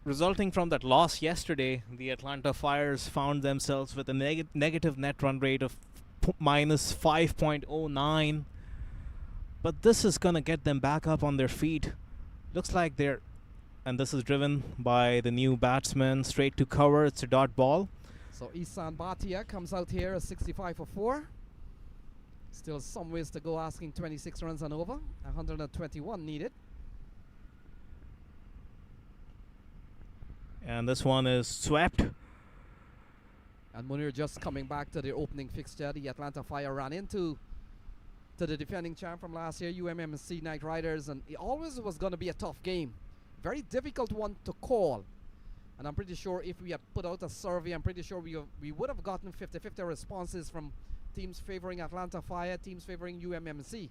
Resulting from that loss yesterday, the Atlanta Fires found themselves with a negative net run rate of minus 5.09. But this is going to get them back up on their feet. Looks like they're... And this is driven by the new batsman straight to cover. It's a dot ball. So Isan Bhatia comes out here at 65 for 4. Still some ways to go, asking 26 runs and over. 121 needed. And this one is swept. And Munir just coming back to the opening fixture. The Atlanta Fire ran into the defending champ from last year, UMMC Knight Riders, and it always was going to be a tough game. Very difficult one to call. And I'm pretty sure if we had put out a survey, I'm pretty sure we would have gotten 50-50 responses from teams favoring Atlanta Fire, teams favoring UMMC.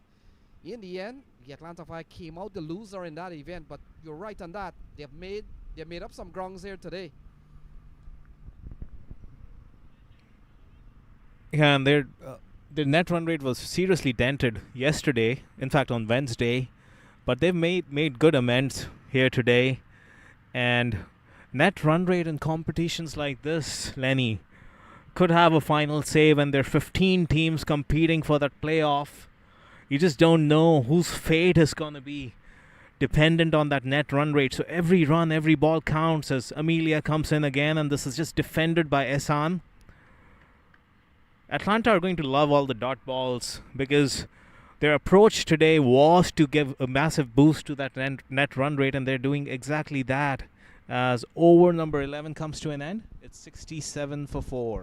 In the end, the Atlanta Fire came out the loser in that event, but you're right on that. They've made up some grounds here today. Yeah, and their net run rate was seriously dented yesterday, in fact on Wednesday, but they've made good amends here today. And net run rate in competitions like this, Lenny, could have a final say when there are 15 teams competing for that playoff. You just don't know whose fate is going to be dependent on that net run rate. So every run, every ball counts as Amelia comes in again, and this is just defended by Ehsan. Atlanta are going to love all the dot balls because their approach today was to give a massive boost to that net run rate, and they're doing exactly that. As over number 11 comes to an end, it's 67 for 4.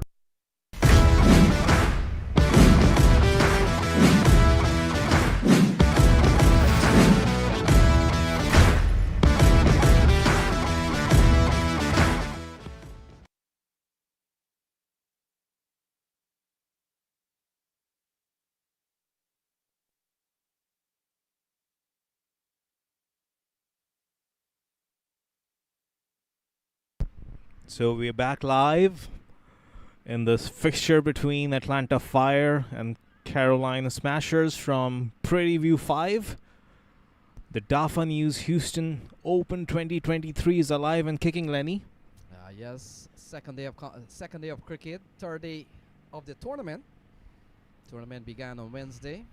So we're back live in this fixture between Atlanta Fire and Carolina Smashers from Prairie View 5. The DAFA News Houston Open 2023 is alive and kicking, Lenny. Yes, second day of cricket, third day of the tournament. Tournament began on Wednesday.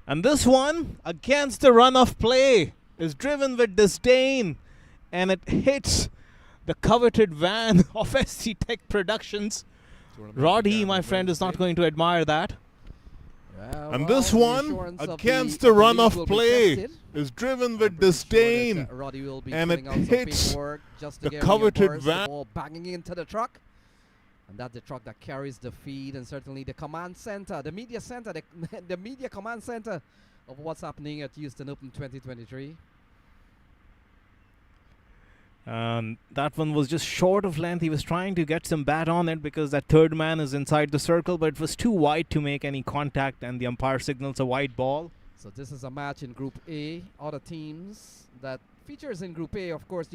And this one, against the run of play, is driven with disdain, and it hits the coveted van of SC Tech Productions. Roddy, my friend, is not going to admire that. And this one, against the run of play, is driven with disdain, and it hits the coveted van. The ball banging into the truck. And that's the truck that carries the feed, and certainly the command center, the media center, the media command center of what's happening at Houston Open 2023. That one was just short of length. He was trying to get some bat on it because that third man is inside the circle, but it was too wide to make any contact, and the umpire signals a wide ball. So this is a match in Group A. Other teams that features in Group A, of course,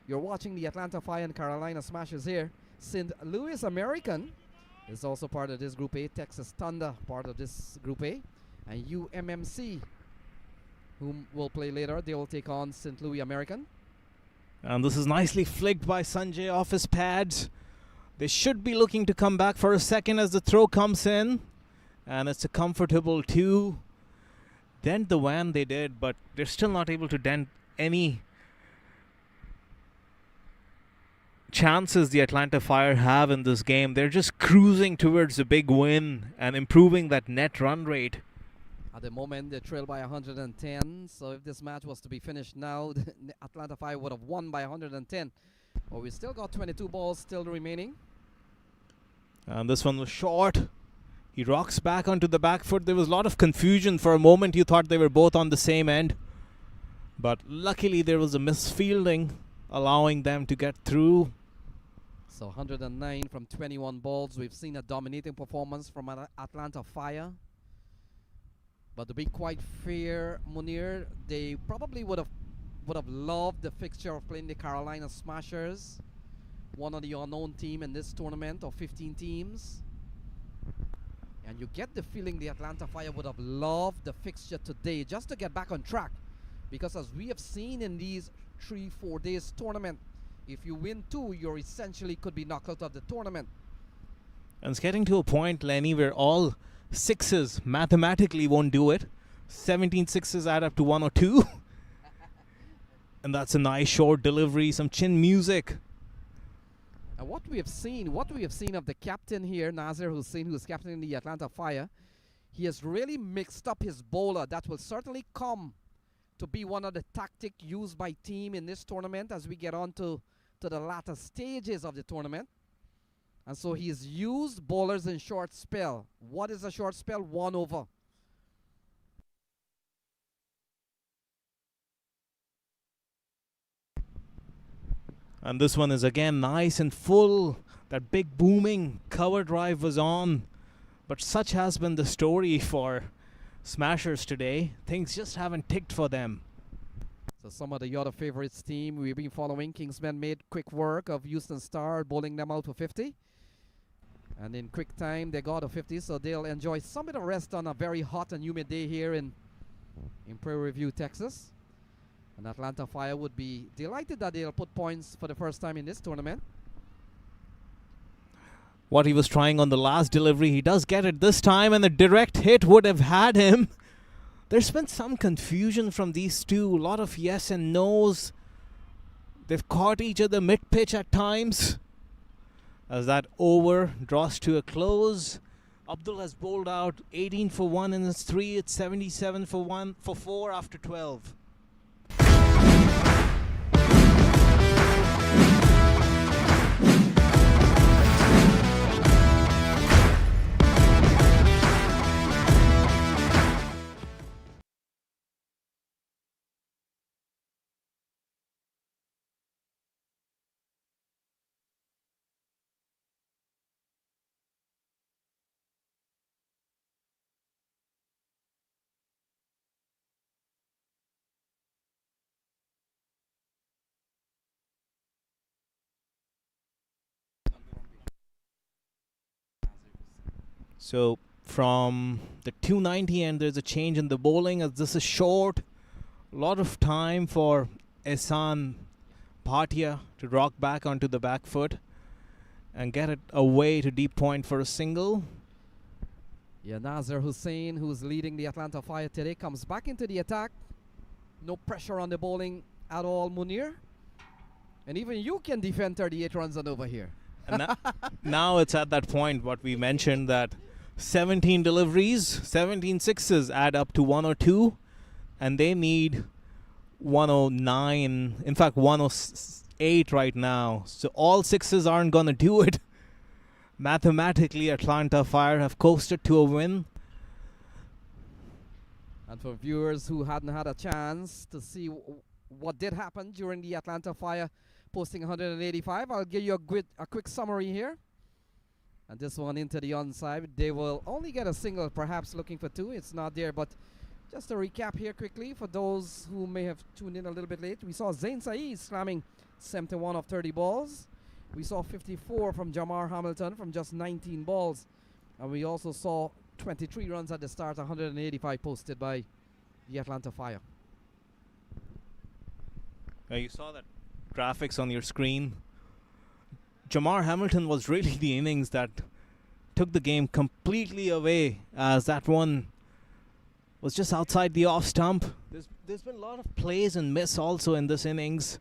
you're watching the Atlanta Fire and Carolina Smashers here. St. Louis American is also part of this Group A. Texas Thunder, part of this Group A. And UMMC, whom will play later, they will take on St. Louis American. And this is nicely flicked by Sanjay off his pads. They should be looking to come back for a second as the throw comes in. And it's a comfortable 2. Dent the van they did, but they're still not able to dent any chances the Atlanta Fire have in this game. They're just cruising towards a big win and improving that net run rate. At the moment, they trail by 110. So if this match was to be finished now, the Atlanta Fire would have won by 110. But we still got 22 balls still remaining. And this one was short. He rocks back onto the back foot. There was a lot of confusion. For a moment, you thought they were both on the same end. But luckily, there was a misfielding, allowing them to get through. So 109 from 21 balls. We've seen a dominating performance from Atlanta Fire. But to be quite fair, Munir, they probably would have loved the fixture of playing the Carolina Smashers, one of the unknown team in this tournament of 15 teams. And you get the feeling the Atlanta Fire would have loved the fixture today just to get back on track. Because as we have seen in these 3-4 days tournament, if you win 2, you're essentially could be knocked out of the tournament. And it's getting to a point, Lenny, where all 6s mathematically won't do it. 17 6s add up to 102. And that's a nice short delivery, some chin music. And what we have seen of the captain here, Nazir Hussain, who's captaining the Atlanta Fire, he has really mixed up his bowler. That will certainly come to be one of the tactics used by team in this tournament as we get on to the latter stages of the tournament. And so he's used bowlers in short spell. What is a short spell? 1 over. And this one is again nice and full. That big booming cover drive was on. But such has been the story for Smashers today. Things just haven't ticked for them. So some of the other favorites team we've been following. Kingsmen made quick work of Houston Star, bowling them out for 50. And in quick time, they got a 50. So they'll enjoy some bit of rest on a very hot and humid day here in Prairie View, Texas. And Atlanta Fire would be delighted that they'll put points for the first time in this tournament. What he was trying on the last delivery, he does get it this time, and the direct hit would have had him. There's been some confusion from these two. A lot of yes and no's. They've caught each other mid-pitch at times. As that over draws to a close, Abdul has bowled out 18 for 1 in his 3. It's 77 for 4 after 12. So from the 290 end, there's a change in the bowling as this is short. A lot of time for Ehsan Bhatia to rock back onto the back foot and get it away to deep point for a single. Yeah, Nazir Hussain, who's leading the Atlanta Fire today, comes back into the attack. No pressure on the bowling at all, Munir. And even you can defend 38 runs on over here. And now it's at that point what we mentioned, that 17 deliveries, 17 sixes add up to 102, and they need 109, in fact 108 right now. So all sixes aren't going to do it. Mathematically, Atlanta Fire have coasted to a win. And for viewers who hadn't had a chance to see what did happen during the Atlanta Fire posting 185, I'll give you a quick summary here. And this one into the onside. They will only get a single, perhaps looking for 2. It's not there, but just to recap here quickly for those who may have tuned in a little bit late. We saw Zain Saeed slamming 71 of 30 balls. We saw 54 from Jamar Hamilton from just 19 balls. And we also saw 23 runs at the start, 185 posted by the Atlanta Fire. You saw that graphics on your screen. Jamar Hamilton was really the innings that took the game completely away, as that one was just outside the off stump. There's been a lot of plays and miss also in this innings.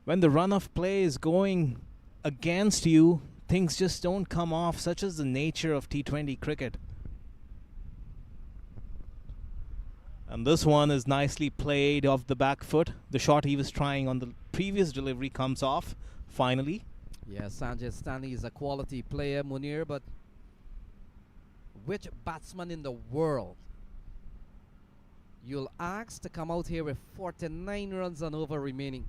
When the run of play is going against you, things just don't come off, such as the nature of T20 cricket. And this one is nicely played off the back foot. The shot he was trying on the previous delivery comes off, finally. Yes, Sanjay Stanley is a quality player, Munir, but which batsman in the world you'll ask to come out here with 49 runs and over remaining?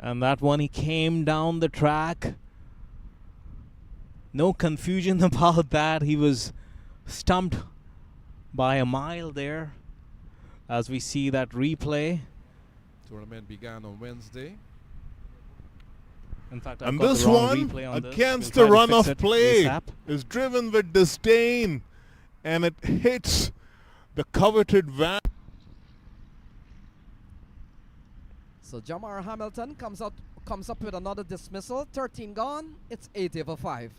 And that one, he came down the track. No confusion about that. He was stumped by a mile there, as we see that replay. Tournament began on Wednesday. In fact, and this one, against the run of play, is driven with disdain, and it hits the coveted van. So Jamar Hamilton comes up with another dismissal. 13 gone. It's 8/5.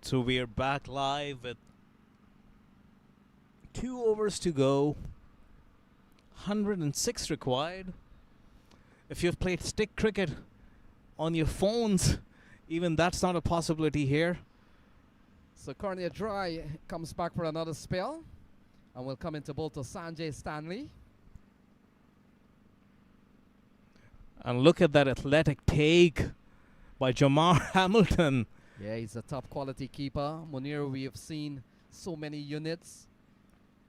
So we are back live with 2 overs to go. 106 required. If you've played stick cricket on your phones, even that's not a possibility here. So Cornea Dry comes back for another spell, and will come into bowl to Sanjay Stanley. And look at that athletic take by Jamar Hamilton. Yeah, he's a top quality keeper. Munir, we have seen so many units.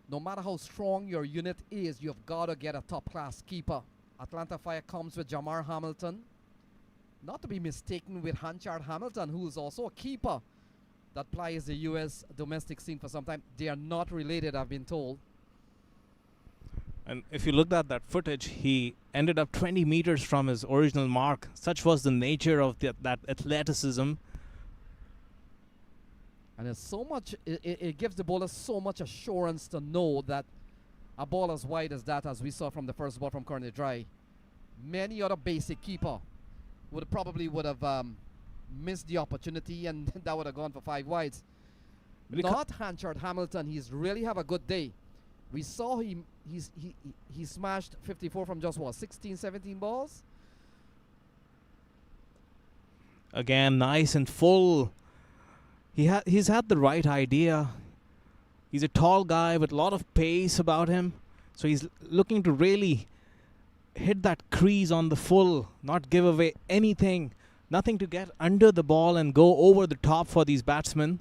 No matter how strong your unit is, you've got to get a top class keeper. Atlanta Fire comes with Jamar Hamilton. Not to be mistaken with Hanchard Hamilton, who is also a keeper that plays the U.S. domestic scene for some time. They are not related, I've been told. And if you looked at that footage, he ended up 20 meters from his original mark. Such was the nature of that athleticism. And it's so much, it gives the bowler so much assurance to know that a ball as wide as that, as we saw from the first ball from Cornea Dry, many other basic keeper would have missed the opportunity, and that would have gone for 5 wides. Not Hanchard Hamilton. He's really have a good day. We saw he smashed 54 from just 16, 17 balls. Again, nice and full. He's had the right idea. He's a tall guy with a lot of pace about him. So he's looking to really hit that crease on the full, not give away anything. Nothing to get under the ball and go over the top for these batsmen.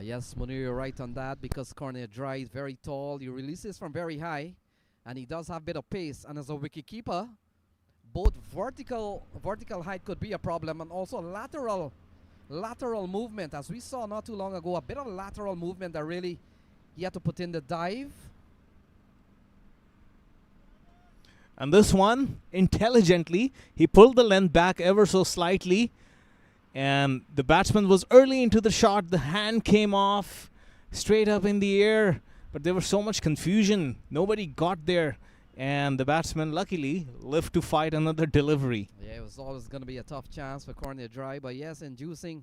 Yes, Munir, you're right on that, because Cornea Dry is very tall. He releases from very high, and he does have a bit of pace. And as a wicketkeeper, both vertical height could be a problem, and also lateral movement, as we saw not too long ago. A bit of lateral movement that really he had to put in the dive. And this one, intelligently, he pulled the length back ever so slightly, and the batsman was early into the shot. The hand came off straight up in the air, but there was so much confusion. Nobody got there, and the batsman luckily lived to fight another delivery. Yeah, it was always going to be a tough chance for Cornea Dry, but yes, inducing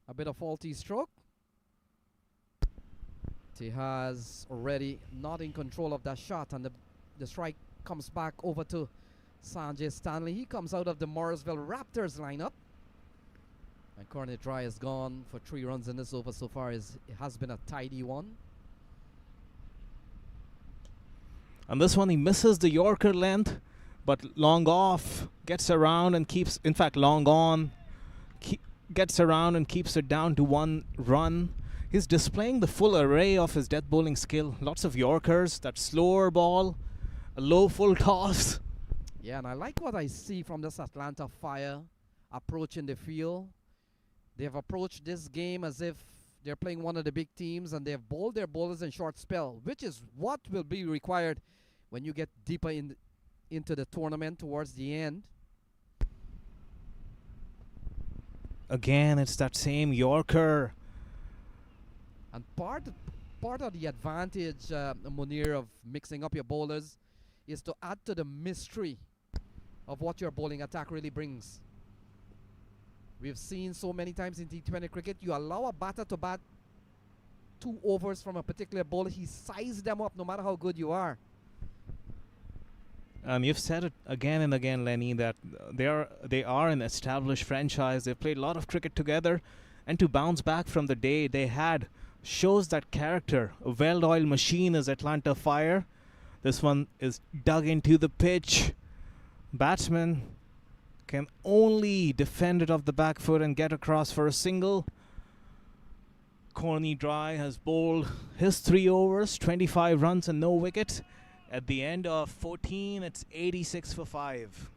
a bit of faulty stroke. He has already not in control of that shot, and the strike comes back over to Sanjay Stanley. He comes out of the Morrisville Raptors lineup. And Cornea Dry has gone for 3 runs in this over so far. It has been a tidy one. And this one, he misses the Yorker length, but long off, gets around and keeps, in fact, long on, gets around and keeps it down to 1 run. He's displaying the full array of his death bowling skill. Lots of Yorkers, that slower ball, a low full toss. Yeah, and I like what I see from this Atlanta Fire approach in the field. They've approached this game as if they're playing one of the big teams, and they've bowled their bowlers in short spell, which is what will be required when you get deeper into the tournament towards the end. Again, it's that same Yorker. And part of the advantage, Munir, of mixing up your bowlers is to add to the mystery of what your bowling attack really brings. We've seen so many times in T20 cricket, you allow a batter to bat 2 overs from a particular bowler, he sizes them up no matter how good you are. You've said it again and again, Lenny, that they are an established franchise. They've played a lot of cricket together, and to bounce back from the day they had shows that character. A well-oiled machine is Atlanta Fire. This one is dug into the pitch. Batsman can only defend it off the back foot and get across for a single. Cornea Dry has bowled his 3 overs, 25 runs and no wicket. At the end of 14, it's 86 for 5.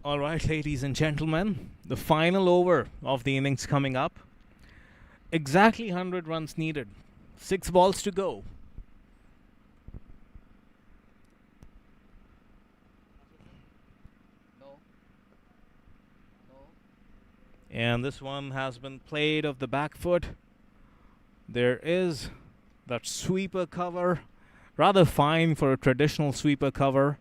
All right, ladies and gentlemen, the final over of the innings coming up. Exactly 100 runs needed. 6 balls to go. And this one has been played off the back foot. There is that sweeper cover. Rather fine for a traditional sweeper cover.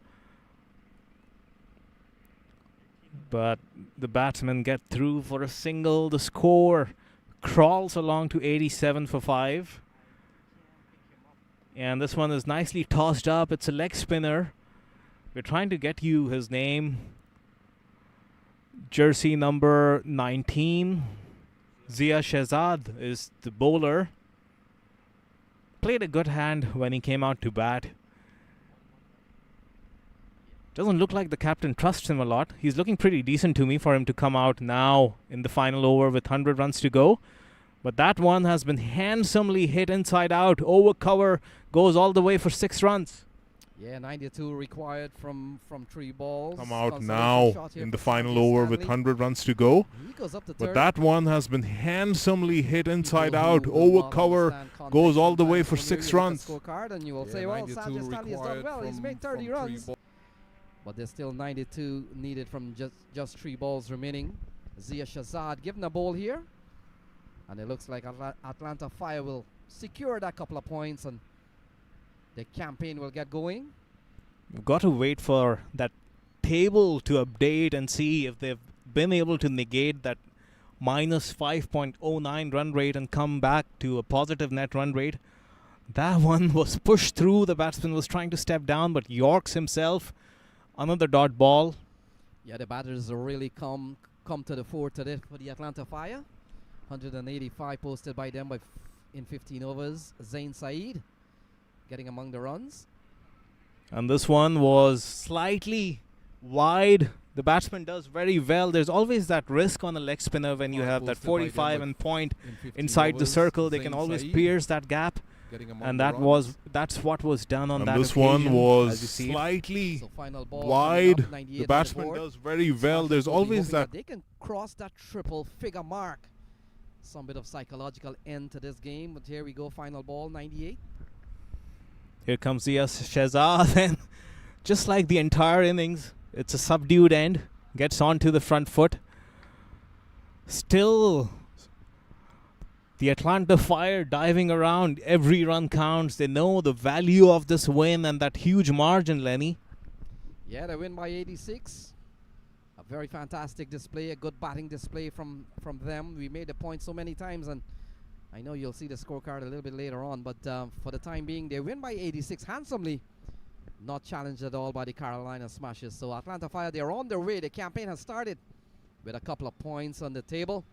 But the batsmen get through for a single. The score crawls along to 87 for 5. And this one is nicely tossed up. It's a leg spinner. We're trying to get you his name. Jersey number 19. Zia Shehzad is the bowler. Played a good hand when he came out to bat. Doesn't look like the captain trusts him a lot. He's looking pretty decent to me for him to come out now in the final over with 100 runs to go. But that one has been handsomely hit inside out. Over cover, goes all the way for 6 runs. Yeah, 92 required from 3 balls. Come out now in the final over with 100 runs to go. He goes up to but that one has been handsomely hit inside out. Over cover, goes all the way for 6 runs. Scorecard, and you will say, well, Sanjay Stanley has done well. He's made 30 runs. But there's still 92 needed from just 3 balls remaining. Zia Shehzad given a ball here. And it looks like Atlanta Fire will secure that couple of points and the campaign will get going. We've got to wait for that table to update and see if they've been able to negate that minus 5.09 run rate and come back to a positive net run rate. That one was pushed through. The batsman was trying to step down, but Yorks himself, another dot ball. Yeah, the batters really come to the fore today for the Atlanta Fire. 185 posted by them in 15 overs. Zain Saeed getting among the runs. And this one was slightly wide. The batsman does very well. There's always that risk on a leg spinner when you have that 45 and point inside the circle. They can always pierce that gap. And that's what was done on that occasion. This one was slightly wide. The batsman does very well. There's always that. They can cross that triple figure mark. Some bit of psychological end to this game. But here we go, final ball, 98. Here comes Shehzad, and just like the entire innings, it's a subdued end. Gets onto the front foot. Still, the Atlanta Fire diving around. Every run counts. They know the value of this win and that huge margin, Lenny. Yeah, they win by 86. A very fantastic display, a good batting display from them. We made the point so many times, and I know you'll see the scorecard a little bit later on, but for the time being, they win by 86 handsomely. Not challenged at all by the Carolina Smashers. So Atlanta Fire, they're on their way. The campaign has started with a couple of points on the table,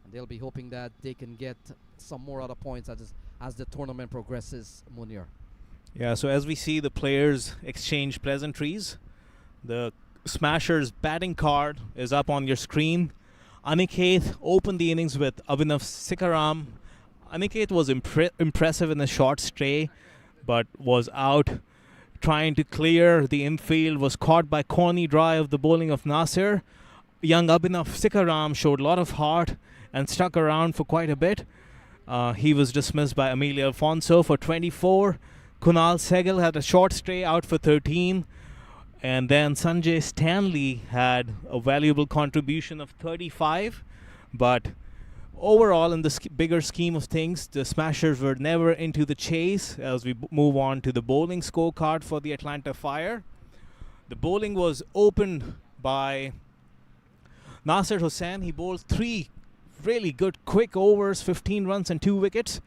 and they'll be hoping that they can get some more other points as the tournament progresses, Munir. Yeah, so as we see the players exchange pleasantries, the Smashers batting card is up on your screen. Aniket opened the innings with Abhinav Sikaram. Aniket was impressive in a short stay, but was out trying to clear the infield, was caught by corny drive of the bowling of Nasir. Young Abhinav Sikaram showed a lot of heart and stuck around for quite a bit. He was dismissed by Amelia Alfonso for 24. Kunal Sehgal had a short stay, out for 13. And then Sanjay Stanley had a valuable contribution of 35. But overall, in the bigger scheme of things, the Smashers were never into the chase. As we move on to the bowling scorecard for the Atlanta Fire, the bowling was opened by Nasir Hussain. He bowled 3 really good quick overs, 15 runs and 2 wickets.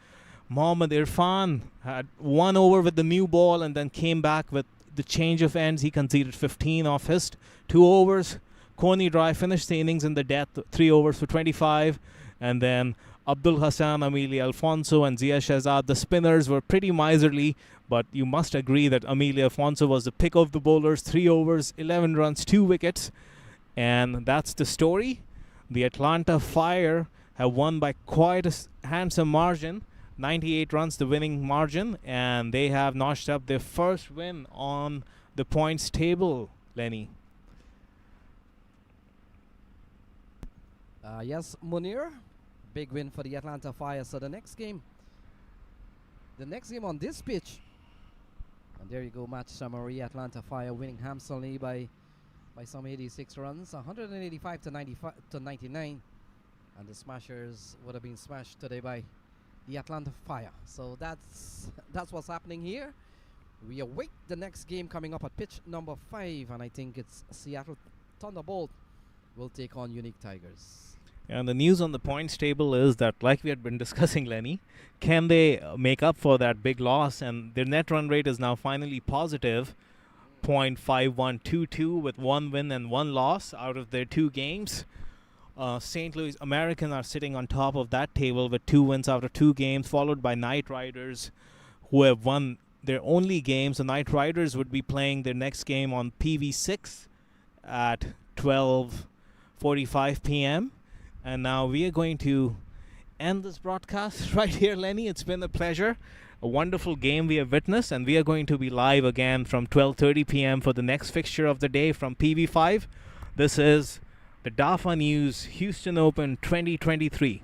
Mohammad Irfan had 1 over with the new ball and then came back with the change of ends. He conceded 15 off his 2 overs. Coney Dry finished the innings in the death, 3 overs for 25. And then Abdul Hassan, Amelia Alfonso, and Zia Shehzad, the spinners, were pretty miserly. But you must agree that Amelia Alfonso was the pick of the bowlers. 3 overs, 11 runs, 2 wickets. And that's the story. The Atlanta Fire have won by quite a handsome margin. 98 runs, the winning margin. And they have notched up their first win on the points table, Lenny. Yes, Munir. Big win for the Atlanta Fire. So the next game on this pitch. And there you go, match summary. Atlanta Fire winning handsomely by some 86 runs, 185 to 99. And the Smashers would have been smashed today by the Atlanta Fire. So that's what's happening here. We await the next game coming up at pitch number 5, and I think it's Seattle Thunderbolt will take on Unique Tigers. And the news on the points table is that, like we had been discussing, Lenny, can they make up for that big loss? And their net run rate is now finally positive, 0.5122, with 1 win and 1 loss out of their 2 games. St. Louis American are sitting on top of that table with 2 wins out of 2 games, followed by Knight Riders, who have won their only games. The Knight Riders would be playing their next game on PV6 at 12:45 p.m. And now we are going to end this broadcast right here, Lenny. It's been a pleasure. A wonderful game we have witnessed, and we are going to be live again from 12:30 p.m. for the next fixture of the day from PV5. This is the DAFA News Houston Open 2023.